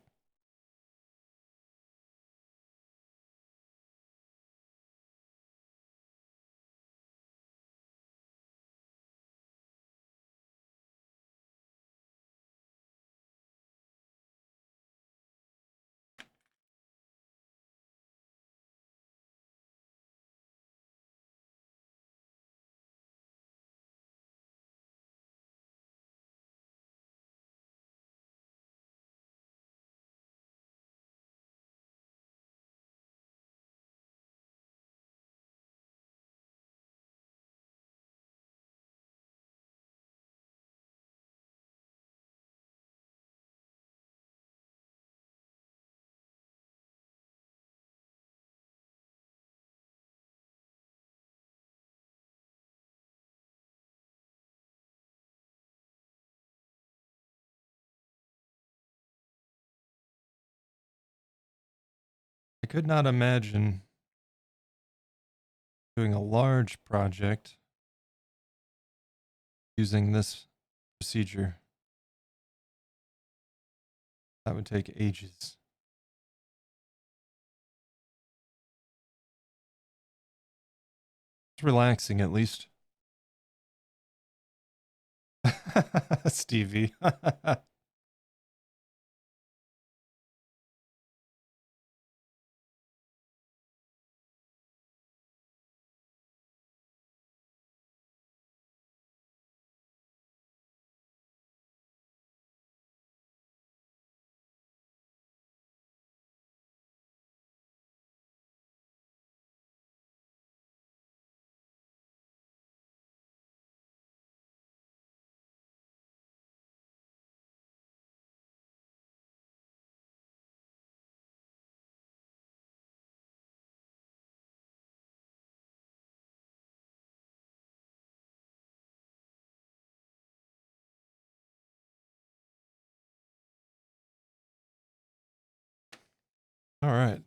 I could not imagine doing a large project using this procedure. That would take ages. It's relaxing, at least. Stevie. All right.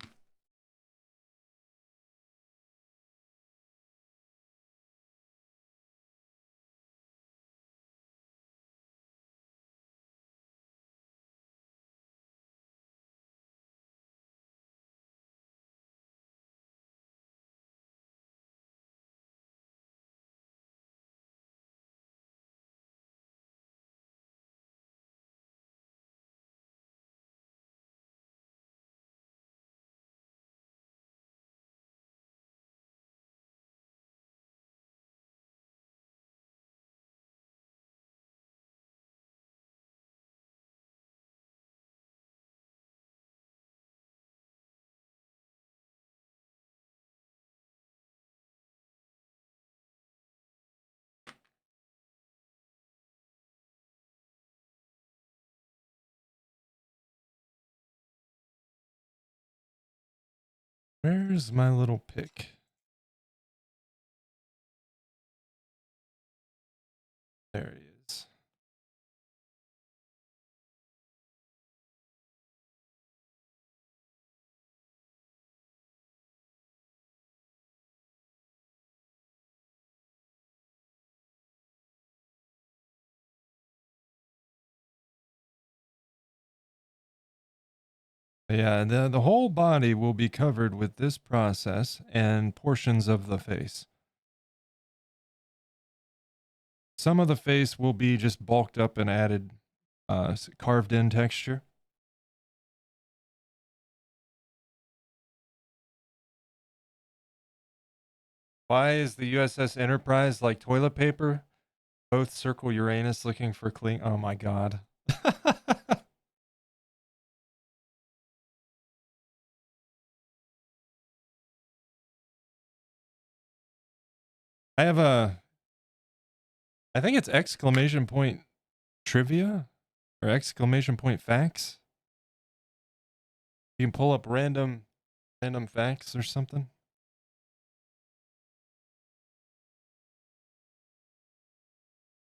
Where's my little pick? There he is. Yeah, the whole body will be covered with this process and portions of the face. Some of the face will be just bulked up and added carved in texture. Why is the USS Enterprise like toilet paper? Both circle Uranus looking for clean. Oh my god. I have I think it's exclamation point trivia or exclamation point facts. You can pull up random facts or something.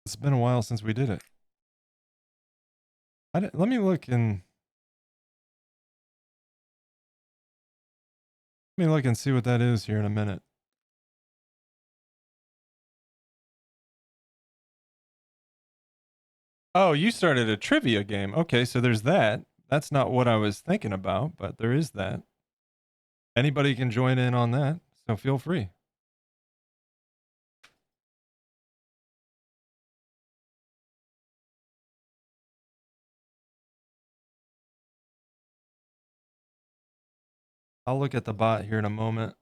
It's been a while since we did it. Let me look and see what that is here in a minute. Oh, you started a trivia game. Okay, so there's that. That's not what I was thinking about, but there is that. Anybody can join in on that, so feel free. I'll look at the bot here in a moment.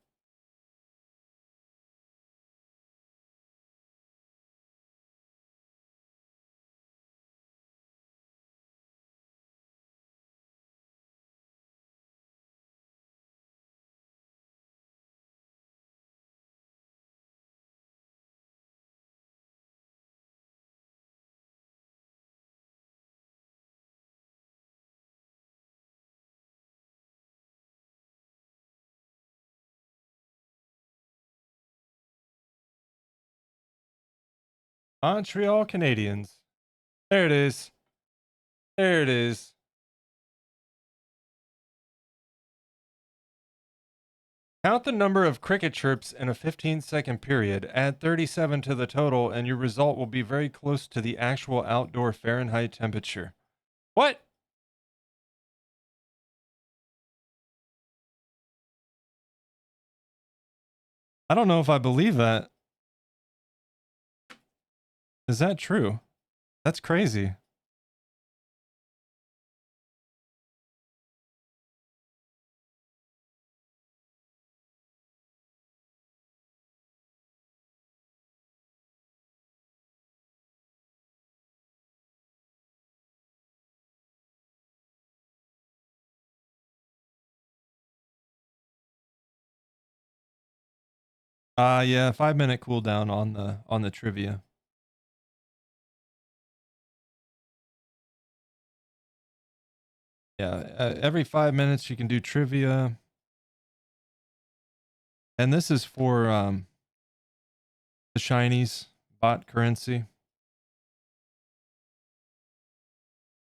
Montreal Canadiens. There it is. There it is. Count the number of cricket chirps in a 15-second period, add 37 to the total, and your result will be very close to the actual outdoor Fahrenheit temperature. What? I don't know if I believe that. Is that true? That's crazy. Yeah, 5-minute cooldown on the trivia. Yeah, every 5 minutes you can do trivia. And this is for the shinies bot currency.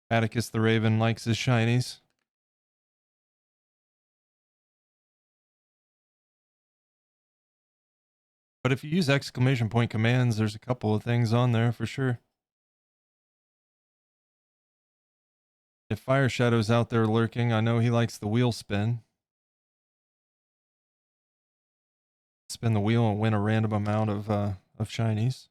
Atticus the Raven likes his shinies. But if you use exclamation point commands, there's a couple of things on there for sure. If Fire Shadow's out there lurking, I know he likes the wheel spin. Spin the wheel and win a random amount of shinies.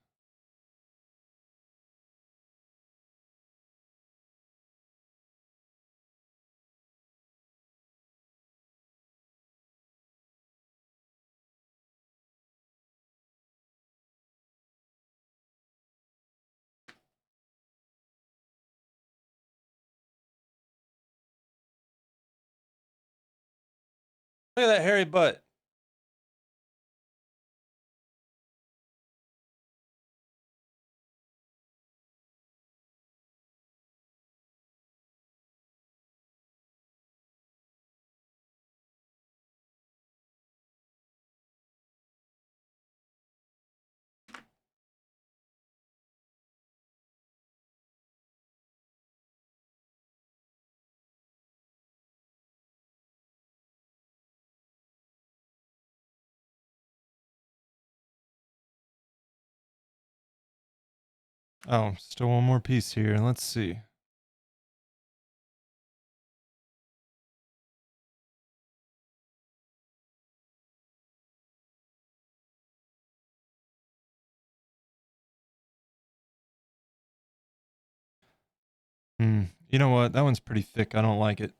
Look at that hairy butt. Oh, still one more piece here. Let's see. You know what? That one's pretty thick. I don't like it.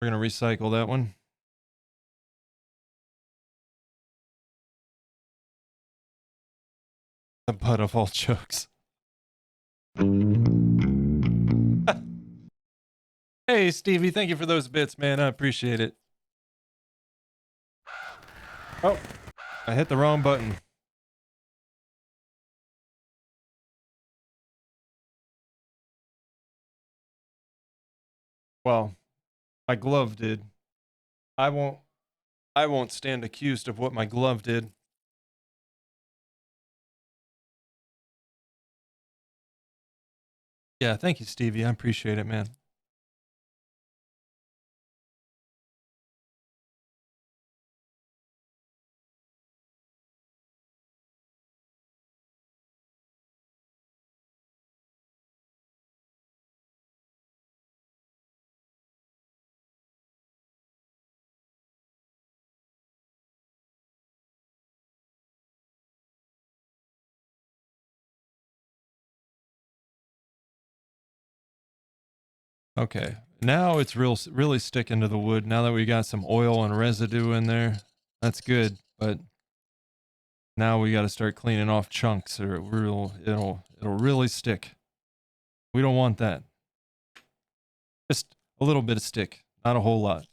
We're going to recycle that one. The butt of all jokes. Hey, Stevie, thank you for those bits, man. I appreciate it. Oh, I hit the wrong button. Well, my glove did. I won't stand accused of what my glove did. Yeah, thank you, Stevie. I appreciate it, man. Okay, now it's really sticking to the wood. Now that we got some oil and residue in there, that's good. But now we got to start cleaning off chunks, or it'll really stick. We don't want that. Just a little bit of stick, not a whole lot.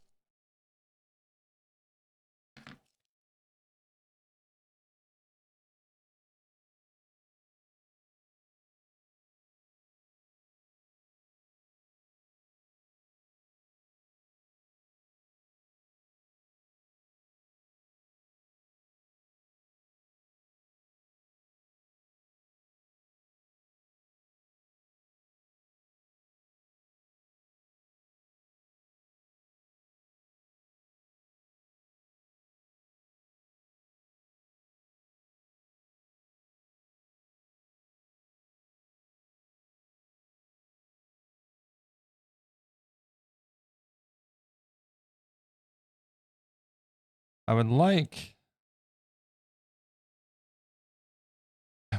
I would like,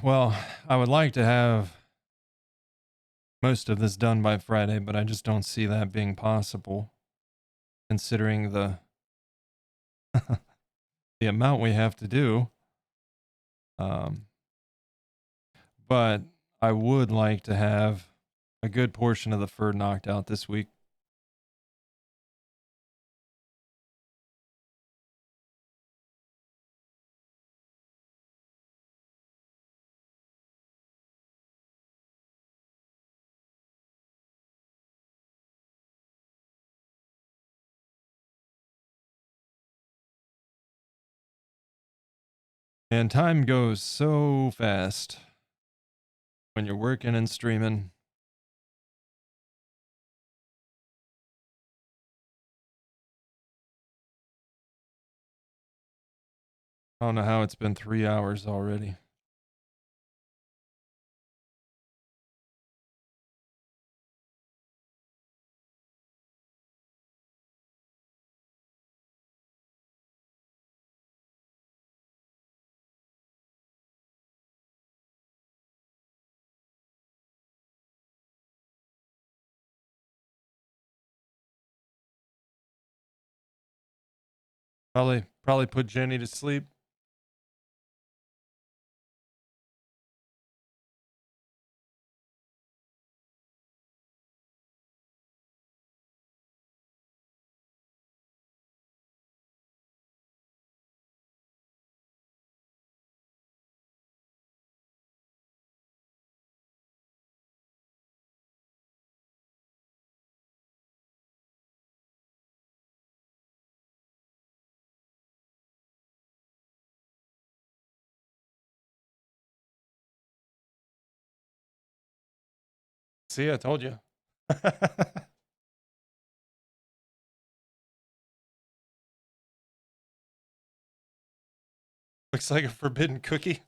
well, I would like to have most of this done by Friday, but I just don't see that being possible, considering the the amount we have to do. Um, but I would like to have a good portion of the fur knocked out this week. And time goes so fast when you're working and streaming. I don't know how it's been 3 hours already. Probably put Jenny to sleep. See, I told you. Looks like a forbidden cookie.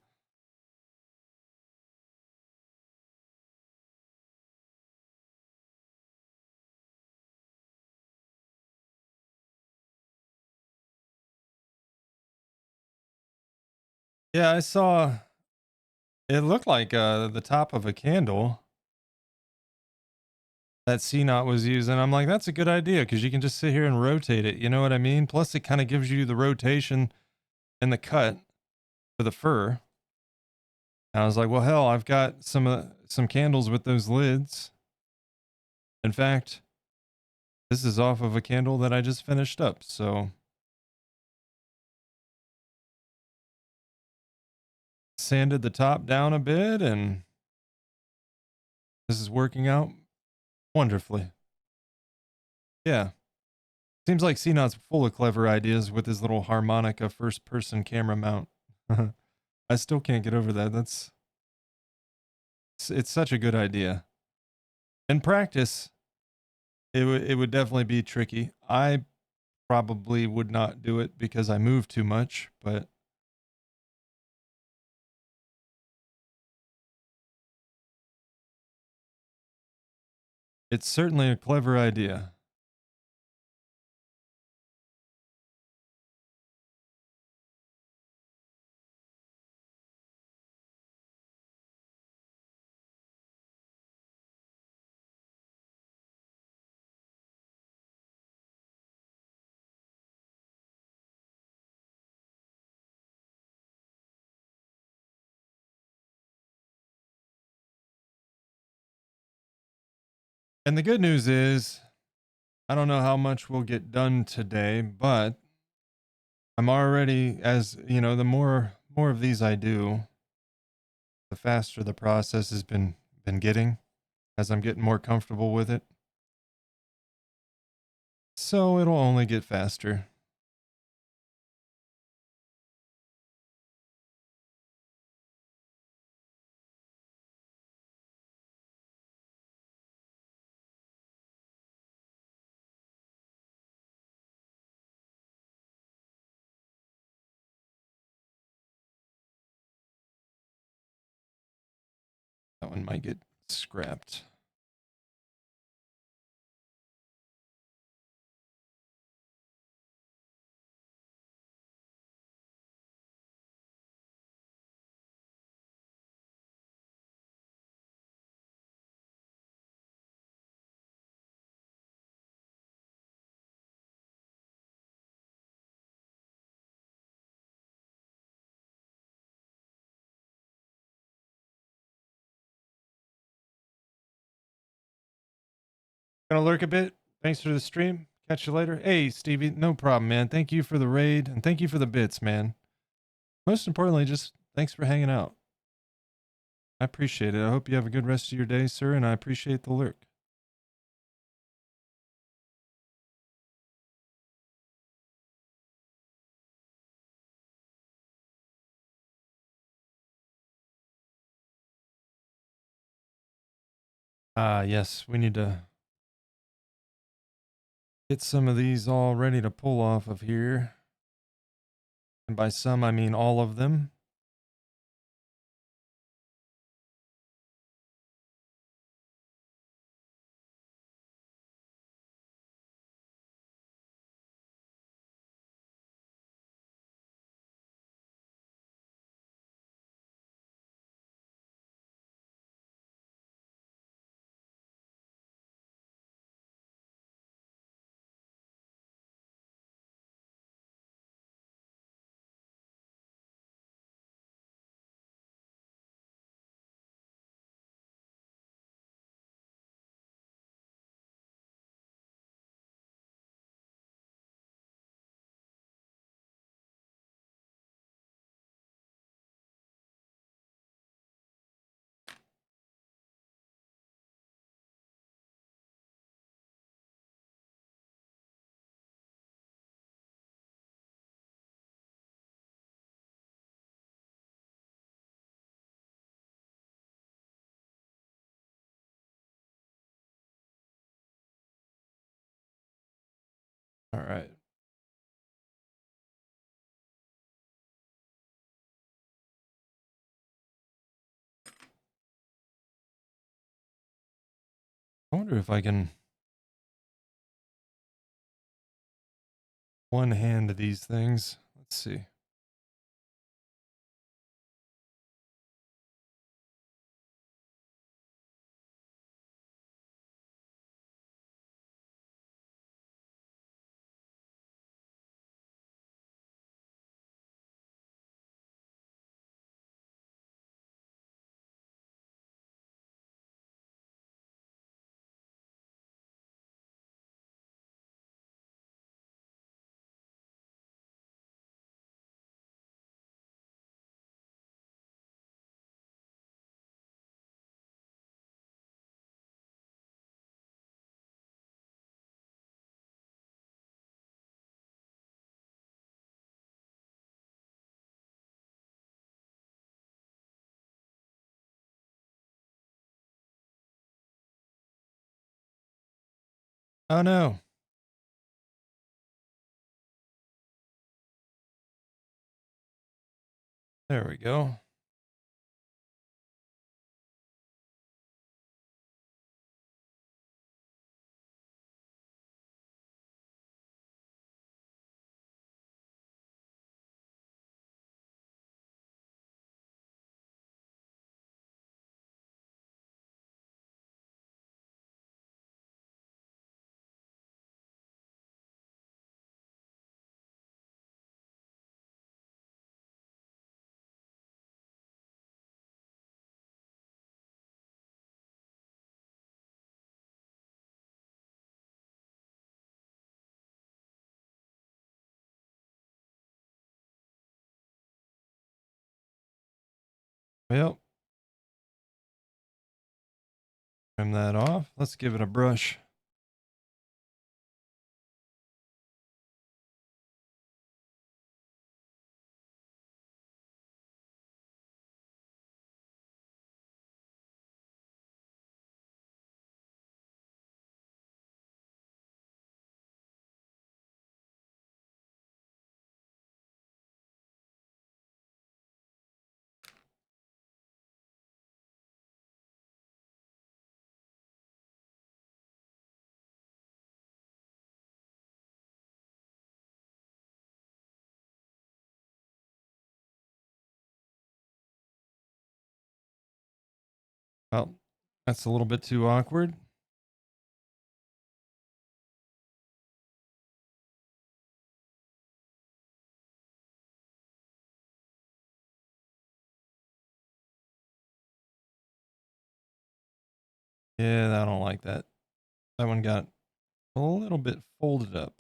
Yeah, I saw it looked like the top of a candle. that CNOT was using. I'm like, that's a good idea because you can just sit here and rotate it. You know what I mean? Plus, it kind of gives you the rotation and the cut for the fur. And I was like, well, hell, I've got some candles with those lids. In fact, this is off of a candle that I just finished up. So sanded the top down a bit, and this is working out wonderfully. Yeah. Seems like CNOT's full of clever ideas with his little harmonica first person camera mount. I still can't get over that. It's such a good idea. In practice, it would definitely be tricky. I probably would not do it because I move too much, but it's certainly a clever idea. And the good news is, I don't know how much we'll get done today, but I'm already, as you know, the more of these I do, the faster the process has been getting as I'm getting more comfortable with it. So it'll only get faster. That one might get scrapped. Gonna lurk a bit. Thanks for the stream. Catch you later. Hey, Stevie, no problem, man. Thank you for the raid and thank you for the bits, man. Most importantly, just thanks for hanging out. I appreciate it. I hope you have a good rest of your day, sir, and I appreciate the lurk. Ah, yes, we need to get some of these all ready to pull off of here. And by some, I mean all of them. All right. I wonder if I can one hand these things. Let's see. Oh no. There we go. Well, trim that off. Let's give it a brush. Well, that's a little bit too awkward. Yeah, I don't like that. That one got a little bit folded up.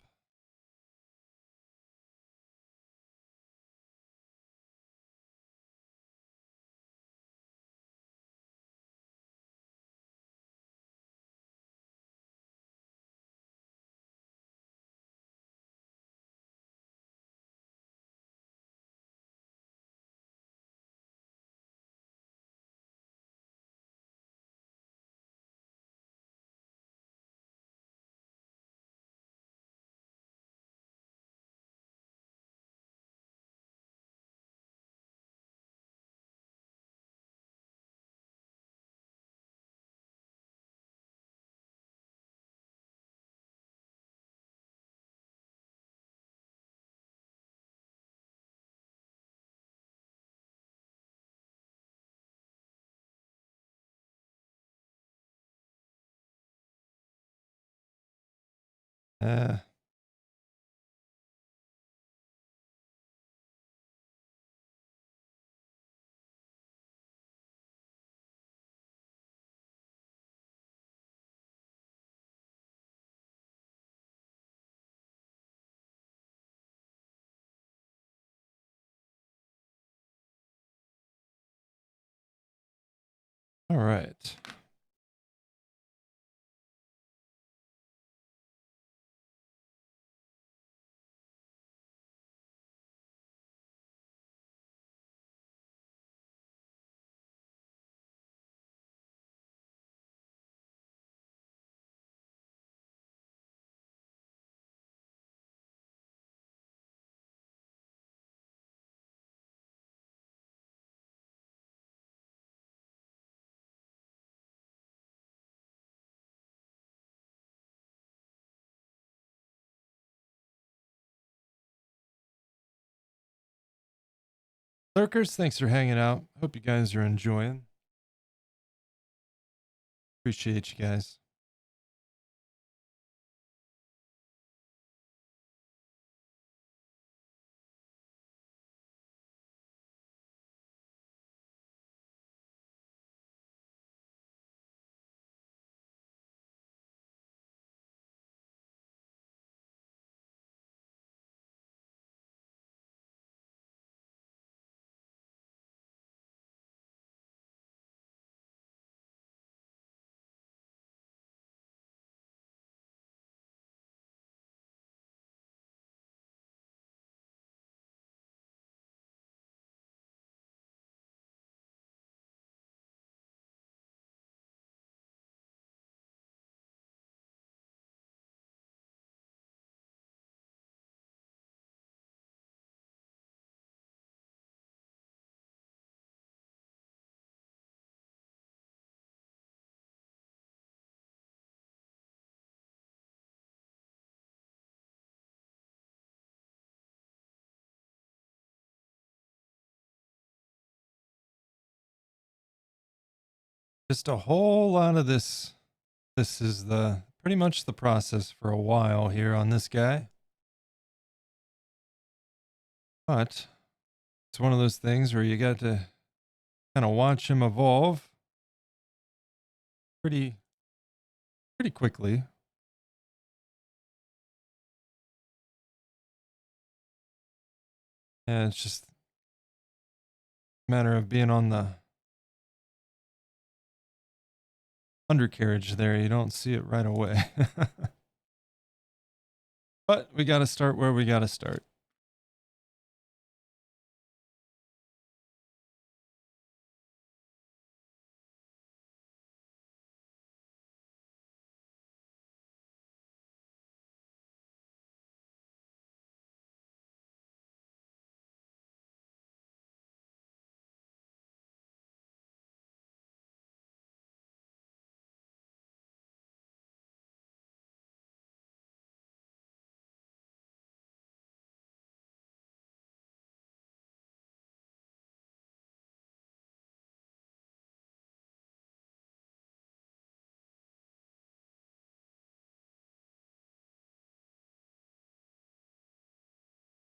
Uh, all right. Lurkers, thanks for hanging out. Hope you guys are enjoying. Appreciate you guys. Just a whole lot of this. This is the pretty much the process for a while here on this guy. But it's one of those things where you got to kind of watch him evolve pretty quickly. And it's just a matter of being on the undercarriage there. You don't see it right away. But we got to start where we got to start.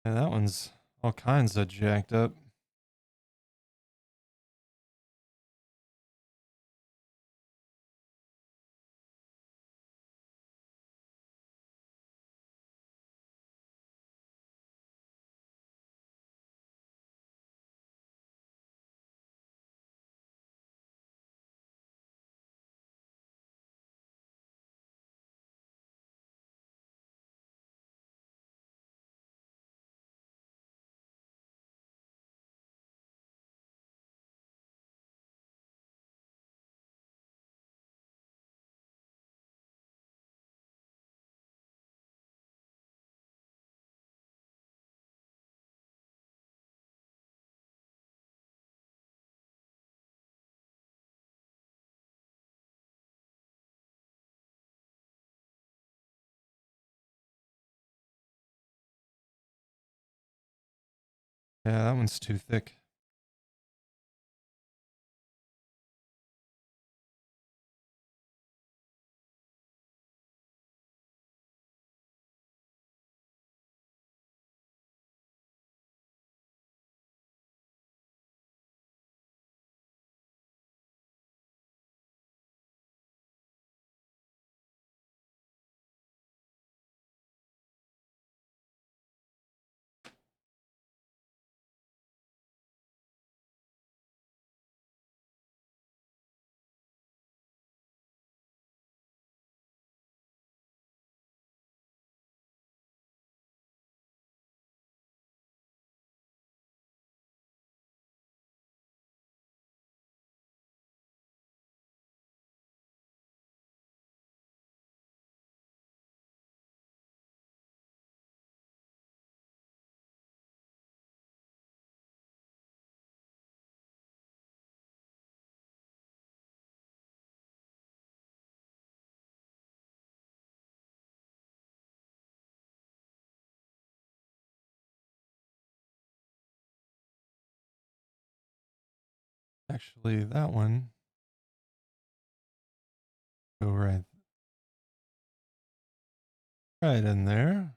Yeah, that one's all kinds of jacked up. Yeah, that one's too thick. Actually, that one go right in there.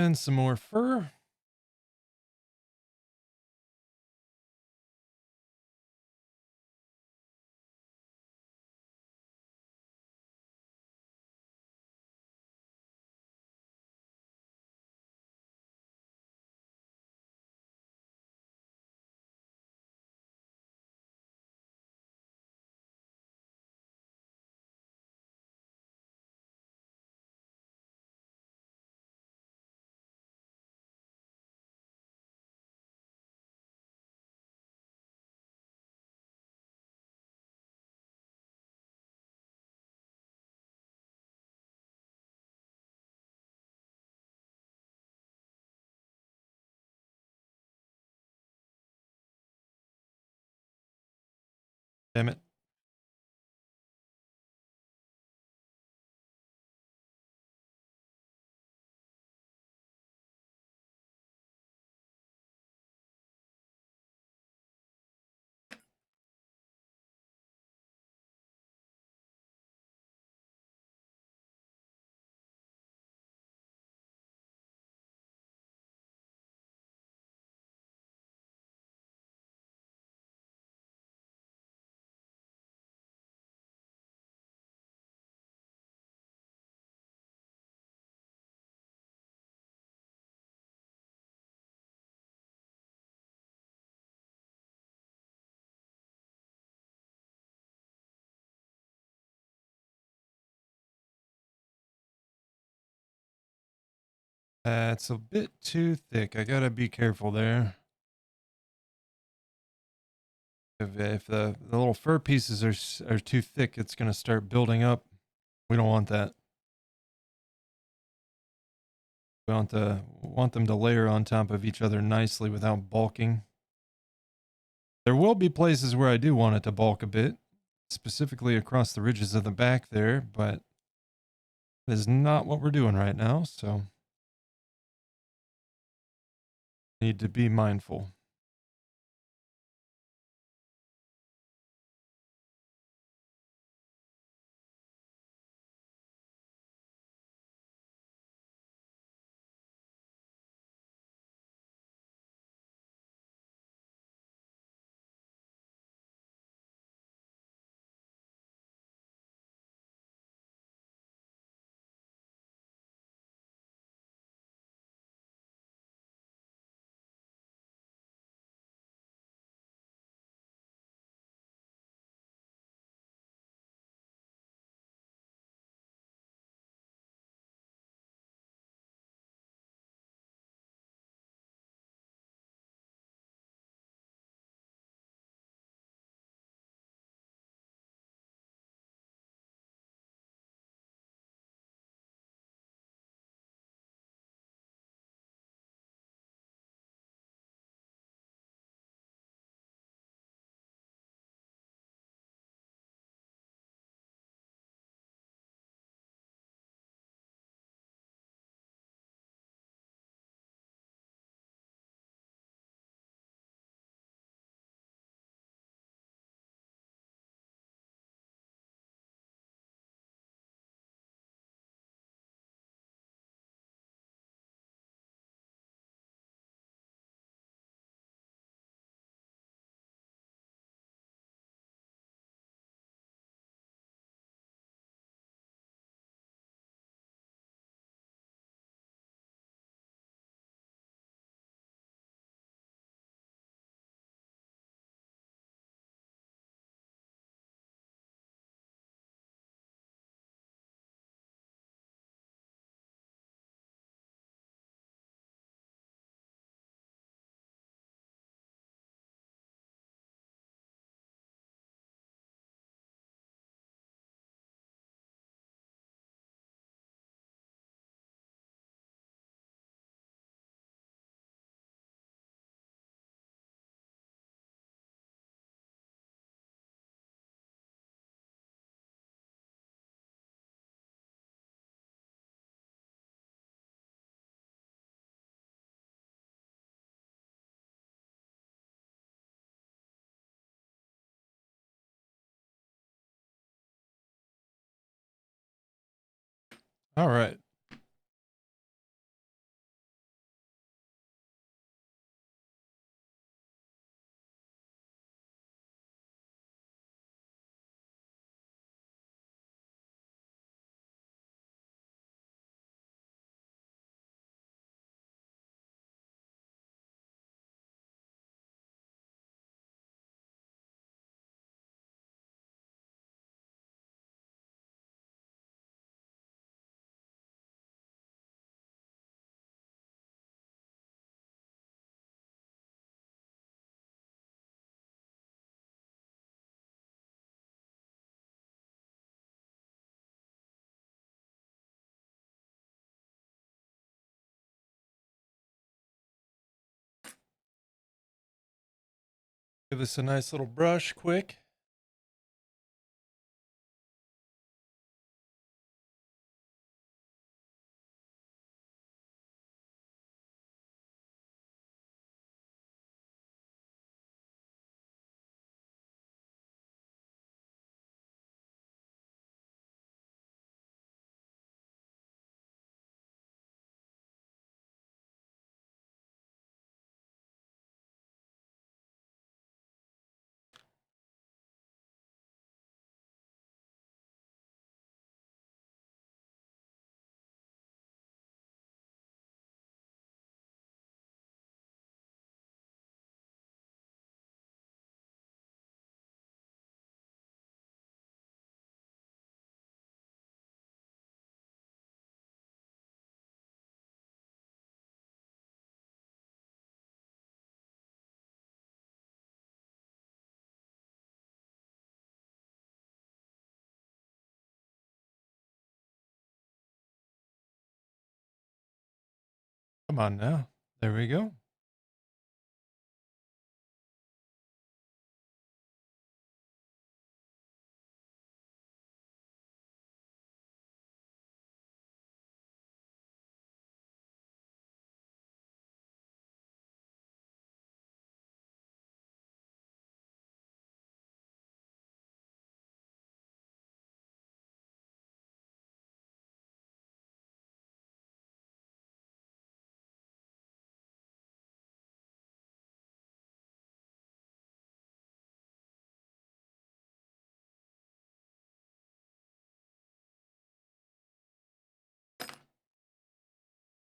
And some more fur. Damn it. That's a bit too thick. I gotta be careful there. If the little fur pieces are too thick, it's gonna start building up. We don't want that. We want them to layer on top of each other nicely without bulking. There will be places where I do want it to bulk a bit, specifically across the ridges of the back there, but that is not what we're doing right now, so need to be mindful. All right. Give us a nice little brush quick. Come on now. There we go.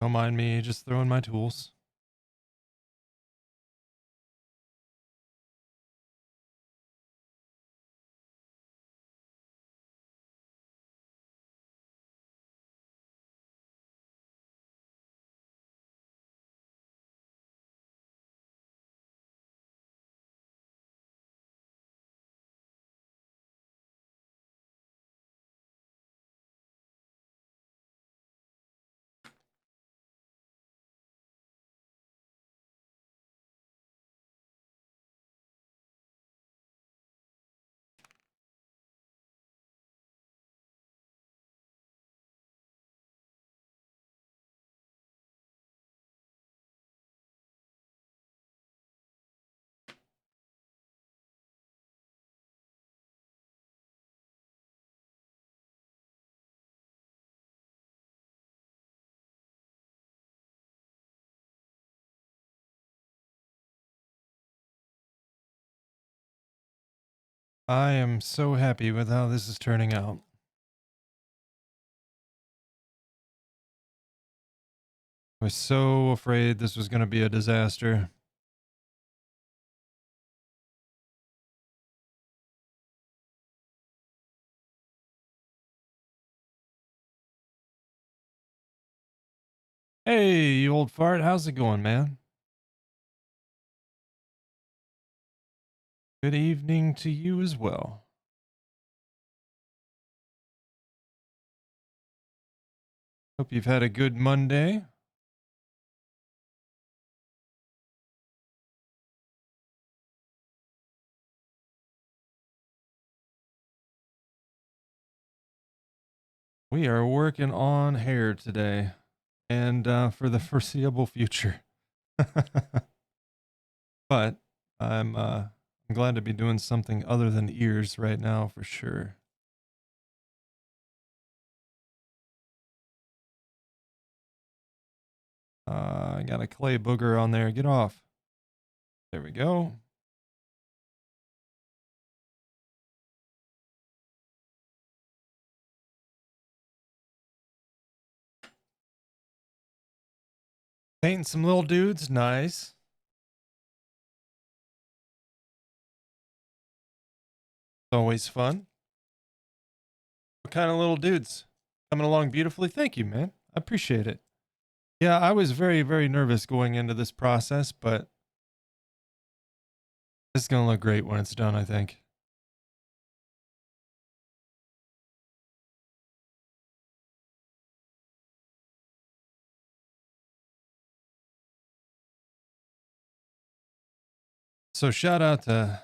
Don't mind me just throwing my tools. I am so happy with how this is turning out. I was so afraid this was going to be a disaster. Hey, you old fart. How's it going, man? Good evening to you as well. Hope you've had a good Monday. We are working on hair today and for the foreseeable future. But I'm glad to be doing something other than ears right now for sure. I got a clay booger on there. Get off. There we go. Painting some little dudes. Nice. Always fun. What kind of little dudes? Coming along beautifully. Thank you, man. I appreciate it. Yeah, I was very, very nervous going into this process, but it's going to look great when it's done, I think. So shout out to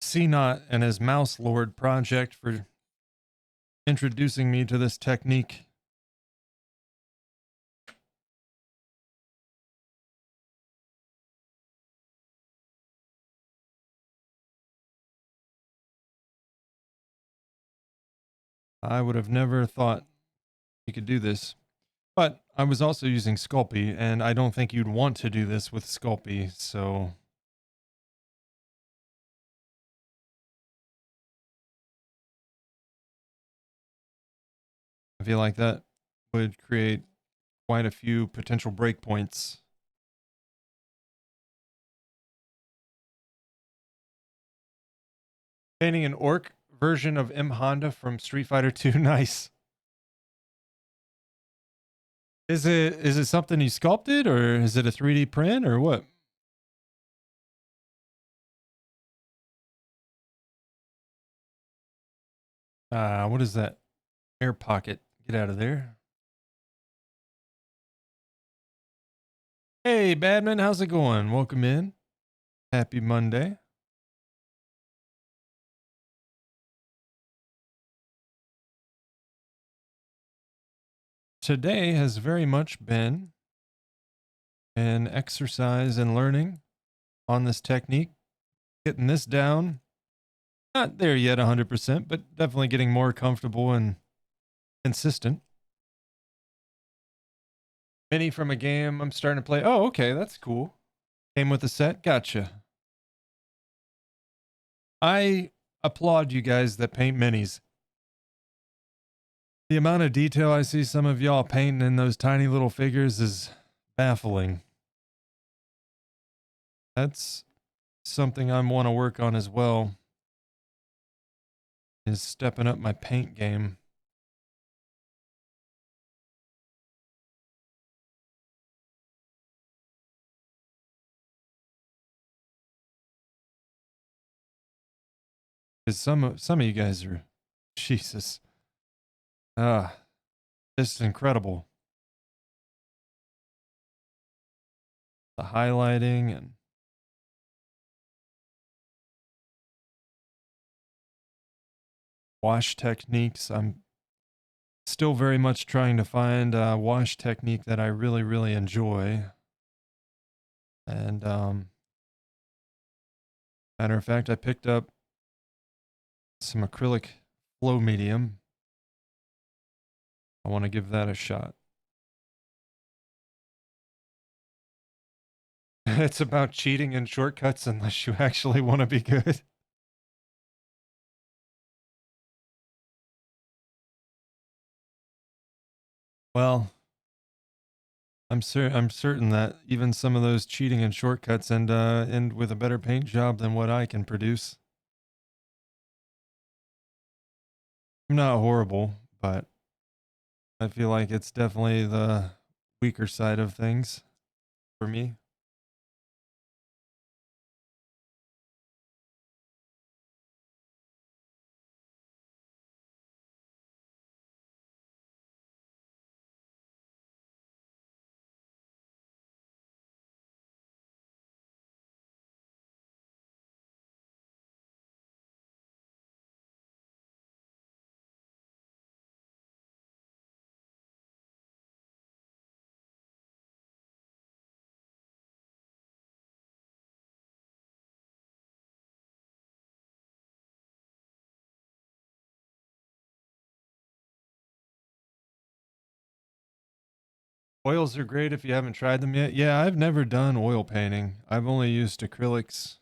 CNOT and his Mouse Lord project for introducing me to this technique. I would have never thought you could do this. But I was also using Sculpey, and I don't think you'd want to do this with Sculpey, so... I feel like that would create quite a few potential breakpoints. Painting an orc version of M. Honda from Street Fighter 2. Nice. Is it something you sculpted, or is it a 3D print, or what? What is that? Air pocket. Get out of there. Hey, Badman, how's it going? Welcome in. Happy Monday. Today has very much been an exercise in learning on this technique, getting this down. Not there yet 100%, but definitely getting more comfortable and consistent. Mini from a game I'm starting to play. Oh, okay, that's cool. Came with a set. Gotcha. I applaud you guys that paint minis. The amount of detail I see some of y'all painting in those tiny little figures is baffling. That's something I want to work on as well, is stepping up my paint game. Because some of you guys are, Jesus, just incredible. The highlighting and wash techniques. I'm still very much trying to find a wash technique that I really, really enjoy. And matter of fact, I picked up some acrylic flow medium. I want to give that a shot. It's about cheating and shortcuts unless you actually want to be good. Well, I'm certain that even some of those cheating and shortcuts end with a better paint job than what I can produce. I'm not horrible, but I feel like it's definitely the weaker side of things for me. Oils are great if you haven't tried them yet. Yeah, I've never done oil painting. I've only used acrylics.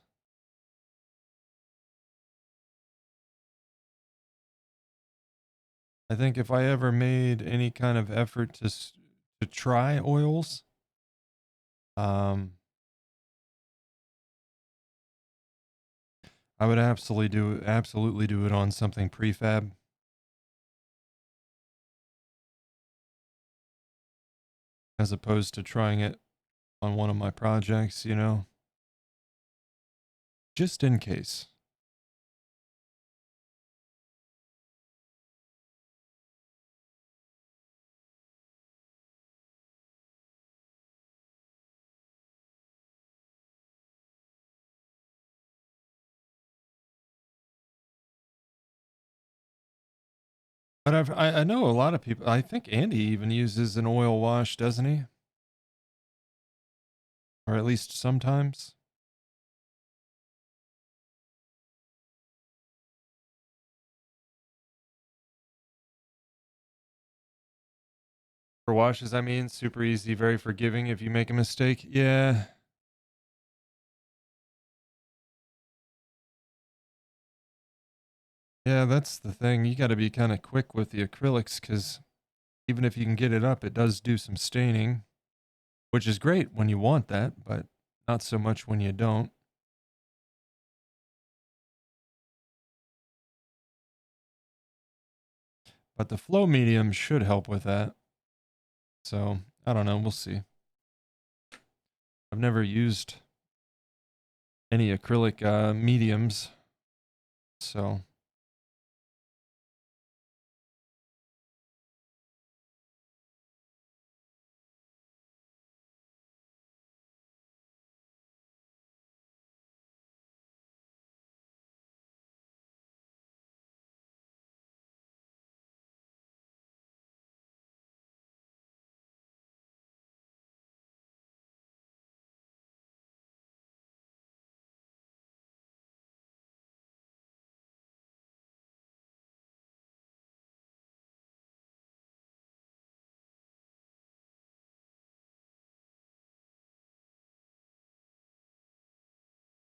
I think if I ever made any kind of effort to try oils, I would absolutely do it on something prefab, as opposed to trying it on one of my projects, you know, just in case. But I know a lot of people. I think Andy even uses an oil wash, doesn't he? Or at least sometimes. For washes, I mean, super easy, very forgiving if you make a mistake. Yeah. Yeah, that's the thing. You got to be kind of quick with the acrylics because even if you can get it up, it does do some staining, which is great when you want that, but not so much when you don't. But the flow medium should help with that. So I don't know. We'll see. I've never used any acrylic mediums. So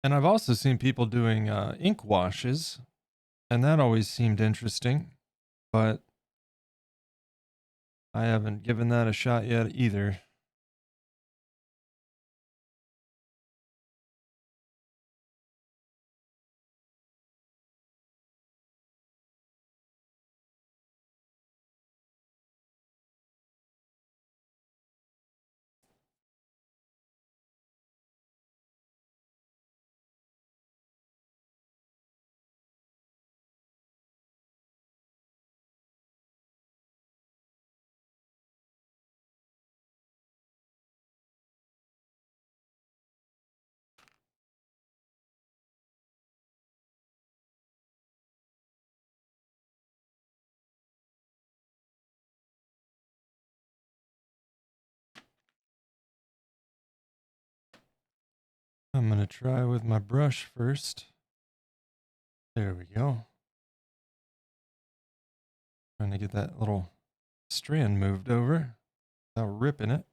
and I've also seen people doing ink washes, and that always seemed interesting, but I haven't given that a shot yet either. I'm going to try with my brush first. There we go. Trying to get that little strand moved over without ripping it.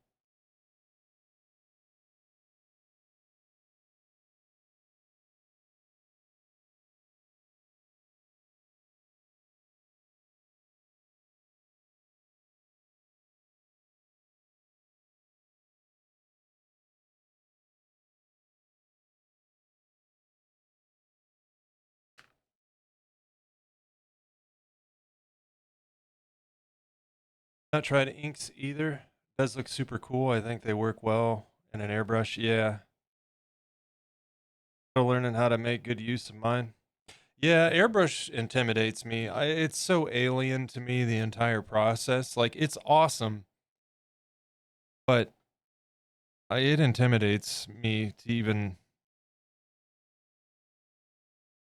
Not tried inks either. Does look super cool. I think they work well in an airbrush. Yeah. Still learning how to make good use of mine. Yeah, airbrush intimidates me. It's so alien to me, the entire process. Like, it's awesome, but it intimidates me to even,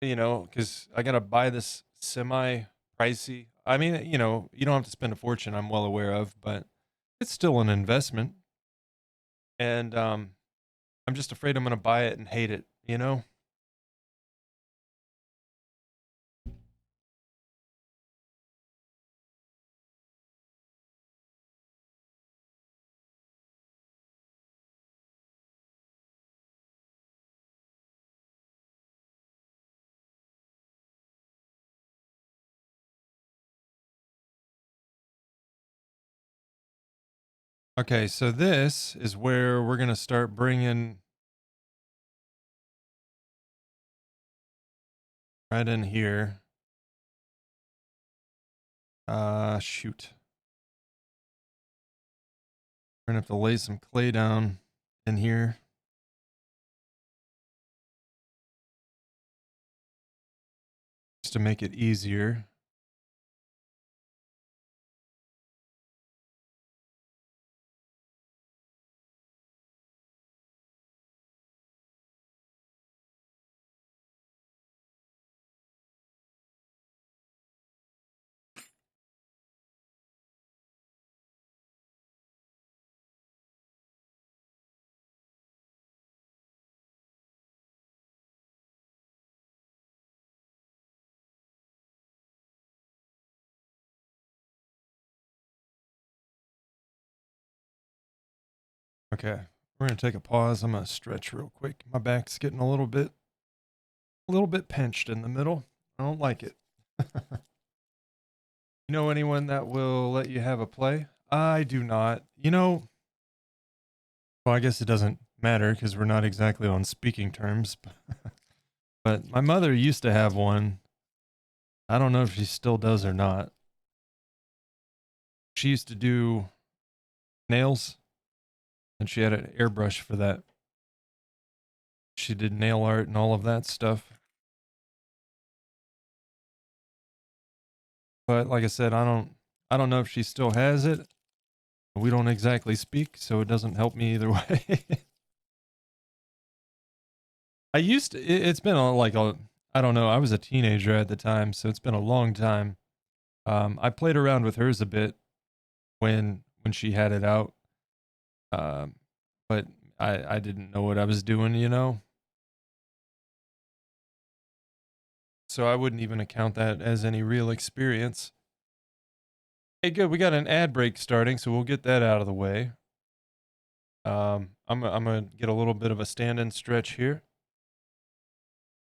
because I got to buy this semi pricey. I mean, you don't have to spend a fortune, I'm well aware of, but it's still an investment. And I'm just afraid I'm going to buy it and hate it? Okay, so this is where we're going to start bringing right in here. Shoot. We're going to have to lay some clay down in here. Just to make it easier. Okay, we're gonna take a pause. I'm gonna stretch real quick. My back's getting a little bit pinched in the middle. I don't like it. You know anyone that will let you have a play? I do not. You know, well, I guess it doesn't matter because we're not exactly on speaking terms. But my mother used to have one. I don't know if she still does or not. She used to do nails, and she had an airbrush for that. She did nail art and all of that stuff. But like I said, I don't know if she still has it. We don't exactly speak, so it doesn't help me either way. I used to, it's been like a, I don't know, I was a teenager at the time, so it's been a long time. I played around with hers a bit when she had it out. Um, but I didn't know what I was doing, you know? So I wouldn't even account that as any real experience. Hey, good. We got an ad break starting, so we'll get that out of the way. I'm gonna get a little bit of a stand-in stretch here,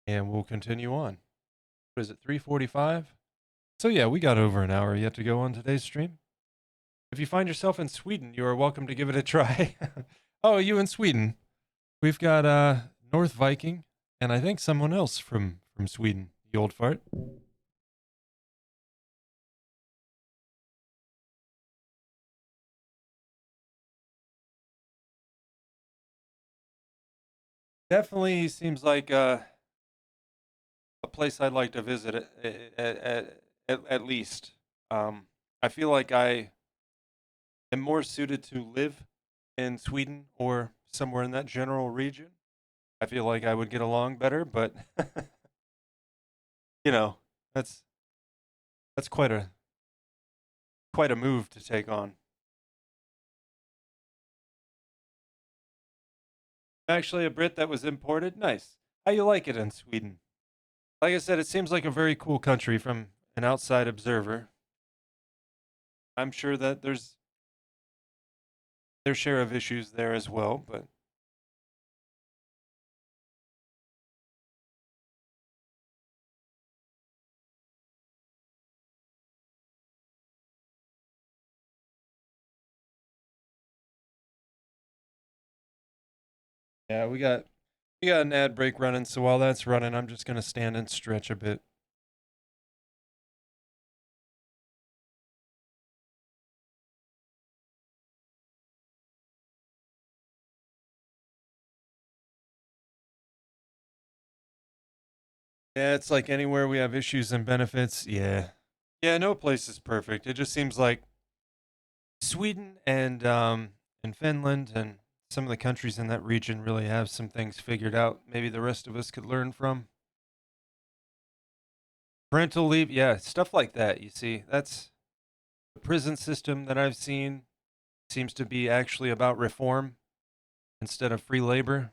and we'll continue on. What is it, 3:45? So yeah, we got over an hour yet to go on today's stream. If you find yourself in Sweden, you are welcome to give it a try. Oh, you in Sweden? We've got North Viking, and I think someone else from Sweden. The old fart. Definitely seems like a place I'd like to visit at least. I feel like I am more suited to live in Sweden or somewhere in that general region. I feel like I would get along better, but you know, that's that's quite a move to take on. Actually, a Brit that was imported. Nice. How you like it in Sweden? Like I said, it seems like a very cool country from an outside observer. I'm sure that there's their share of issues there as well, but yeah, we got an ad break running, so while that's running, I'm just gonna stand and stretch a bit. Yeah, it's like anywhere we have issues and benefits. Yeah, yeah, no place is perfect. It just seems like Sweden and Finland and some of the countries in that region really have some things figured out. Maybe the rest of us could learn from. Parental leave, yeah, stuff like that. You see, that's the prison system that I've seen seems to be actually about reform instead of free labor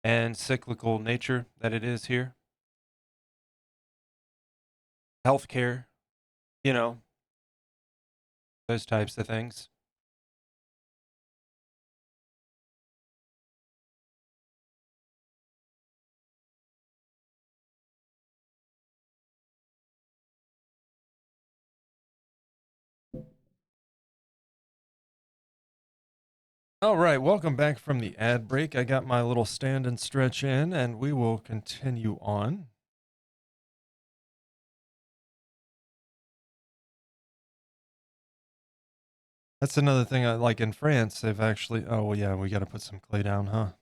and cyclical nature that it is here. Healthcare, you know, those types of things. All right, welcome back from the ad break. I got my little stand and stretch in, and we will continue on. That's another thing I like in France. They've actually, oh, well, yeah, we got to put some clay down, huh?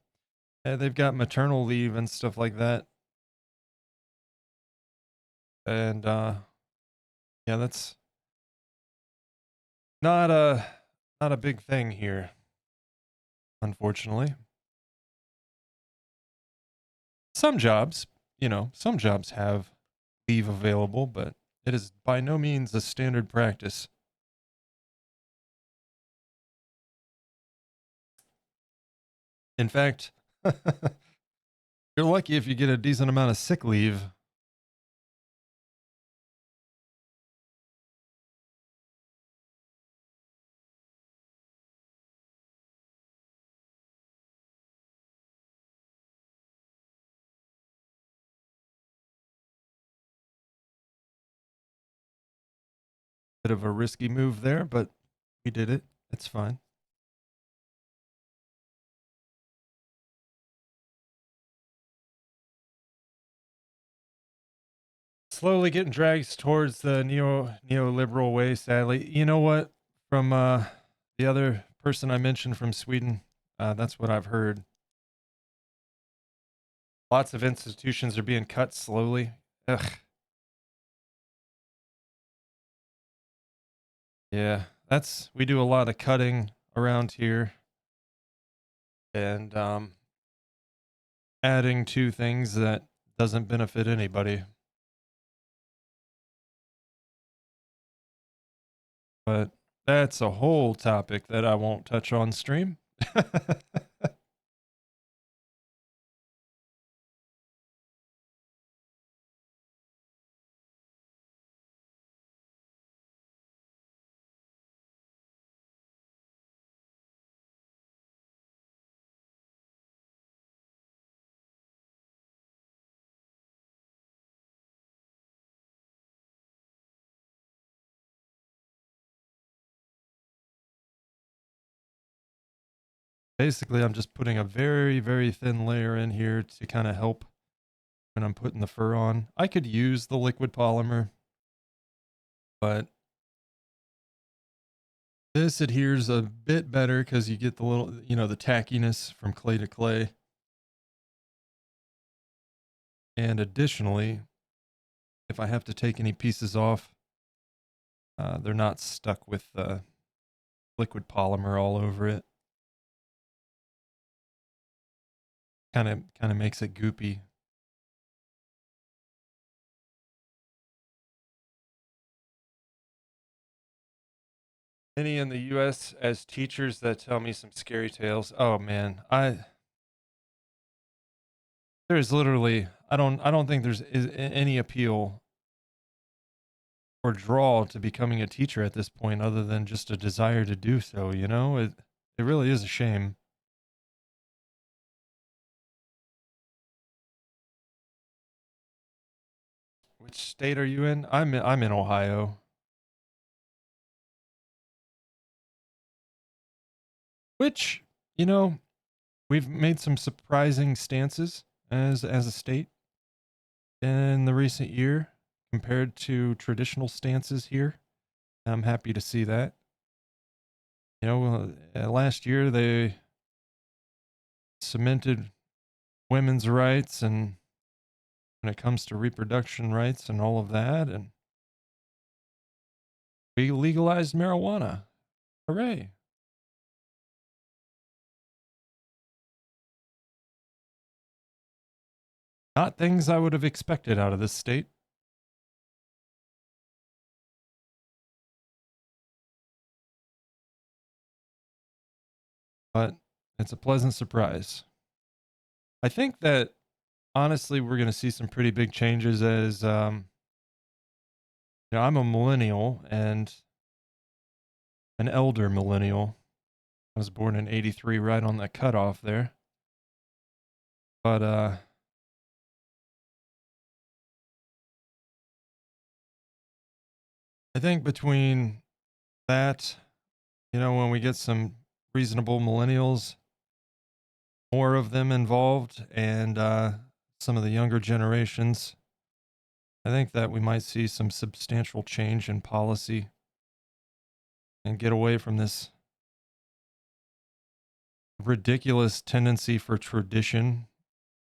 Yeah, they've got maternal leave and stuff like that. And yeah, that's not a not a big thing here, unfortunately. Some jobs, you know, some jobs have leave available, but it is by no means a standard practice. In fact, you're lucky if you get a decent amount of sick leave. Bit of a risky move there, but we did it. It's fine. Slowly getting dragged towards the neoliberal way, sadly. You know what? From the other person I mentioned from Sweden, that's what I've heard. Lots of institutions are being cut slowly. Ugh. Yeah, we do a lot of cutting around here and adding to things that doesn't benefit anybody. But that's a whole topic that I won't touch on stream. Basically, I'm just putting a very, very thin layer in here to kind of help when I'm putting the fur on. I could use the liquid polymer, but this adheres a bit better because you get the little, the tackiness from clay to clay. And additionally, if I have to take any pieces off, they're not stuck with liquid polymer all over it. Kind of makes it goopy. Any in the US as teachers that tell me some scary tales? Oh man, there's literally I don't think there's any appeal or draw to becoming a teacher at this point other than just a desire to do so, It really is a shame. Which state are you in? I'm in Ohio. Which, we've made some surprising stances as a state in the recent year compared to traditional stances here. I'm happy to see that. Last year they cemented women's rights and when it comes to reproduction rights and all of that, and we legalized marijuana. Hooray. Not things I would have expected out of this state. But it's a pleasant surprise. I think that honestly, we're going to see some pretty big changes as, I'm a millennial and an elder millennial. I was born in 83, right on that cutoff there. But, I think between that, when we get some reasonable millennials, more of them involved, and some of the younger generations, I think that we might see some substantial change in policy and get away from this ridiculous tendency for tradition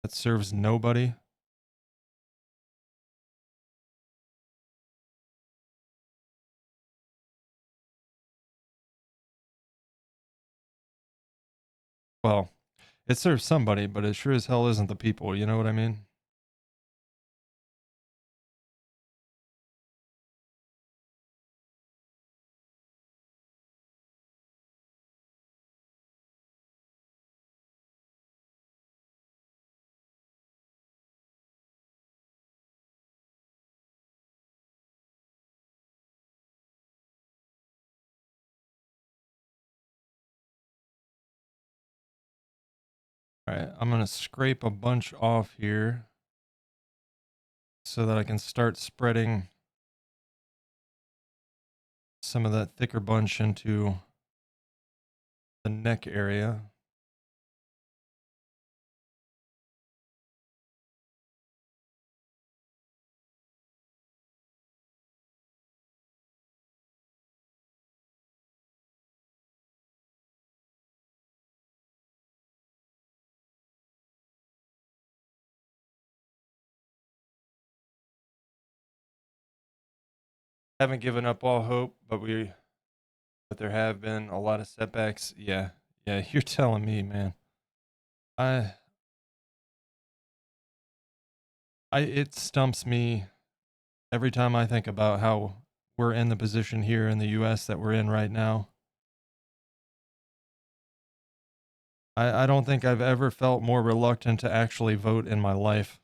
that serves nobody. Well, it serves somebody, but it sure as hell isn't the people. You know what I mean? All right, I'm going to scrape a bunch off here so that I can start spreading some of that thicker bunch into the neck area. Haven't given up all hope, but there have been a lot of setbacks. Yeah, you're telling me, man. I it stumps me every time I think about how we're in the position here in the US that we're in right now. I don't think I've ever felt more reluctant to actually vote in my life.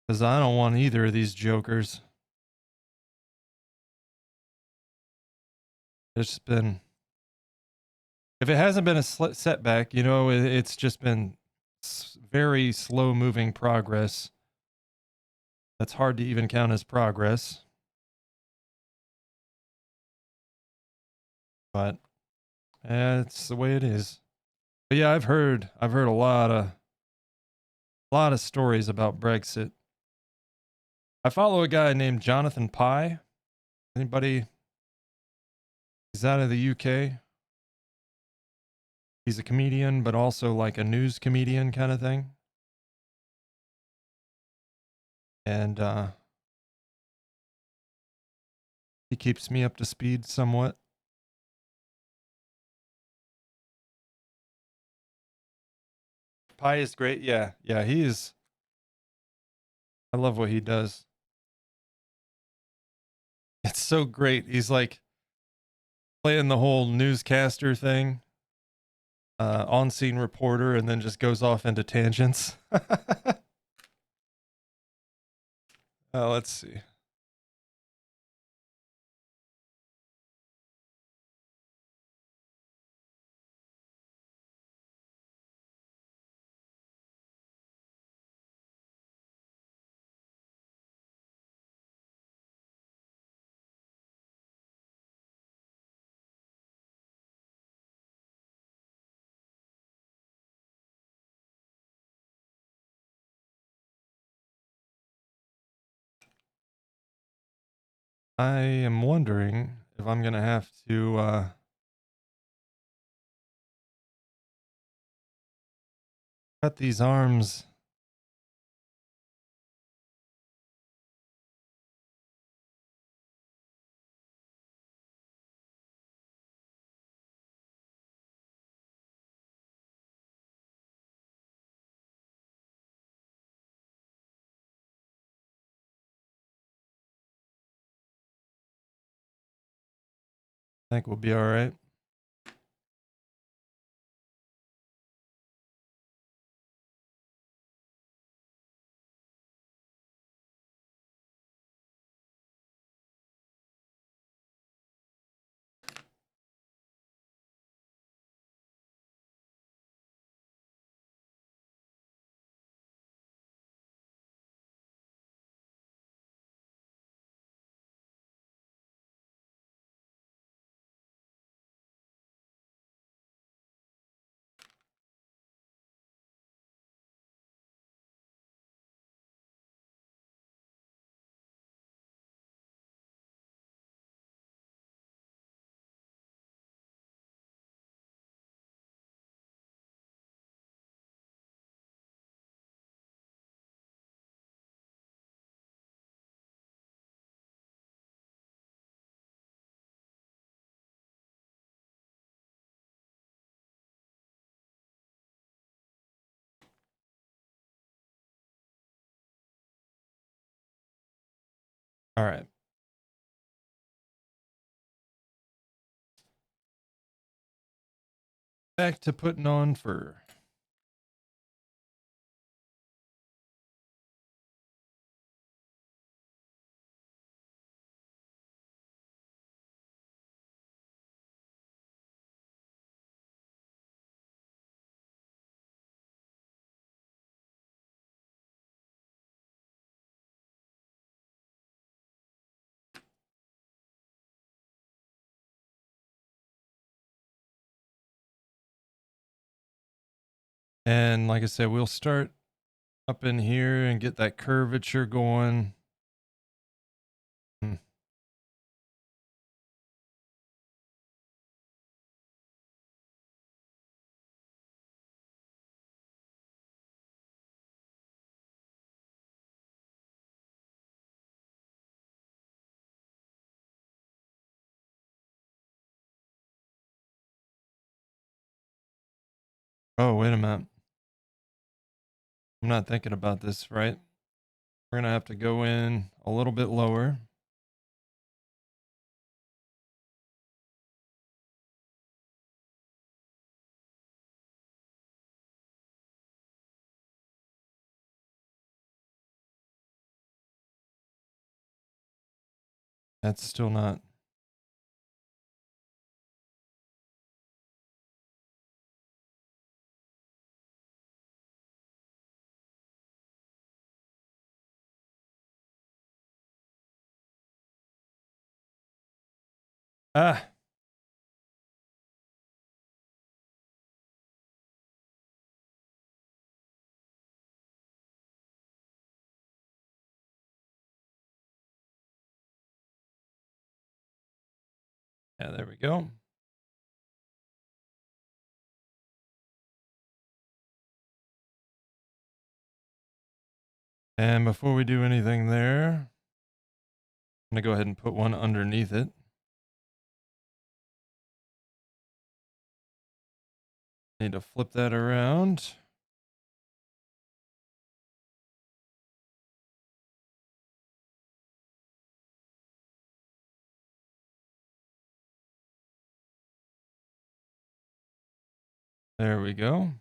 Because I don't want either of these jokers. It's been, if it hasn't been a setback, you know, it's just been very slow moving progress. That's hard to even count as progress. But it's the way it is. But yeah, I've heard a lot of stories about Brexit. I follow a guy named Jonathan Pye. Anybody? He's out of the UK. He's a comedian, but also like a news comedian kind of thing. And he keeps me up to speed somewhat. Pye is great. Yeah, he is. I love what he does. It's so great. He's like playing the whole newscaster thing, on-scene reporter, and then just goes off into tangents. Let's see. I am wondering if I'm gonna have to cut these arms. I think we'll be all right. All right. Back to putting on fur. And like I said, we'll start up in here and get that curvature going. Hmm. Oh, wait a minute. I'm not thinking about this right. We're going to have to go in a little bit lower. That's still not. Ah. Yeah, there we go. And before we do anything there, I'm going to go ahead and put one underneath it. Need to flip that around. There we go.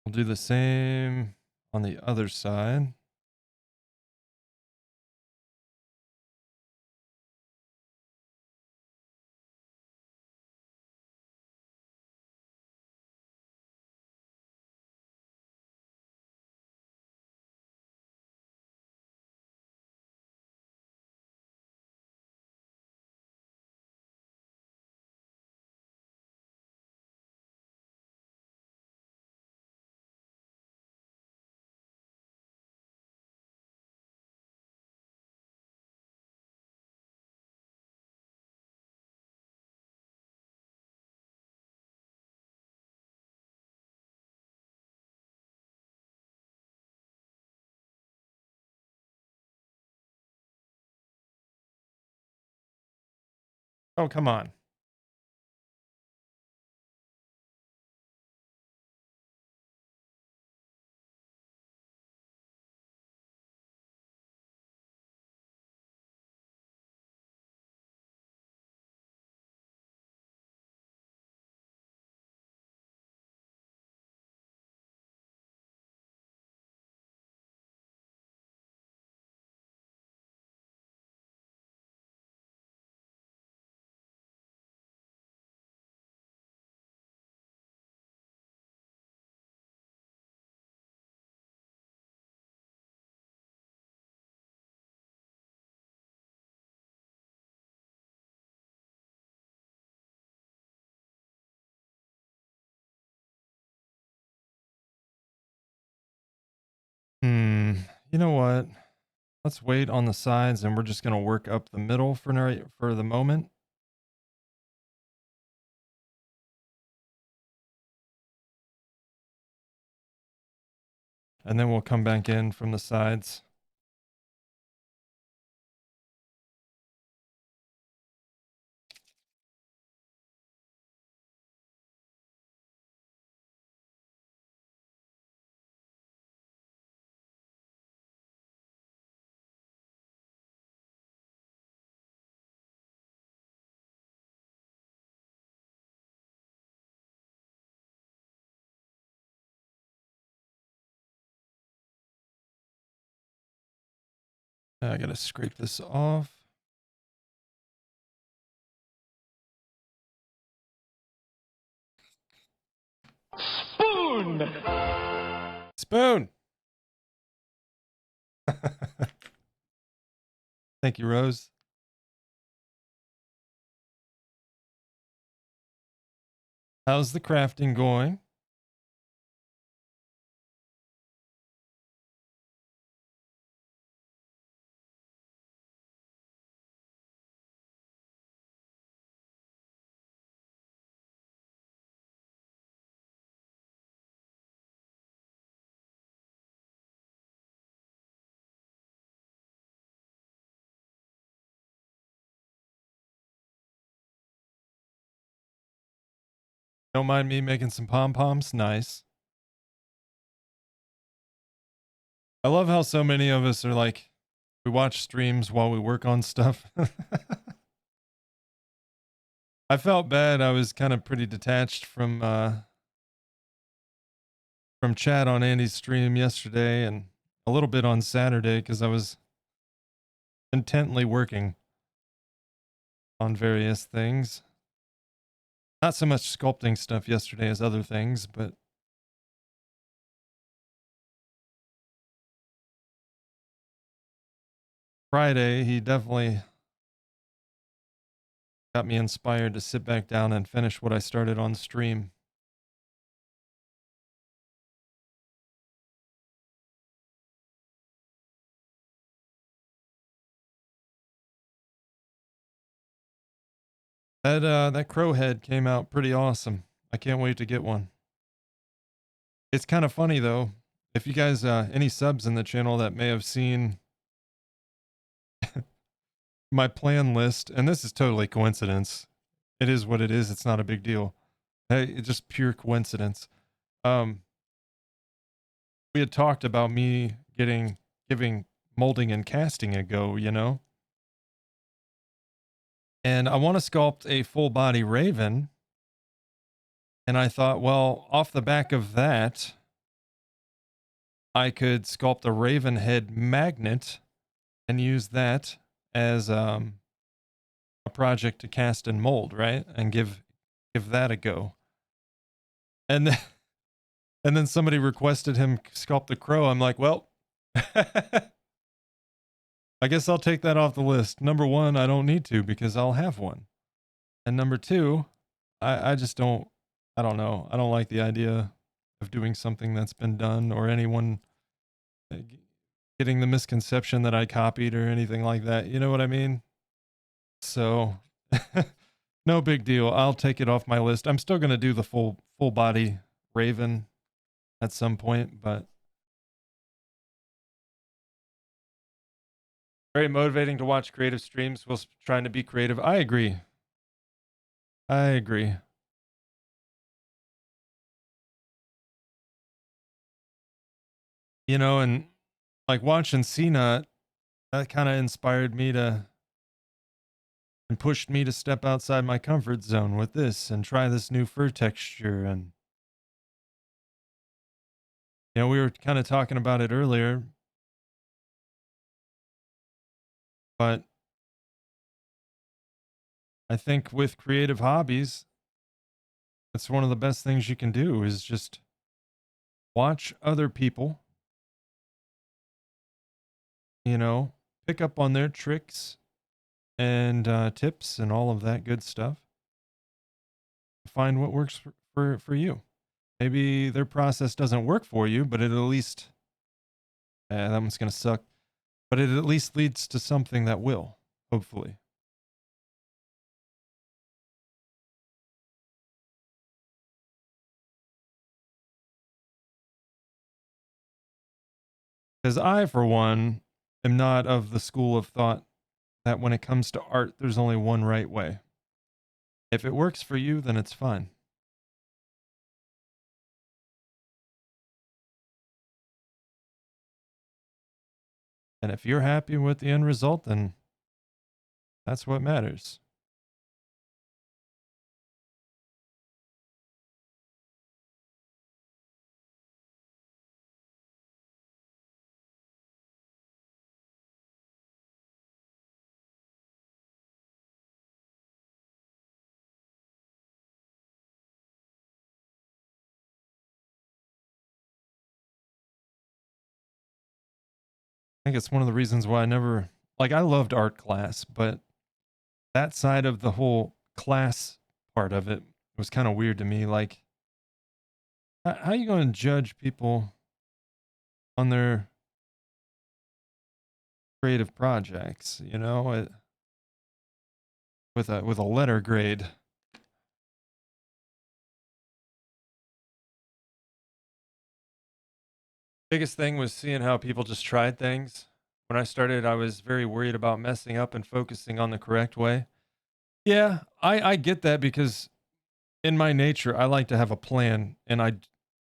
We'll do the same on the other side. Oh, come on. You know what? Let's wait on the sides and we're just going to work up the middle for the moment. And then we'll come back in from the sides. I got to scrape this off. Spoon! Spoon. Thank you, Rose. How's the crafting going? Don't mind me making some pom-poms. Nice. I love how so many of us are like, we watch streams while we work on stuff. I felt bad. I was kind of pretty detached from chat on Andy's stream yesterday and a little bit on Saturday because I was intently working on various things. Not so much sculpting stuff yesterday as other things, but Friday, he definitely got me inspired to sit back down and finish what I started on stream. That crow head came out pretty awesome. I can't wait to get one. It's kind of funny though. If you guys, any subs in the channel that may have seen my plan list, and this is totally coincidence. It is what it is. It's not a big deal. Hey, it's just pure coincidence. We had talked about me giving molding and casting a go, you know? And I want to sculpt a full body raven. And I thought, well, off the back of that, I could sculpt a raven head magnet and use that as a project to cast and mold, right? And give that a go. And then, and then somebody requested him sculpt the crow. I'm like, well, I guess I'll take that off the list. Number one, I don't need to because I'll have one. And number two, I just don't, I don't know. I don't like the idea of doing something that's been done or anyone getting the misconception that I copied or anything like that. You know what I mean? So no big deal. I'll take it off my list. I'm still going to do the full body raven at some point, but very motivating to watch creative streams while trying to be creative. I agree. I agree. You know, and like watching CNUT, that kind of inspired me to and pushed me to step outside my comfort zone with this and try this new fur texture. And, you know, we were kind of talking about it earlier, but I think with creative hobbies, that's one of the best things you can do is just watch other people, you know, pick up on their tricks and tips and all of that good stuff. Find what works for you. Maybe their process doesn't work for you, but it at least, that one's going to suck, but it at least leads to something that will, hopefully. Because I, for one, am not of the school of thought that when it comes to art, there's only one right way. If it works for you, then it's fine. And if you're happy with the end result, then that's what matters. I think it's one of the reasons why I never, like, I loved art class, but that side of the whole class part of it was kind of weird to me. Like, how are you going to judge people on their creative projects, you know, with a letter grade? Biggest thing was seeing how people just tried things. When I started, I was very worried about messing up and focusing on the correct way. Yeah, I get that because in my nature, I like to have a plan, and I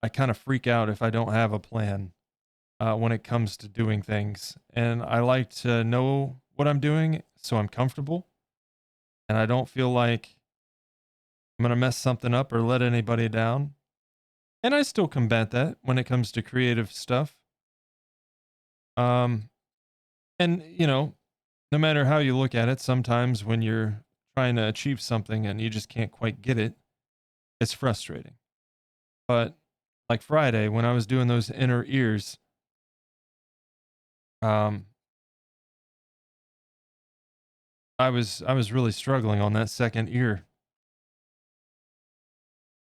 kind of freak out if I don't have a plan when it comes to doing things. And I like to know what I'm doing so I'm comfortable and I don't feel like I'm going to mess something up or let anybody down. And I still combat that when it comes to creative stuff. Um, and, you know, no matter how you look at it, sometimes when you're trying to achieve something and you just can't quite get it, it's frustrating. But like Friday, when I was doing those inner ears, um, I was really struggling on that second ear,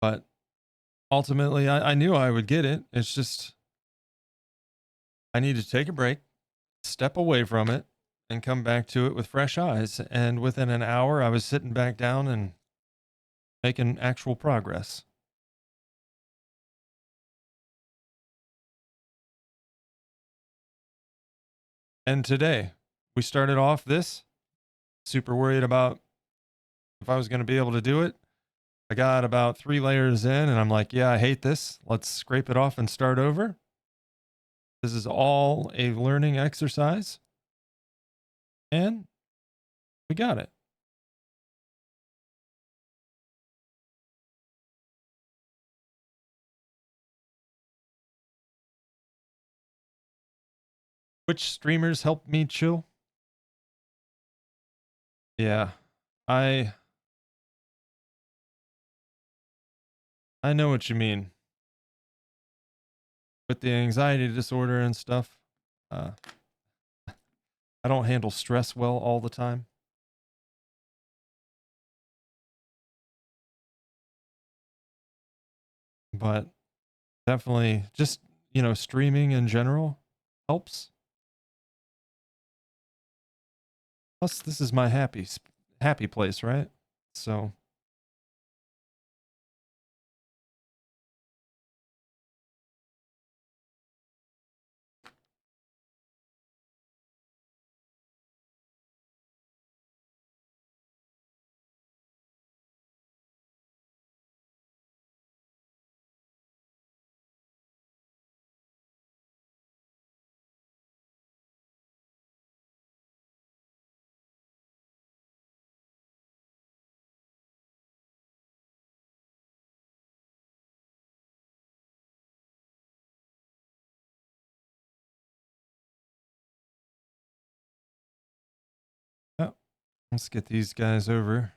but ultimately I knew I would get it. It's just I need to take a break, step away from it, and come back to it with fresh eyes. And within an hour, I was sitting back down and making actual progress. And today, we started off this super worried about if I was going to be able to do it. I got about 3 layers in, and I'm like, yeah, I hate this. Let's scrape it off and start over. This is all a learning exercise, and we got it. Which streamers helped me chill? Yeah, I I know what you mean with the anxiety disorder and stuff. Uh, I don't handle stress well all the time, but definitely just, streaming in general helps. Plus, this is my happy place, right? So, yeah, let's get these guys over.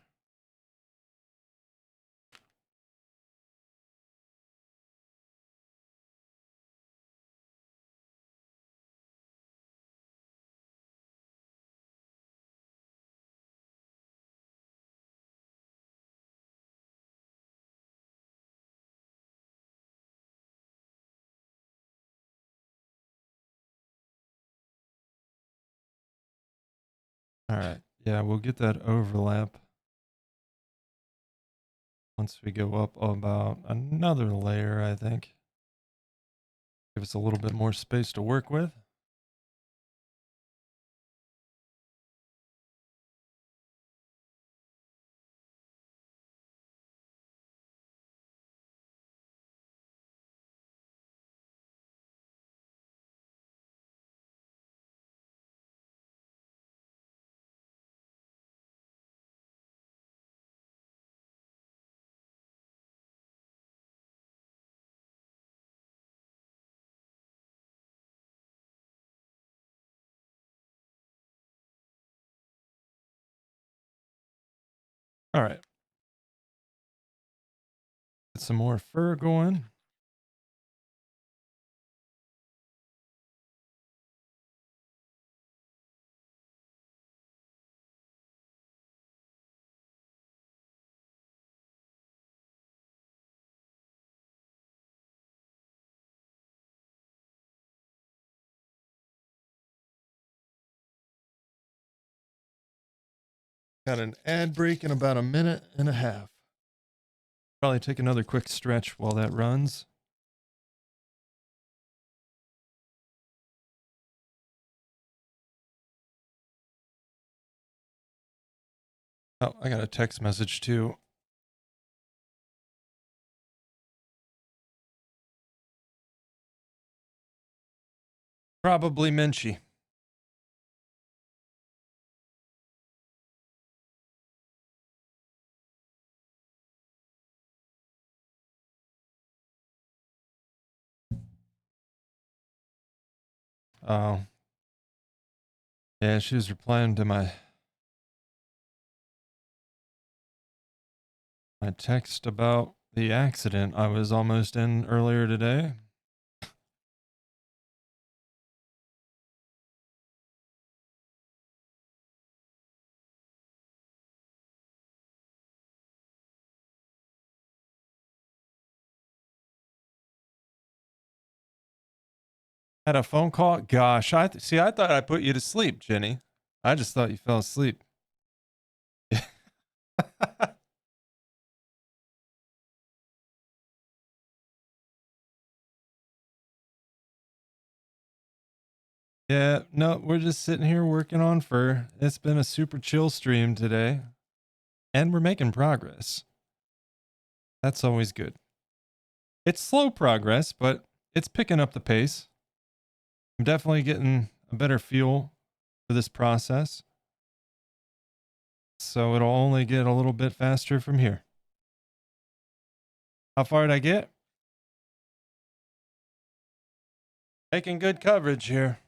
All right. Yeah, we'll get that overlap once we go up about another layer, I think. Give us a little bit more space to work with. All right. Get some more fur going. Got an ad break in about a minute and a half. Probably take another quick stretch while that runs. Oh, I got a text message too. Probably Minchie. Oh. Yeah, she was replying to my text about the accident I was almost in earlier today. Had a phone call. Gosh, I thought I put you to sleep, Jenny. I just thought you fell asleep. Yeah, no, we're just sitting here working on fur. It's been a super chill stream today, and we're making progress. That's always good. It's slow progress, but it's picking up the pace. I'm definitely getting a better feel for this process. So it'll only get a little bit faster from here. How far did I get? Making good coverage here.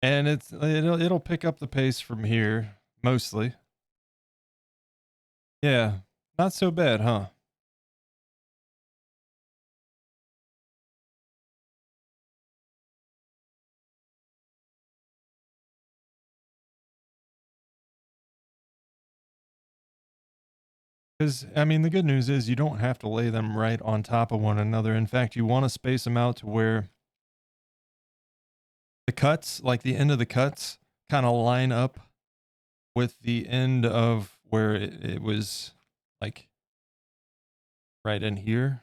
And it'll pick up the pace from here, mostly. Yeah, not so bad, huh? Because, I mean, the good news is you don't have to lay them right on top of one another. In fact, you want to space them out to where the cuts, like the end of the cuts, kind of line up with the end of where it was like right in here,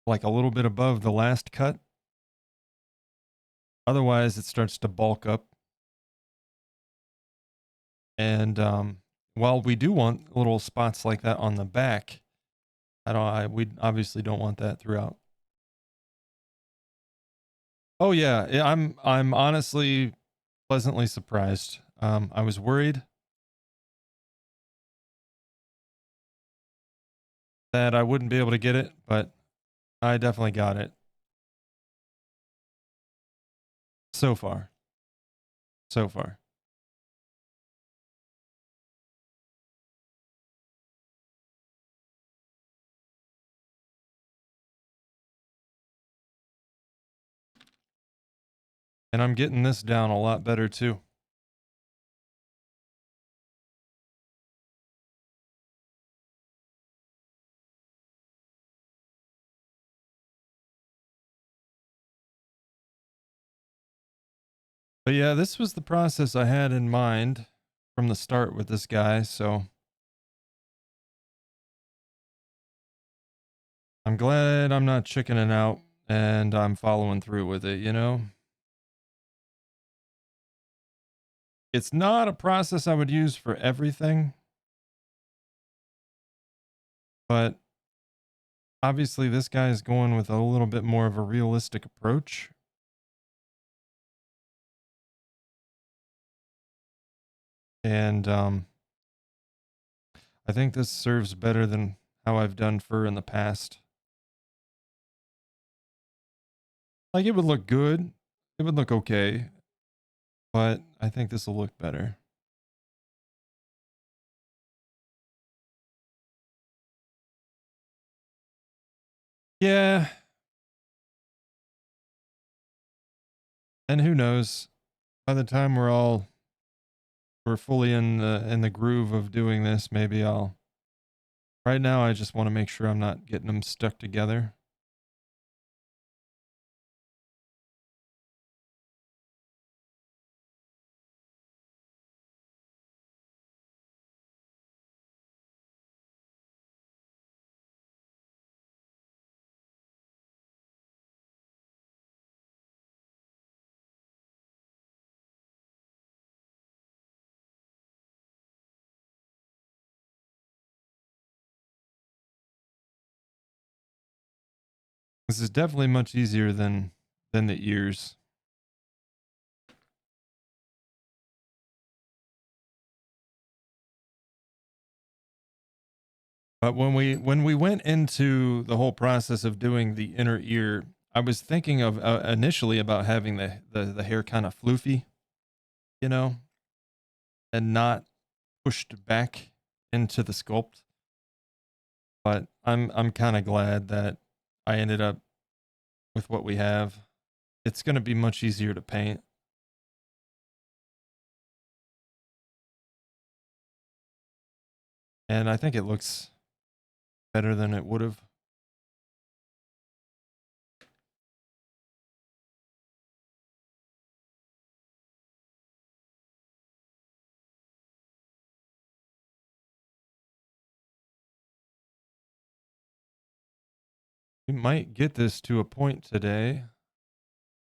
like a little bit above the last cut. Otherwise, it starts to bulk up. And while we do want little spots like that on the back, we obviously don't want that throughout. Oh yeah, I'm honestly pleasantly surprised. I was worried that I wouldn't be able to get it, but I definitely got it. So far. So far. And I'm getting this down a lot better too. But yeah, this was the process I had in mind from the start with this guy, so I'm glad I'm not chickening out and I'm following through with it, you know? It's not a process I would use for everything, but obviously this guy is going with a little bit more of a realistic approach. And I think this serves better than how I've done fur in the past. Like it would look good. It would look okay. But I think this will look better. Yeah. And who knows? By the time we're fully in the groove of doing this, maybe I'll right now I just want to make sure I'm not getting them stuck together. This is definitely much easier than the ears. But when we went into the whole process of doing the inner ear, I was thinking of initially about having the hair kind of floofy, you know, and not pushed back into the sculpt. But I'm kind of glad that I ended up with what we have. It's going to be much easier to paint. And I think it looks better than it would have. We might get this to a point today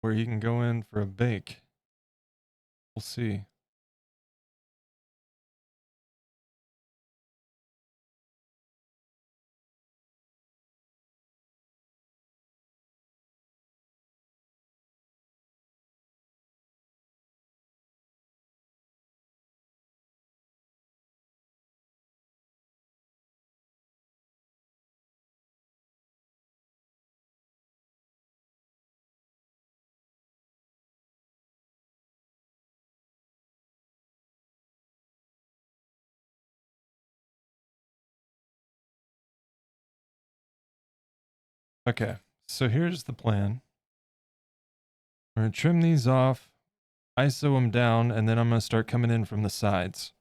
where he can go in for a bake. We'll see. Okay, so here's the plan. We're going to trim these off, ISO them down, and then I'm going to start coming in from the sides.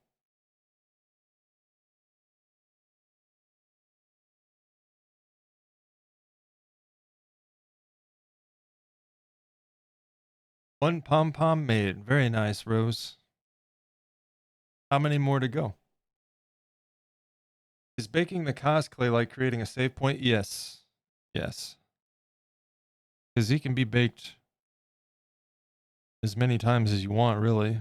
One pom-pom made. Very nice, Rose. How many more to go? Is baking the cosplay like creating a save point? Yes. Yes. Because he can be baked as many times as you want, really.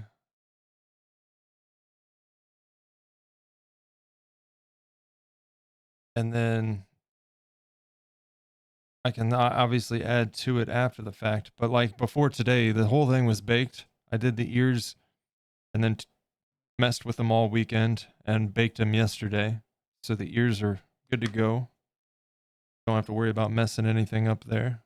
And then I can obviously add to it after the fact. But like before today, the whole thing was baked. I did the ears and then messed with them all weekend and baked them yesterday. So the ears are good to go. Don't have to worry about messing anything up there.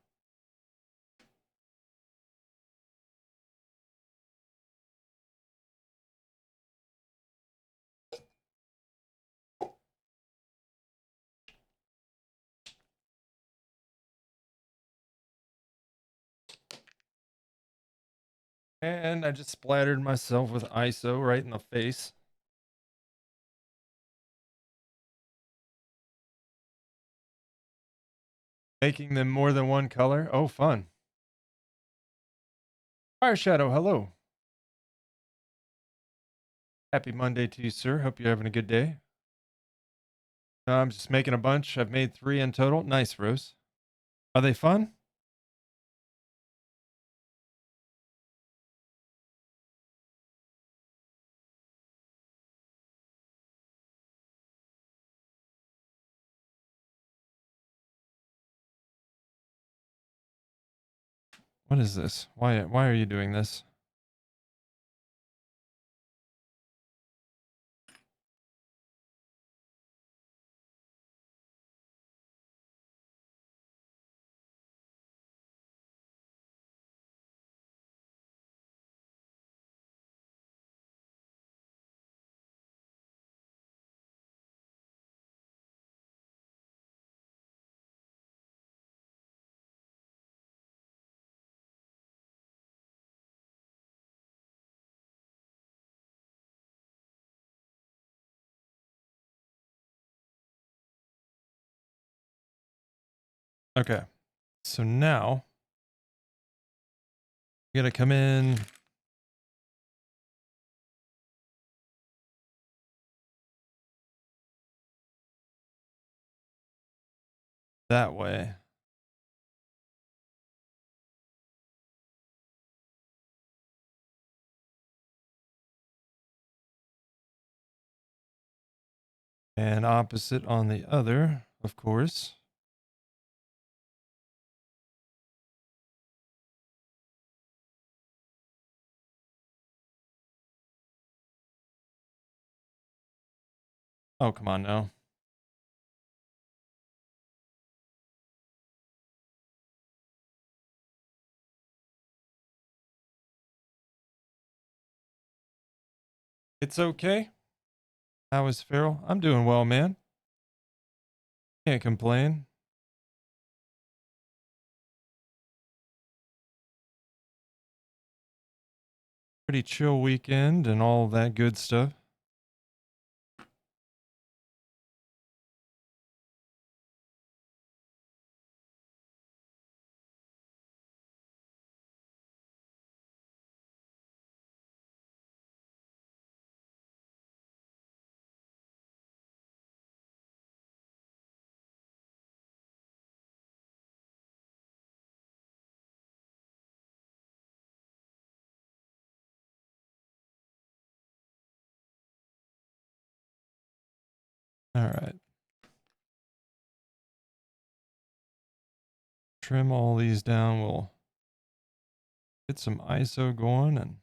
And I just splattered myself with ISO right in the face. Making them more than one color. Oh, fun. Fire Shadow, hello. Happy Monday to you, sir. Hope you're having a good day. I'm just making a bunch. I've made 3 in total. Nice, Rose. Are they fun? What is this? Why are you doing this? Okay. So now I'm going to come in that way. And opposite on the other, of course. Oh, come on now. It's okay. How is Feral? I'm doing well, man. Can't complain. Pretty chill weekend and all that good stuff. All right. Trim all these down. We'll get some ISO going and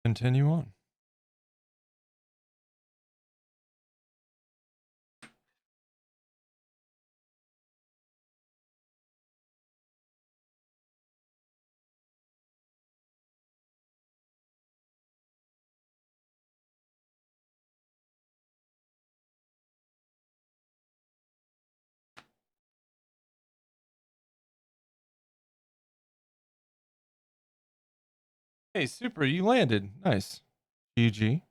continue on. Hey, super, you landed. Nice. GG.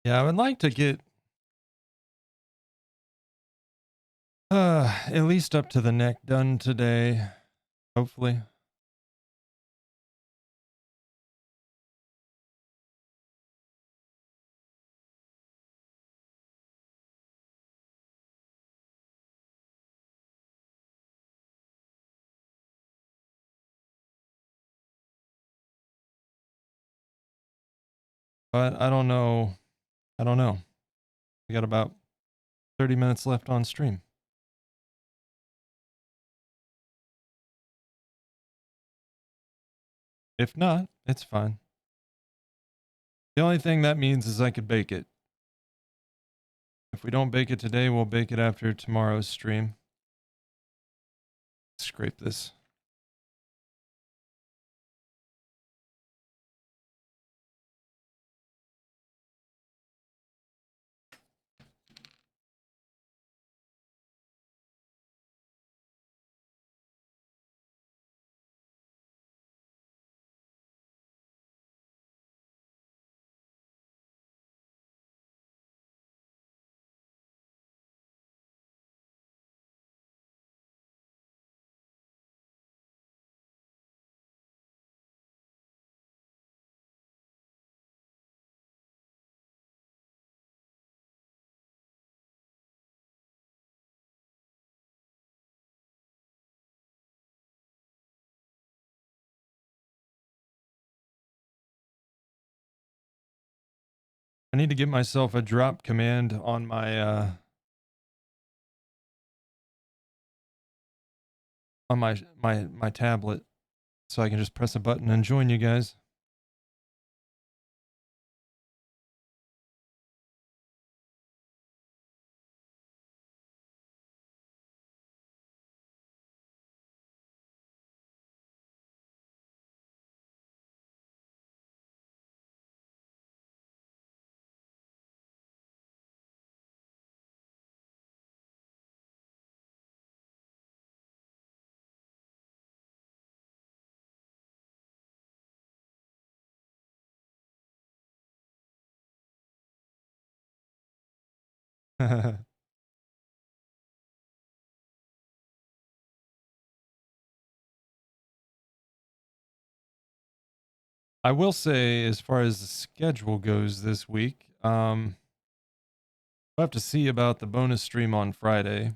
Yeah, I would like to get at least up to the neck done today, hopefully. But I don't know. I don't know. We got about 30 minutes left on stream. If not, it's fine. The only thing that means is I could bake it. If we don't bake it today, we'll bake it after tomorrow's stream. Scrape this. I need to get myself a drop command on my my tablet so I can just press a button and join you guys. I will say, as far as the schedule goes this week, we'll have to see about the bonus stream on Friday.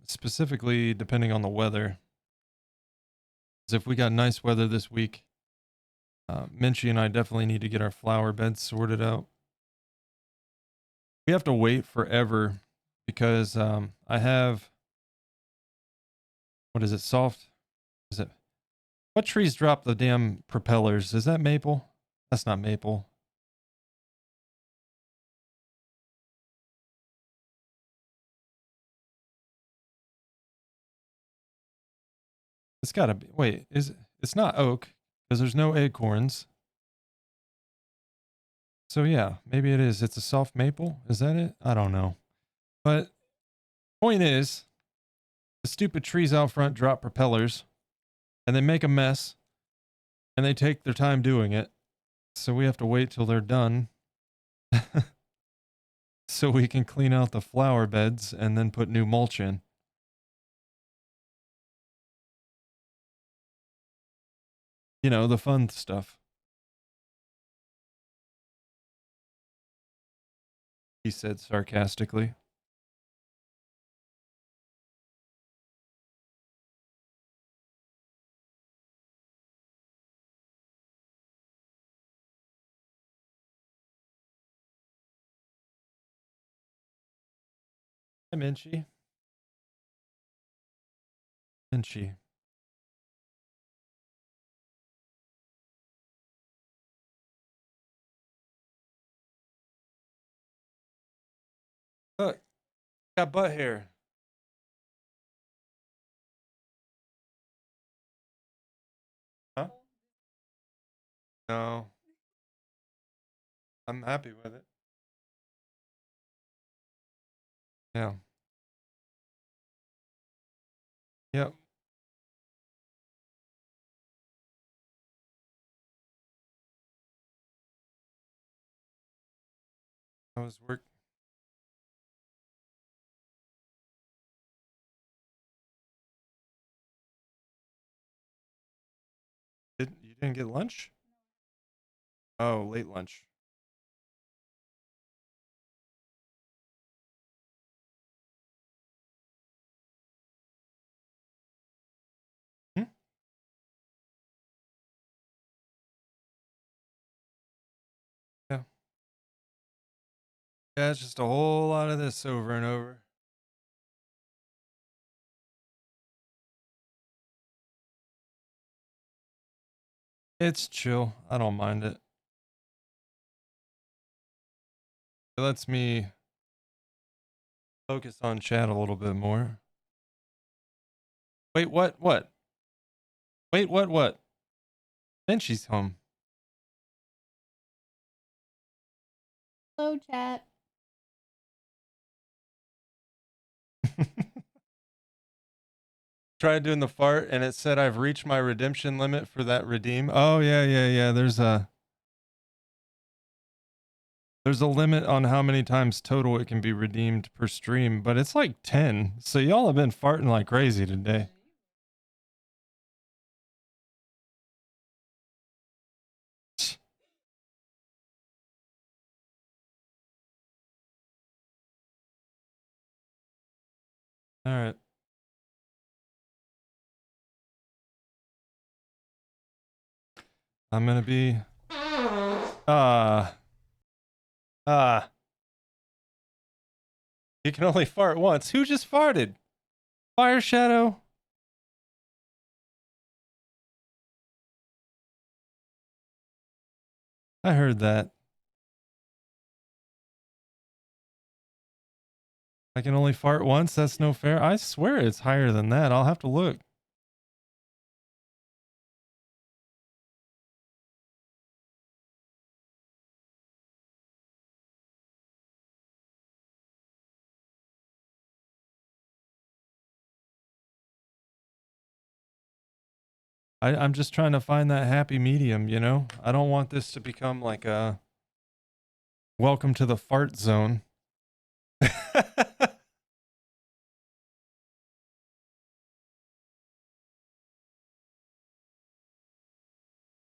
specifically depending on the weather. 'Cause if we got nice weather this week, Minchie and I definitely need to get our flower beds sorted out. We have to wait forever because I have, what is it, soft? Is it, what trees drop the damn propellers? Is that maple? That's not maple. It's gotta be, wait, it's not oak because there's no acorns. So yeah, maybe it is. It's a soft maple. Is that it? I don't know. But point is, the stupid trees out front drop propellers and they make a mess and they take their time doing it. So we have to wait till they're done so we can clean out the flower beds and then put new mulch in. You know, the fun stuff. He said sarcastically. Hi, Minchie. Minchie. Look, got butt hair. Huh? No. I'm happy with it. Yeah. Yep. I was work. You didn't get lunch? Oh, late lunch. Hmm? Yeah. Yeah, it's just a whole lot of this over and over. It's chill. I don't mind it. It lets me focus on chat a little bit more. Wait, what? What? Wait, what? Then she's home. Hello, chat. Tried doing the fart and it said I've reached my redemption limit for that redeem. Oh yeah. There's a limit on how many times total it can be redeemed per stream, but it's like 10. So y'all have been farting like crazy today. All right. I'm gonna be you can only fart once. Who just farted? Fire Shadow? I heard that. I can only fart once? That's no fair. I swear it's higher than that. I'll have to look. I'm just trying to find that happy medium, you know? I don't want this to become like a welcome to the fart zone.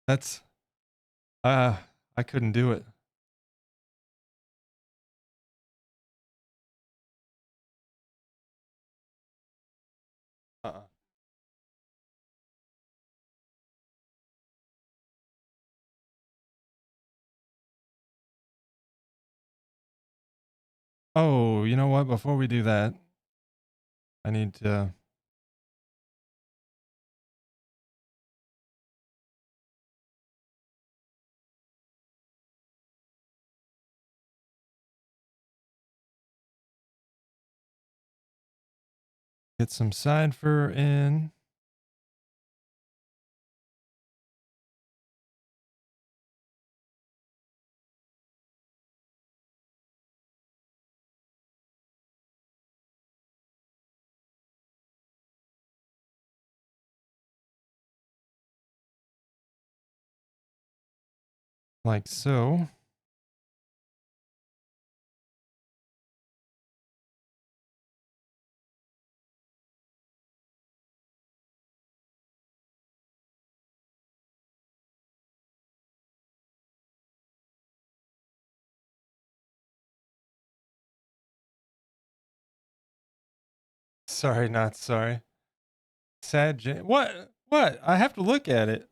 That's I couldn't do it. Oh, you know what? Before we do that, I need to. Get some side fur in. Like so. Sorry, not sorry. Sad J. What? What? I have to look at it.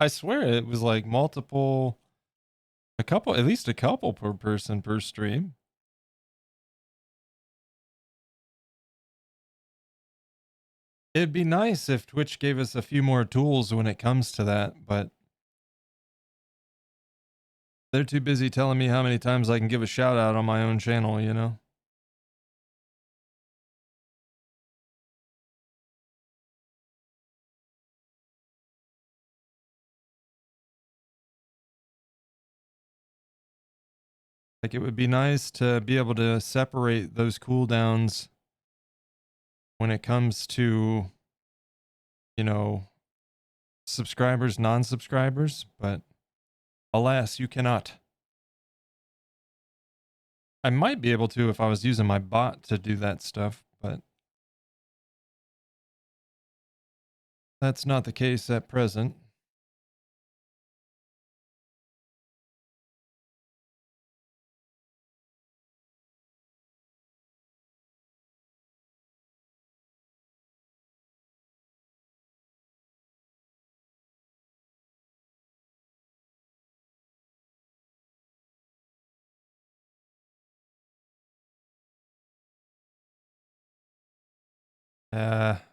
I swear it was like multiple, a couple, at least a couple per person per stream. It'd be nice if Twitch gave us a few more tools when it comes to that, but they're too busy telling me how many times I can give a shout out on my own channel, you know? Like it would be nice to be able to separate those cooldowns when it comes to, you know, subscribers, non-subscribers, but alas, you cannot. I might be able to if I was using my bot to do that stuff, but that's not the case at present.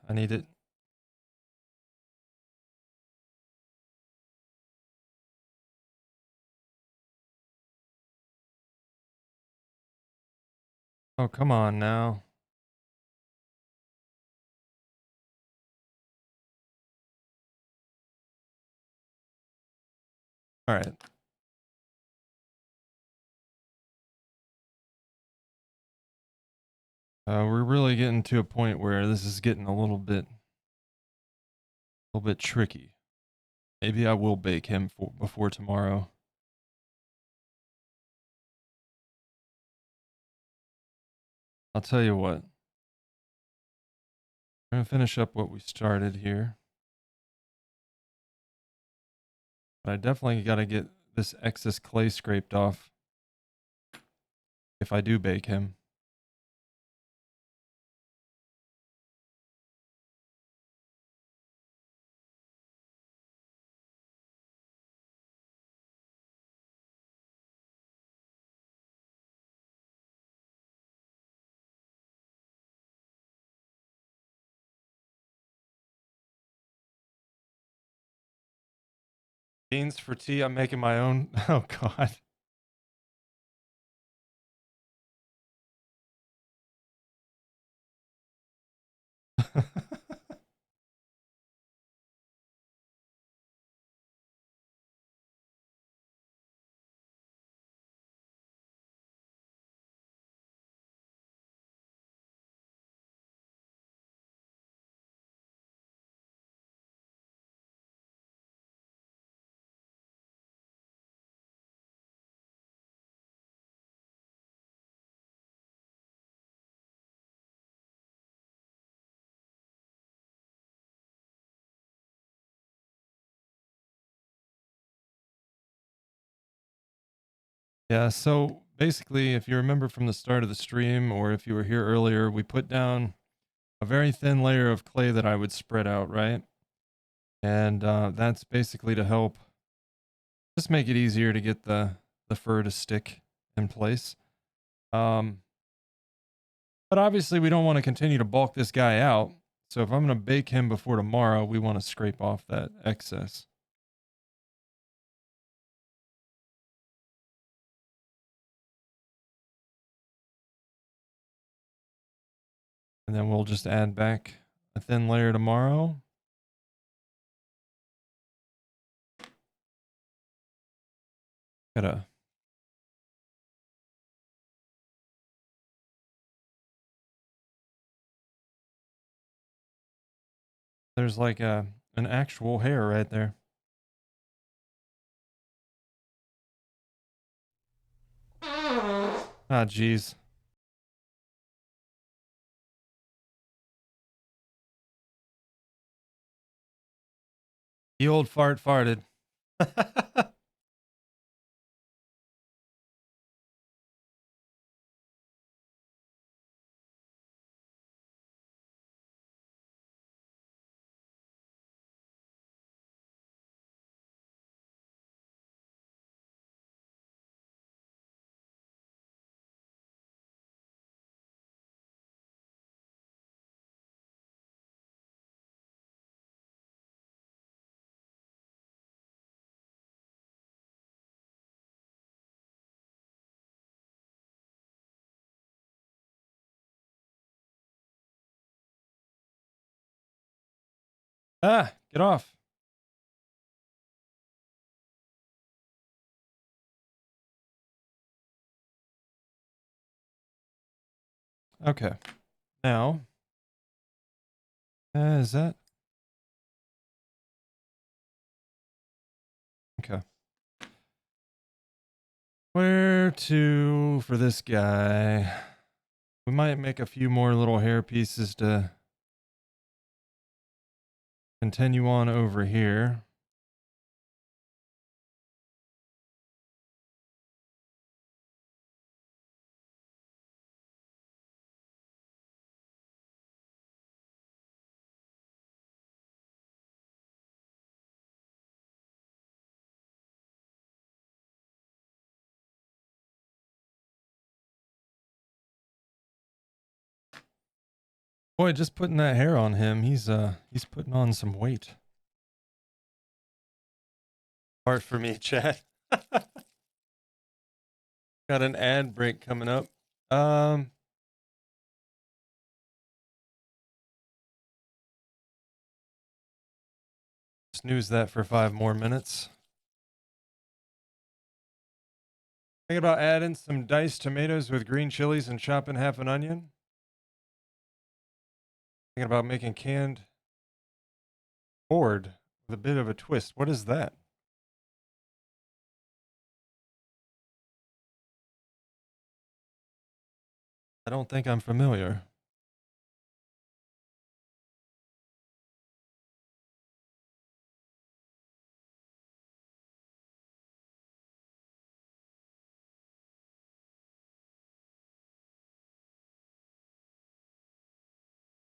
I need it. Oh, come on now. All right. We're really getting to a point where this is getting a little bit tricky. Maybe I will bake him before tomorrow. I'll tell you what. I'm gonna finish up what we started here. But I definitely got to get this excess clay scraped off if I do bake him. Beans for tea. I'm making my own. Oh, God. Yeah, so basically, if you remember from the start of the stream, or if you were here earlier, we put down a very thin layer of clay that I would spread out, right? And that's basically to help just make it easier to get the the fur to stick in place. But obviously we don't want to continue to bulk this guy out. So if I'm going to bake him before tomorrow, we want to scrape off that excess. And then we'll just add back a thin layer tomorrow. There's like an actual hair right there. Ah, geez. The old fart farted. Ah, get off. Okay. Now, is that? Okay. Where to for this guy? We might make a few more little hair pieces to continue on over here. Boy, just putting that hair on him, he's putting on some weight. Hard for me, chat. Got an ad break coming up. Snooze that for 5 more minutes. Think about adding some diced tomatoes with green chilies and chopping half an onion. Thinking about making canned gourd with a bit of a twist. What is that? I don't think I'm familiar.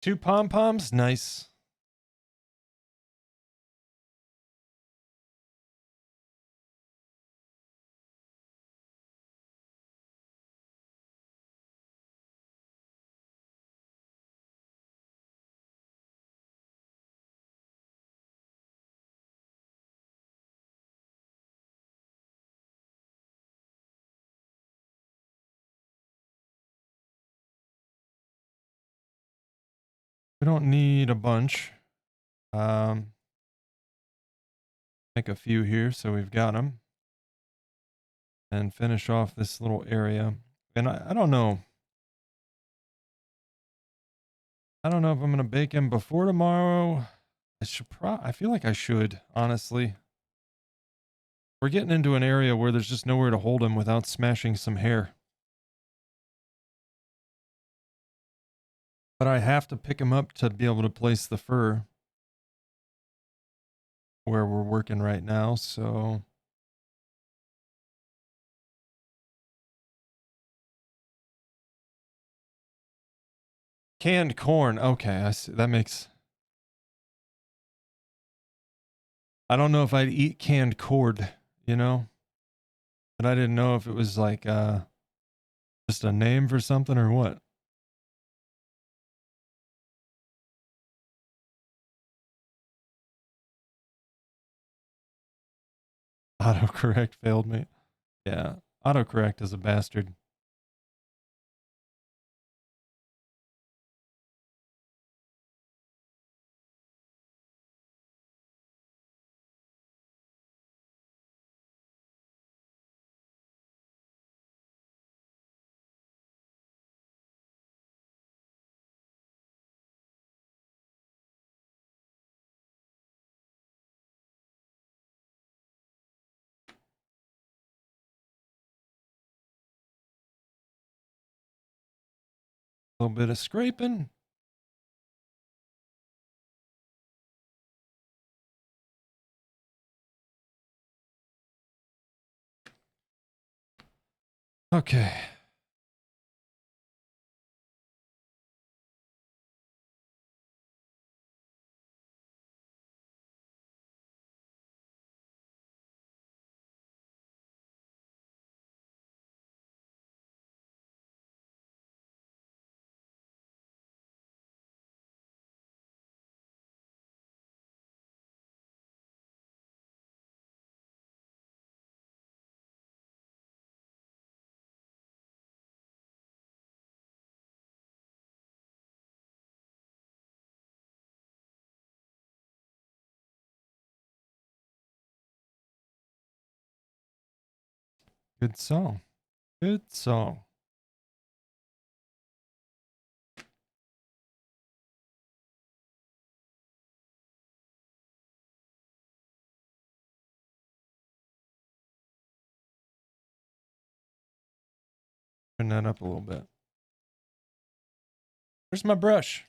Two pom-poms? Nice. We don't need a bunch. Make a few here so we've got them. And finish off this little area. And I don't know. I don't know if I'm going to bake him before tomorrow. I feel like I should, honestly. We're getting into an area where there's just nowhere to hold him without smashing some hair. But I have to pick him up to be able to place the fur where we're working right now, so... Canned corn. Okay, I see. That makes... I don't know if I'd eat canned cord, you know? But I didn't know if it was like just a name for something or what. Autocorrect failed me. Yeah, autocorrect is a bastard. A little bit of scraping. Okay. Good song. Good song. Turn that up a little bit. Where's my brush?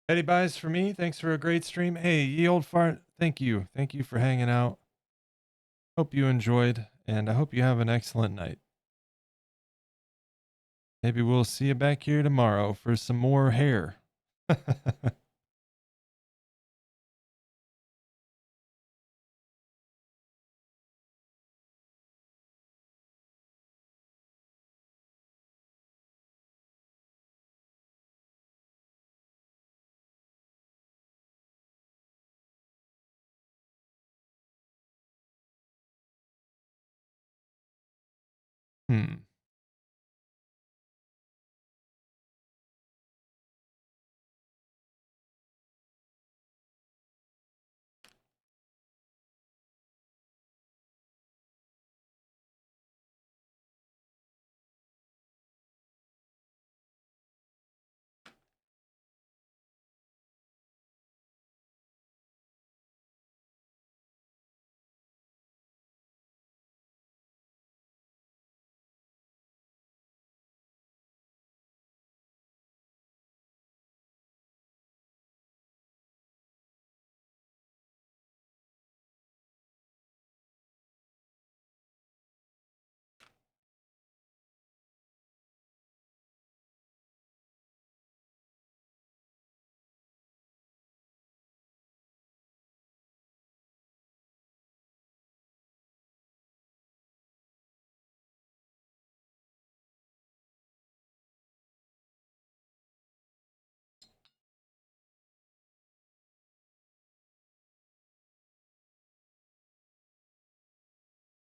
Eddie buys for me. Thanks for a great stream. Hey, ye old fart. Thank you. Thank you for hanging out. Hope you enjoyed, and I hope you have an excellent night. Maybe we'll see you back here tomorrow for some more hair. Hmm.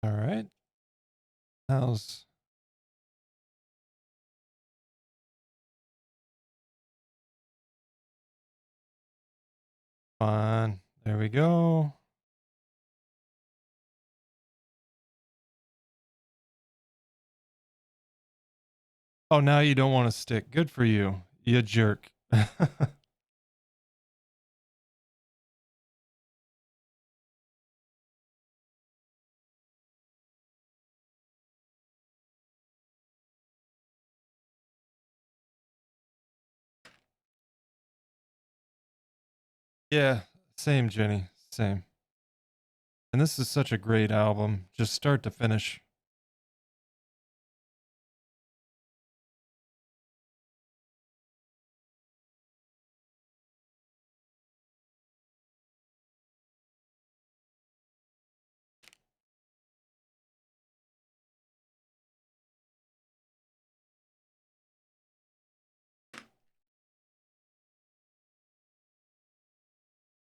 All right. How's fine? There we go. Oh, now you don't want to stick. Good for you. You jerk. Yeah, same, Jenny. Same. And this is such a great album, just start to finish.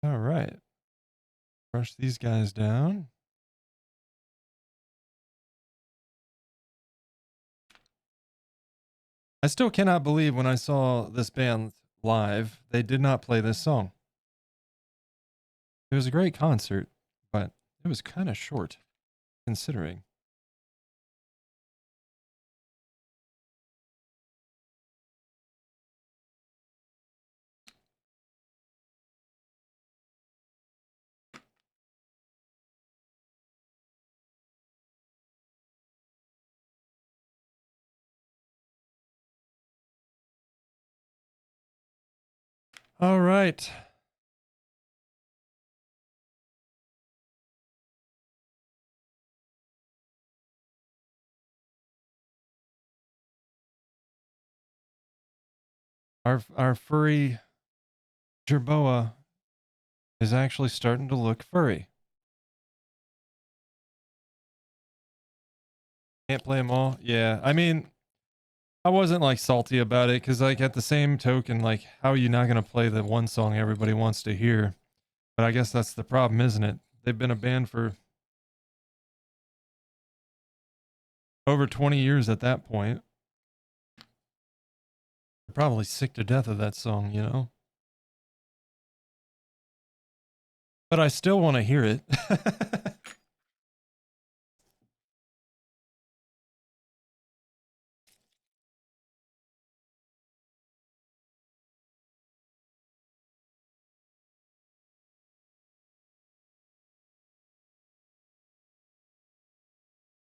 All right. Brush these guys down. I still cannot believe when I saw this band live, they did not play this song. It was a great concert, but it was kind of short, considering. All right. Our furry Jerboa is actually starting to look furry. Can't play them all. Yeah, I mean, I wasn't like salty about it because, like, at the same token, like, how are you not gonna play the one song everybody wants to hear? But I guess that's the problem, isn't it? They've been a band for over 20 years at that point. They're probably sick to death of that song, you know? But I still want to hear it.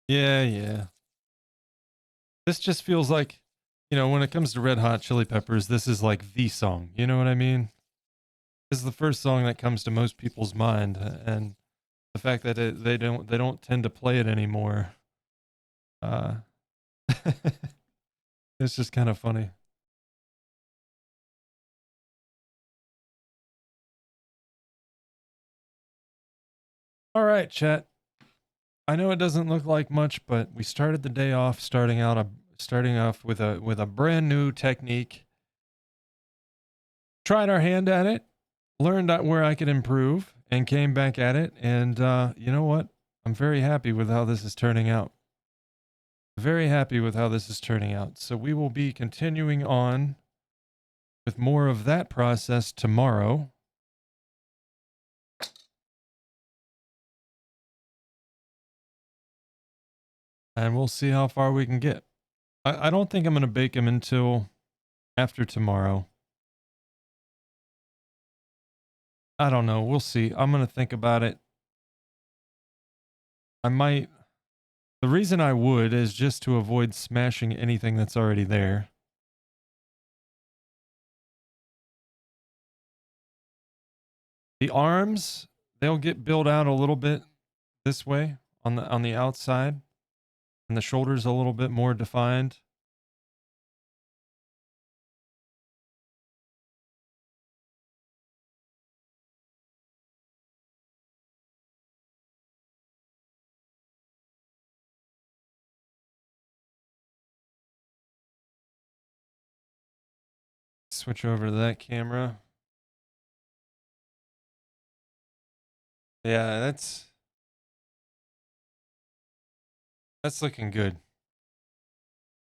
Yeah, yeah. This just feels like, you know, when it comes to Red Hot Chili Peppers, this is like the song. You know what I mean? This is the first song that comes to most people's mind, and the fact that they don't tend to play it anymore. Uh, it's just kind of funny. All right, chat. I know it doesn't look like much, but we started the day off starting off with a brand new technique. Tried our hand at it, learned where I could improve, and came back at it. And you know what? I'm very happy with how this is turning out. Very happy with how this is turning out. So we will be continuing on with more of that process tomorrow. And we'll see how far we can get. I don't think I'm going to bake them until after tomorrow. I don't know. We'll see. I'm going to think about it. I might. The reason I would is just to avoid smashing anything that's already there. The arms, they'll get built out a little bit this way on the outside, and the shoulders a little bit more defined. Switch over to that camera. Yeah, that's looking good.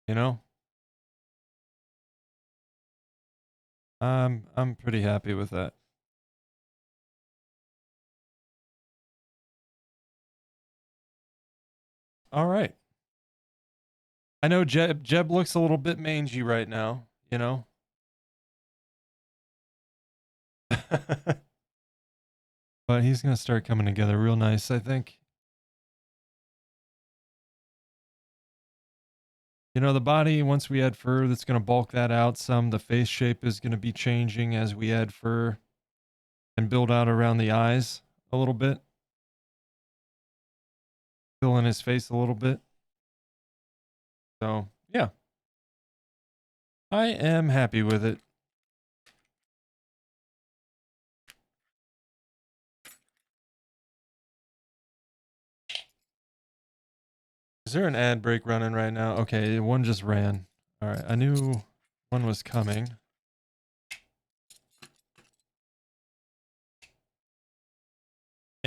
You know? I'm pretty happy with that. All right. I know Jeb looks a little bit mangy right now, you know? But he's going to start coming together real nice, I think. You know, the body, once we add fur, that's going to bulk that out some. The face shape is going to be changing as we add fur and build out around the eyes a little bit. Fill in his face a little bit. So, yeah. I am happy with it. Is there an ad break running right now? Okay, one just ran. All right, I knew one was coming.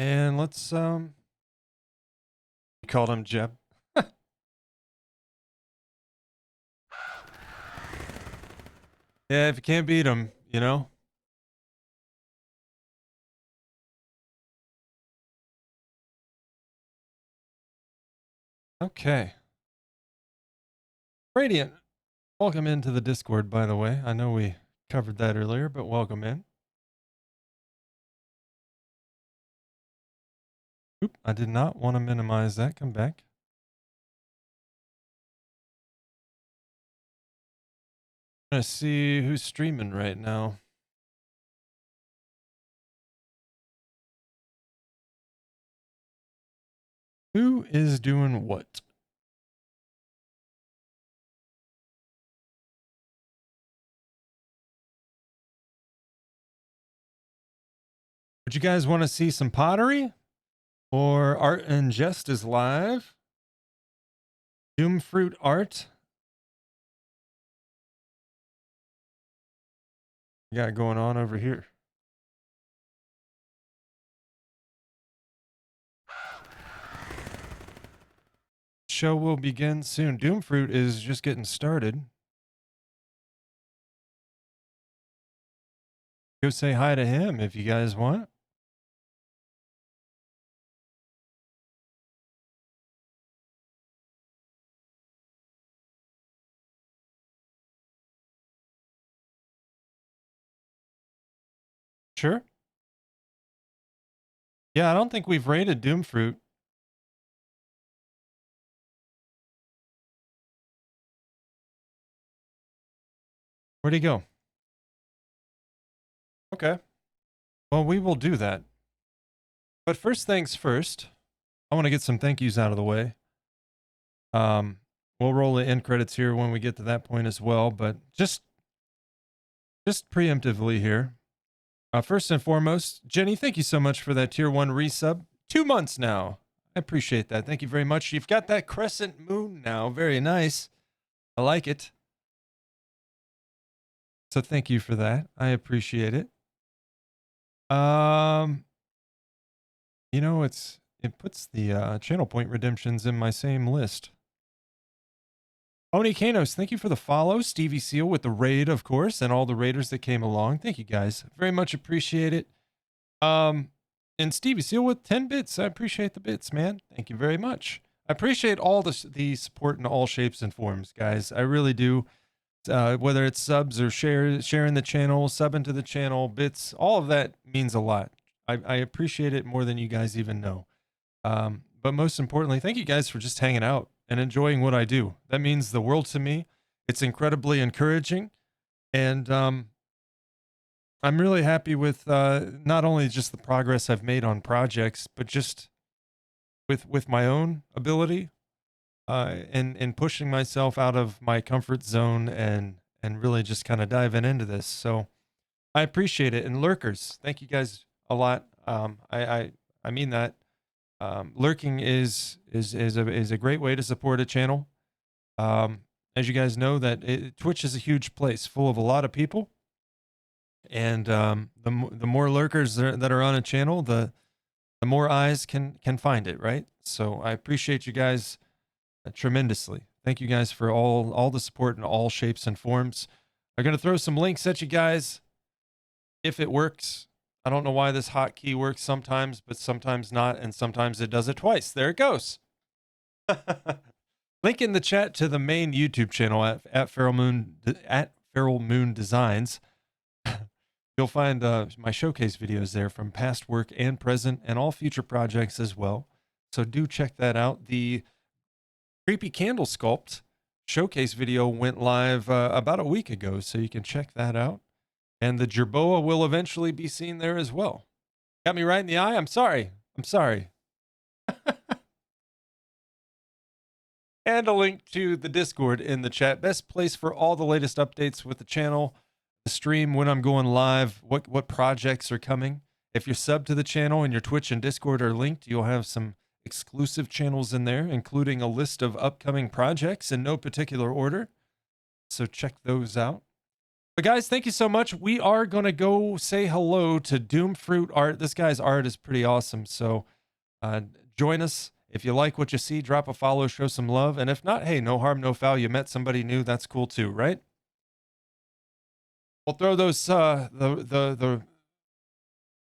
And let's you called him Jeb. Yeah, if you can't beat him, you know. Okay. Radiant, welcome into the Discord, by the way. I know we covered that earlier, but welcome in. Oop, I did not want to minimize that. Come back. I'm gonna see who's streaming right now. Who is doing what? Would you guys want to see some pottery? Or Art and Jest is live? Doom Fruit Art? We got going on over here? Show will begin soon. Doom Fruit is just getting started. Go say hi to him if you guys want. Sure. Yeah, I don't think we've rated Doom Fruit. Where'd he go? Okay. Well, we will do that. But first things first, I want to get some thank yous out of the way. We'll roll the end credits here when we get to that point as well, but just preemptively here. First and foremost, Jenny, thank you so much for that tier 1 resub. 2 months now. I appreciate that. Thank you very much. You've got that crescent moon now. Very nice. I like it. So thank you for that. I appreciate it. You know, it puts the channel point redemptions in my same list. Oni Kanos, thank you for the follow. Stevie Seal with the raid, of course, and all the raiders that came along. Thank you guys. Very much appreciate it. And Stevie Seal with 10 bits. I appreciate the bits, man. Thank you very much. I appreciate all the support in all shapes and forms, guys. I really do. Whether it's subs or sharing the channel, subbing to the channel, bits, all of that means a lot. I appreciate it more than you guys even know. But most importantly, thank you guys for just hanging out and enjoying what I do. That means the world to me. It's incredibly encouraging. And I'm really happy with not only just the progress I've made on projects, but just with my own ability and pushing myself out of my comfort zone and really just kind of diving into this. So I appreciate it. And lurkers, thank you guys a lot. I mean that. Lurking is a great way to support a channel. As you guys know, that Twitch is a huge place full of a lot of people, and the more lurkers that are on a channel, the more eyes can find it, right? So I appreciate you guys tremendously. Thank you guys for all the support in all shapes and forms. I'm gonna throw some links at you guys if it works. I don't know why this hotkey works sometimes, but sometimes not, and sometimes it does it twice. There it goes. Link in the chat to the main YouTube channel at FeralMoon Designs. You'll find my showcase videos there from past work and present, and all future projects as well. So do check that out. The Creepy Candle Sculpt showcase video went live about a week ago, so you can check that out. And the Jerboa will eventually be seen there as well. Got me right in the eye? I'm sorry. I'm sorry. And a link to the Discord in the chat. Best place for all the latest updates with the channel, the stream, when I'm going live, what projects are coming. If you're subbed to the channel and your Twitch and Discord are linked, you'll have some exclusive channels in there, including a list of upcoming projects in no particular order. So check those out. But guys, thank you so much. We are going to go say hello to Doom Fruit Art. This guy's art is pretty awesome. So join us. If you like what you see, drop a follow, show some love. And if not, hey, no harm, no foul. You met somebody new. That's cool too, right? We'll throw those the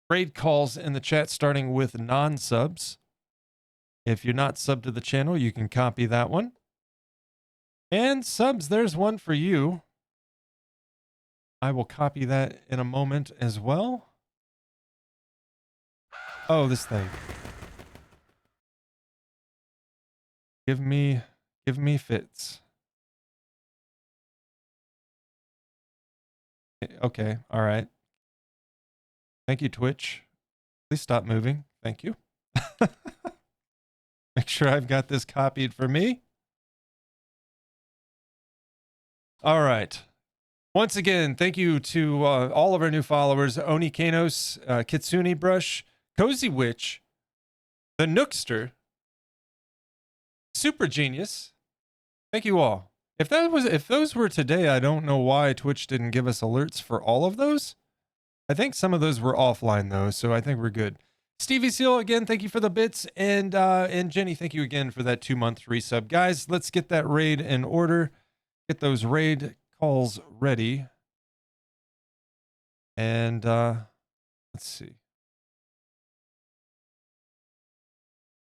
raid calls in the chat, starting with non-subs. If you're not subbed to the channel, you can copy that one. And subs, there's one for you. I will copy that in a moment as well. Oh, this thing. Give me fits. Okay, all right. Thank you, Twitch. Please stop moving. Thank you. Make sure I've got this copied for me. All right. Once again, thank you to all of our new followers: Oni Kanos, Kitsune Brush, Cozy Witch, the Nookster, Super Genius. Thank you all. If those were today, I don't know why Twitch didn't give us alerts for all of those. I think some of those were offline though, so I think we're good. Stevie Seal, again, thank you for the bits, and Jenny, thank you again for that 2-month resub. Guys, let's get that raid in order. Get those raid calls ready. And let's see.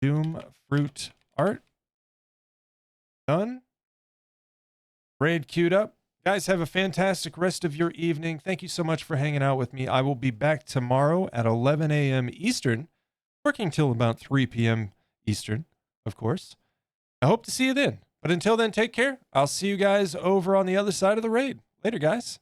Doom Fruit Art. Done. Raid queued up. Guys, have a fantastic rest of your evening. Thank you so much for hanging out with me. I will be back tomorrow at 11 a.m. Eastern, working till about 3 p.m. Eastern, of course. I hope to see you then. But until then, take care. I'll see you guys over on the other side of the raid. Later, guys.